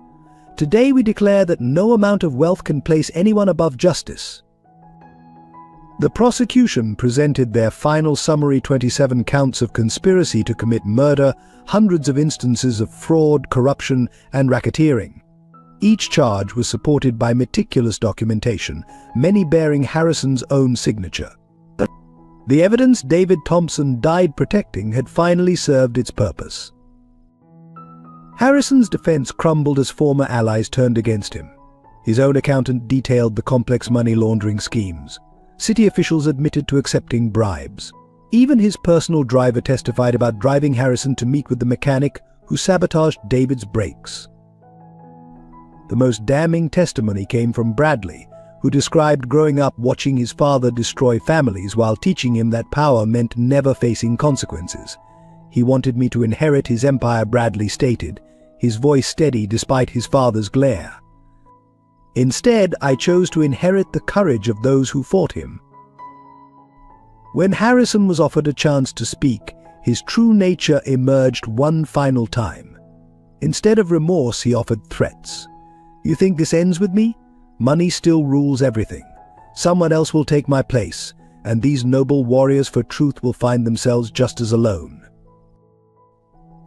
Today we declare that no amount of wealth can place anyone above justice. The prosecution presented their final summary: 27 counts of conspiracy to commit murder, hundreds of instances of fraud, corruption, and racketeering. Each charge was supported by meticulous documentation, many bearing Harrison's own signature. The evidence David Thompson died protecting had finally served its purpose. Harrison's defense crumbled as former allies turned against him. His own accountant detailed the complex money laundering schemes. City officials admitted to accepting bribes. Even his personal driver testified about driving Harrison to meet with the mechanic who sabotaged David's brakes. The most damning testimony came from Bradley, who described growing up watching his father destroy families while teaching him that power meant never facing consequences. "He wanted me to inherit his empire," Bradley stated, his voice steady despite his father's glare. "Instead, I chose to inherit the courage of those who fought him." When Harrison was offered a chance to speak, his true nature emerged one final time. Instead of remorse, he offered threats. "You think this ends with me? Money still rules everything. Someone else will take my place, and these noble warriors for truth will find themselves just as alone."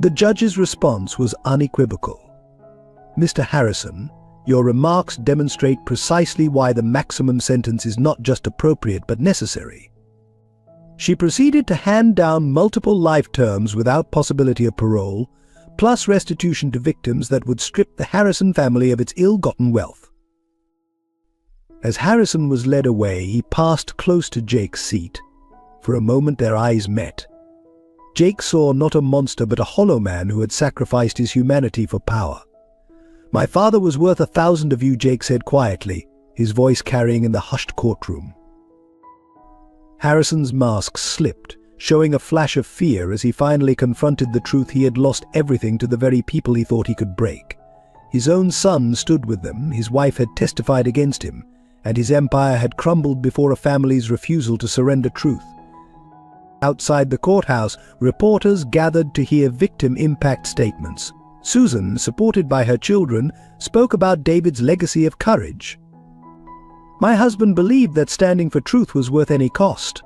The judge's response was unequivocal. "Mr. Harrison, your remarks demonstrate precisely why the maximum sentence is not just appropriate but necessary." She proceeded to hand down multiple life terms without possibility of parole, plus restitution to victims that would strip the Harrison family of its ill-gotten wealth. As Harrison was led away, he passed close to Jake's seat. For a moment their eyes met. Jake saw not a monster but a hollow man who had sacrificed his humanity for power. "My father was worth 1,000 of you," Jake said quietly, his voice carrying in the hushed courtroom. Harrison's mask slipped, showing a flash of fear as he finally confronted the truth: he had lost everything to the very people he thought he could break. His own son stood with them, his wife had testified against him, and his empire had crumbled before a family's refusal to surrender truth. Outside the courthouse, reporters gathered to hear victim impact statements. Susan, supported by her children, spoke about David's legacy of courage. "My husband believed that standing for truth was worth any cost.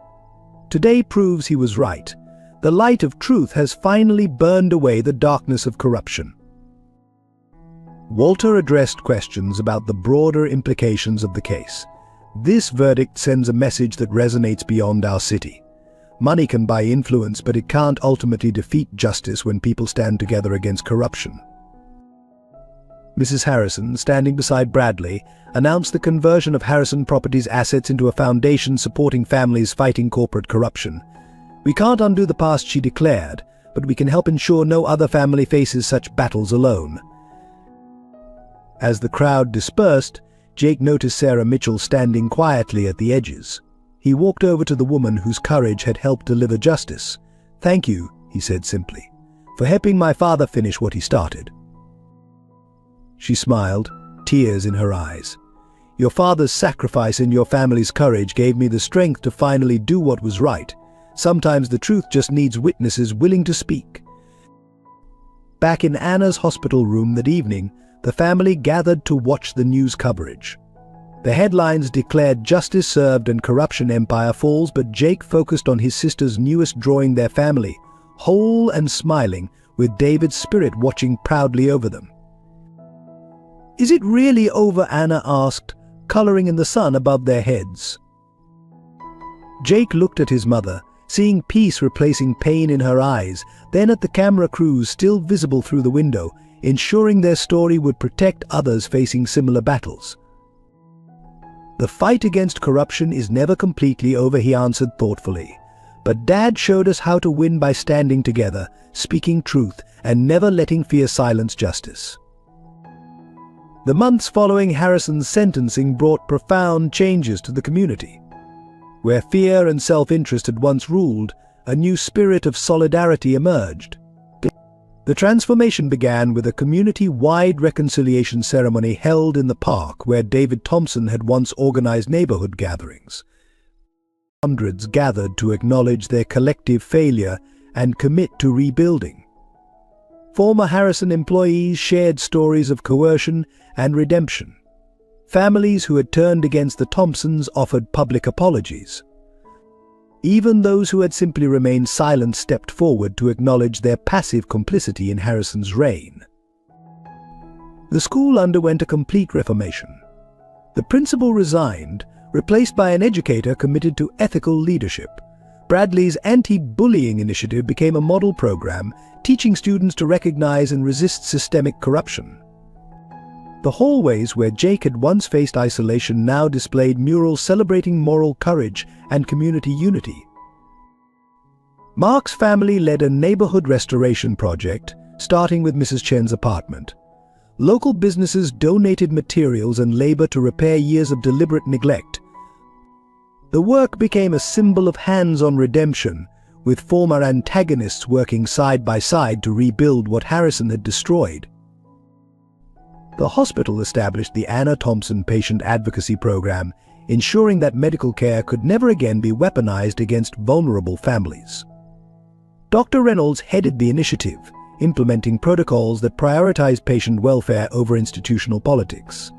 Today proves he was right. The light of truth has finally burned away the darkness of corruption." Walter addressed questions about the broader implications of the case. "This verdict sends a message that resonates beyond our city. Money can buy influence, but it can't ultimately defeat justice when people stand together against corruption." Mrs. Harrison, standing beside Bradley, announced the conversion of Harrison Properties assets into a foundation supporting families fighting corporate corruption. "We can't undo the past," she declared, "but we can help ensure no other family faces such battles alone." As the crowd dispersed, Jake noticed Sarah Mitchell standing quietly at the edges. He walked over to the woman whose courage had helped deliver justice. "Thank you," he said simply, "for helping my father finish what he started." She smiled, tears in her eyes. "Your father's sacrifice and your family's courage gave me the strength to finally do what was right. Sometimes the truth just needs witnesses willing to speak." Back in Anna's hospital room that evening, the family gathered to watch the news coverage. The headlines declared justice served and corruption empire falls, but Jake focused on his sister's newest drawing, their family, whole and smiling, with David's spirit watching proudly over them. "Is it really over?" Anna asked, coloring in the sun above their heads. Jake looked at his mother, seeing peace replacing pain in her eyes, then at the camera crews still visible through the window, ensuring their story would protect others facing similar battles. "The fight against corruption is never completely over," he answered thoughtfully. "But Dad showed us how to win by standing together, speaking truth, and never letting fear silence justice." The months following Harrison's sentencing brought profound changes to the community. Where fear and self-interest had once ruled, a new spirit of solidarity emerged. The transformation began with a community-wide reconciliation ceremony held in the park where David Thompson had once organized neighborhood gatherings. Hundreds gathered to acknowledge their collective failure and commit to rebuilding. Former Harrison employees shared stories of coercion and redemption. Families who had turned against the Thompsons offered public apologies. Even those who had simply remained silent stepped forward to acknowledge their passive complicity in Harrison's reign. The school underwent a complete reformation. The principal resigned, replaced by an educator committed to ethical leadership. Bradley's anti-bullying initiative became a model program, teaching students to recognize and resist systemic corruption. The hallways where Jake had once faced isolation now displayed murals celebrating moral courage and community unity. Mark's family led a neighborhood restoration project, starting with Mrs. Chen's apartment. Local businesses donated materials and labor to repair years of deliberate neglect. The work became a symbol of hands-on redemption, with former antagonists working side by side to rebuild what Harrison had destroyed. The hospital established the Anna Thompson Patient Advocacy Program, ensuring that medical care could never again be weaponized against vulnerable families. Dr. Reynolds headed the initiative, implementing protocols that prioritized patient welfare over institutional politics.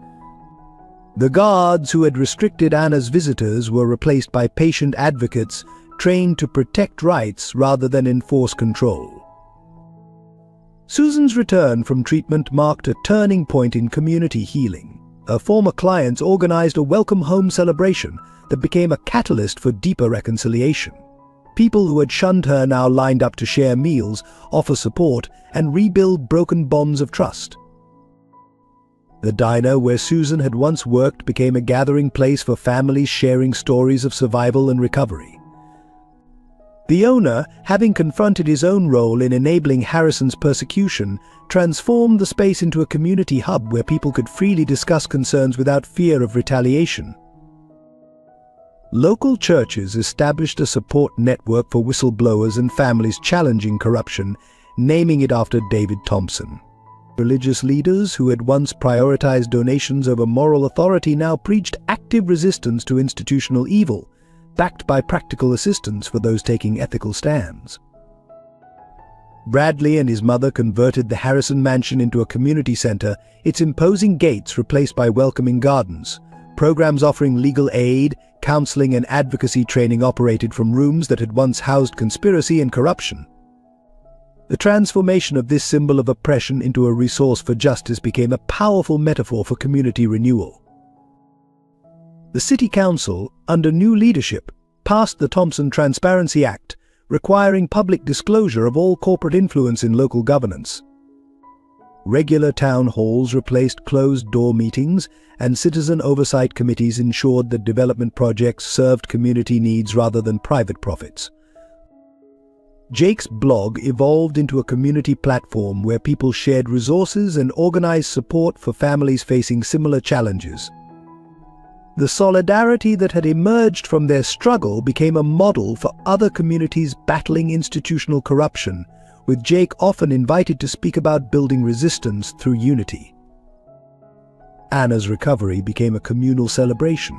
The guards who had restricted Anna's visitors were replaced by patient advocates trained to protect rights rather than enforce control. Susan's return from treatment marked a turning point in community healing. Her former clients organized a welcome home celebration that became a catalyst for deeper reconciliation. People who had shunned her now lined up to share meals, offer support, and rebuild broken bonds of trust. The diner where Susan had once worked became a gathering place for families sharing stories of survival and recovery. The owner, having confronted his own role in enabling Harrison's persecution, transformed the space into a community hub where people could freely discuss concerns without fear of retaliation. Local churches established a support network for whistleblowers and families challenging corruption, naming it after David Thompson. Religious leaders who had once prioritized donations over moral authority now preached active resistance to institutional evil, backed by practical assistance for those taking ethical stands. Bradley and his mother converted the Harrison mansion into a community center, its imposing gates replaced by welcoming gardens. Programs offering legal aid, counseling, and advocacy training operated from rooms that had once housed conspiracy and corruption. The transformation of this symbol of oppression into a resource for justice became a powerful metaphor for community renewal. The City Council, under new leadership, passed the Thompson Transparency Act, requiring public disclosure of all corporate influence in local governance. Regular town halls replaced closed-door meetings, and citizen oversight committees ensured that development projects served community needs rather than private profits. Jake's blog evolved into a community platform where people shared resources and organized support for families facing similar challenges. The solidarity that had emerged from their struggle became a model for other communities battling institutional corruption, with Jake often invited to speak about building resistance through unity. Anna's recovery became a communal celebration.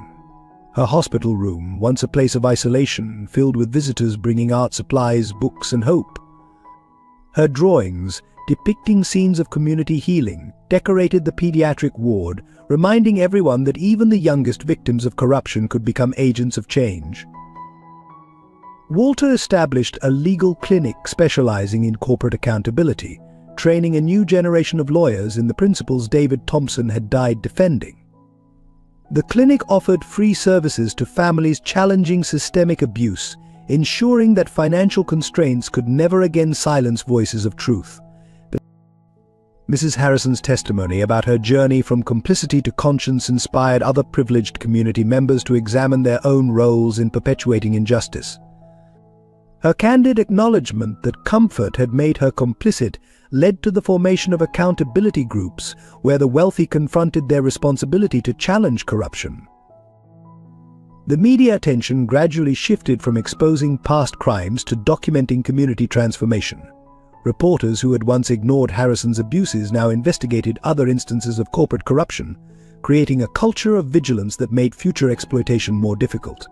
Her hospital room, once a place of isolation, filled with visitors bringing art supplies, books, and hope. Her drawings, depicting scenes of community healing, decorated the pediatric ward, reminding everyone that even the youngest victims of corruption could become agents of change. Walter established a legal clinic specializing in corporate accountability, training a new generation of lawyers in the principles David Thompson had died defending. The clinic offered free services to families challenging systemic abuse, ensuring that financial constraints could never again silence voices of truth. Mrs. Harrison's testimony about her journey from complicity to conscience inspired other privileged community members to examine their own roles in perpetuating injustice. Her candid acknowledgement that comfort had made her complicit led to the formation of accountability groups where the wealthy confronted their responsibility to challenge corruption. The media attention gradually shifted from exposing past crimes to documenting community transformation. Reporters who had once ignored Harrison's abuses now investigated other instances of corporate corruption, creating a culture of vigilance that made future exploitation more difficult.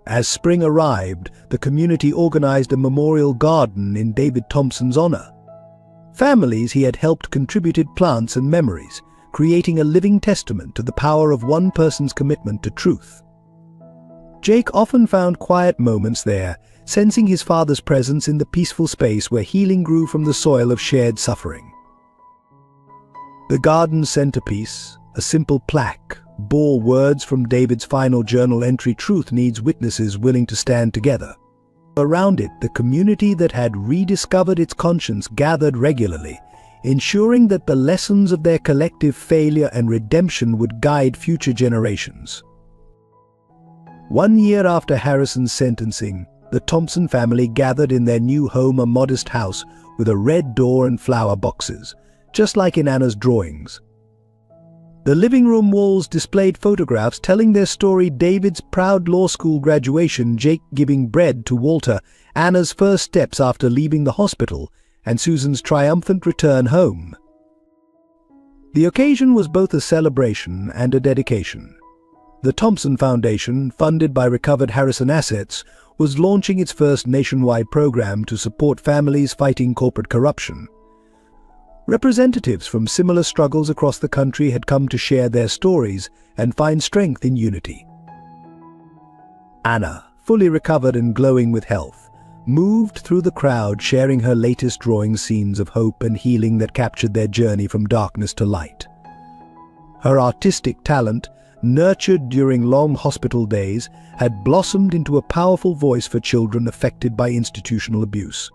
As spring arrived, the community organized a memorial garden in David Thompson's honor. Families he had helped contributed plants and memories, creating a living testament to the power of one person's commitment to truth. Jake often found quiet moments there, sensing his father's presence in the peaceful space where healing grew from the soil of shared suffering. The garden's centerpiece, a simple plaque, bore words from David's final journal entry, "Truth needs witnesses willing to stand together." Around it, the community that had rediscovered its conscience gathered regularly, ensuring that the lessons of their collective failure and redemption would guide future generations. 1 year after Harrison's sentencing, the Thompson family gathered in their new home, a modest house with a red door and flower boxes, just like in Anna's drawings. The living room walls displayed photographs telling their story: David's proud law school graduation, Jake giving bread to Walter, Anna's first steps after leaving the hospital, and Susan's triumphant return home. The occasion was both a celebration and a dedication. The Thompson Foundation, funded by recovered Harrison assets, was launching its first nationwide program to support families fighting corporate corruption. Representatives from similar struggles across the country had come to share their stories and find strength in unity. Anna, fully recovered and glowing with health, moved through the crowd, sharing her latest drawing, scenes of hope and healing that captured their journey from darkness to light. Her artistic talent, nurtured during long hospital days, had blossomed into a powerful voice for children affected by institutional abuse.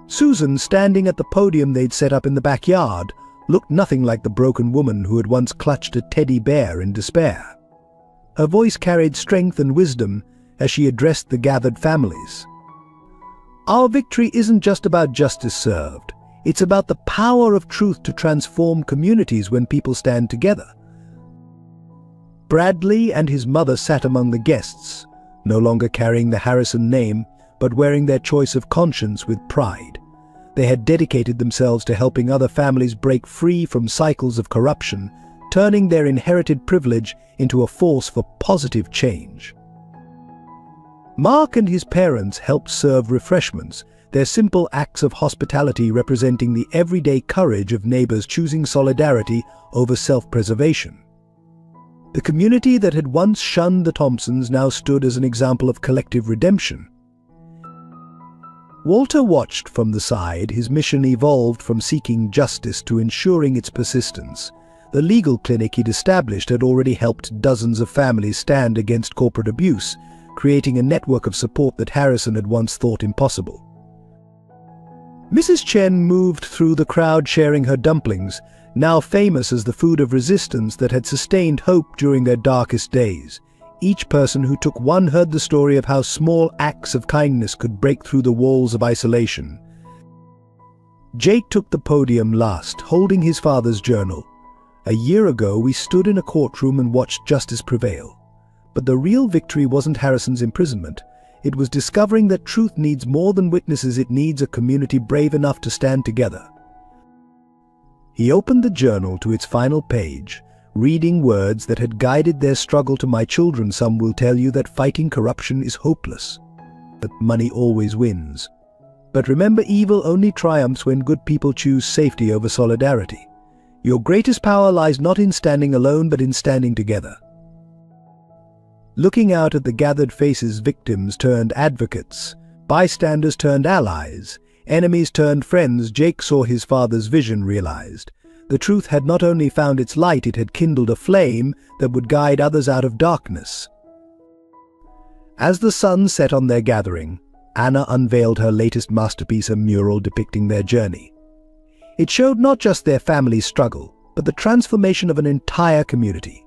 Susan, standing at the podium they'd set up in the backyard, looked nothing like the broken woman who had once clutched a teddy bear in despair. Her voice carried strength and wisdom as she addressed the gathered families. Our victory isn't just about justice served. It's about the power of truth to transform communities when people stand together. Bradley and his mother sat among the guests, no longer carrying the Harrison name, but wearing their choice of conscience with pride. They had dedicated themselves to helping other families break free from cycles of corruption, turning their inherited privilege into a force for positive change. Mark and his parents helped serve refreshments, their simple acts of hospitality representing the everyday courage of neighbors choosing solidarity over self-preservation. The community that had once shunned the Thompsons now stood as an example of collective redemption. Walter watched from the side. His mission evolved from seeking justice to ensuring its persistence. The legal clinic he'd established had already helped dozens of families stand against corporate abuse, creating a network of support that Harrison had once thought impossible. Mrs. Chen moved through the crowd sharing her dumplings, now famous as the food of resistance that had sustained hope during their darkest days. Each person who took one heard the story of how small acts of kindness could break through the walls of isolation. Jake took the podium last, holding his father's journal. "A year ago, we stood in a courtroom and watched justice prevail. But the real victory wasn't Harrison's imprisonment. It was discovering that truth needs more than witnesses. It needs a community brave enough to stand together." He opened the journal to its final page, reading words that had guided their struggle. "To my children, some will tell you that fighting corruption is hopeless, that money always wins. But remember, evil only triumphs when good people choose safety over solidarity. Your greatest power lies not in standing alone, but in standing together. Looking out at the gathered faces, victims turned advocates, bystanders turned allies, enemies turned friends, Jake saw his father's vision realized. The truth had not only found its light, it had kindled a flame that would guide others out of darkness. As the sun set on their gathering, Anna unveiled her latest masterpiece, a mural depicting their journey. It showed not just their family's struggle, but the transformation of an entire community.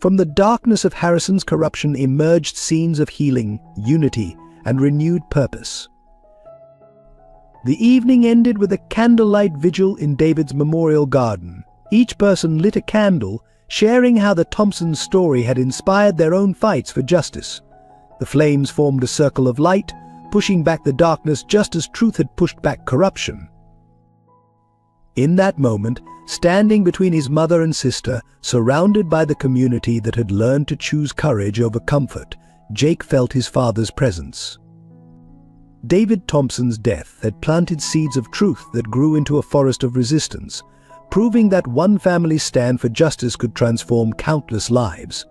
From the darkness of Harrison's corruption emerged scenes of healing, unity, and renewed purpose. The evening ended with a candlelight vigil in David's memorial garden. Each person lit a candle, sharing how the Thompsons' story had inspired their own fights for justice. The flames formed a circle of light, pushing back the darkness just as truth had pushed back corruption. In that moment, standing between his mother and sister, surrounded by the community that had learned to choose courage over comfort, Jake felt his father's presence. David Thompson's death had planted seeds of truth that grew into a forest of resistance, proving that one family's stand for justice could transform countless lives.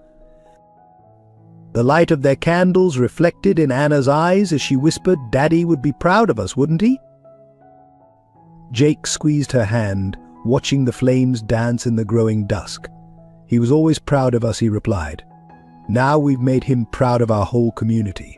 The light of their candles reflected in Anna's eyes as she whispered, "Daddy would be proud of us, wouldn't he?" Jake squeezed her hand, watching the flames dance in the growing dusk. "He was always proud of us," he replied. "Now we've made him proud of our whole community."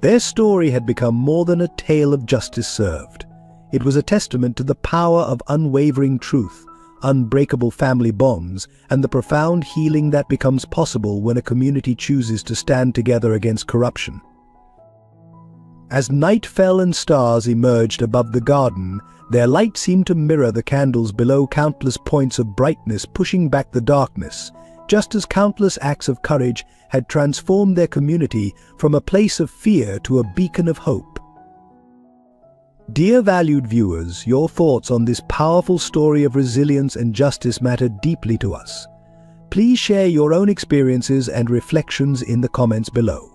Their story had become more than a tale of justice served. It was a testament to the power of unwavering truth, unbreakable family bonds, and the profound healing that becomes possible when a community chooses to stand together against corruption. As night fell and stars emerged above the garden, their light seemed to mirror the candles below, countless points of brightness pushing back the darkness, just as countless acts of courage had transformed their community from a place of fear to a beacon of hope. Dear valued viewers, your thoughts on this powerful story of resilience and justice matter deeply to us. Please share your own experiences and reflections in the comments below.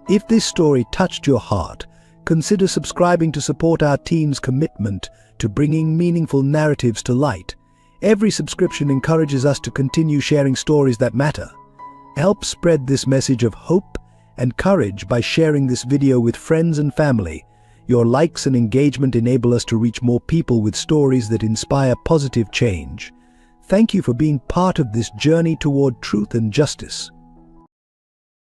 If this story touched your heart, consider subscribing to support our team's commitment to bringing meaningful narratives to light. Every subscription encourages us to continue sharing stories that matter. Help spread this message of hope and courage by sharing this video with friends and family. Your likes and engagement enable us to reach more people with stories that inspire positive change. Thank you for being part of this journey toward truth and justice.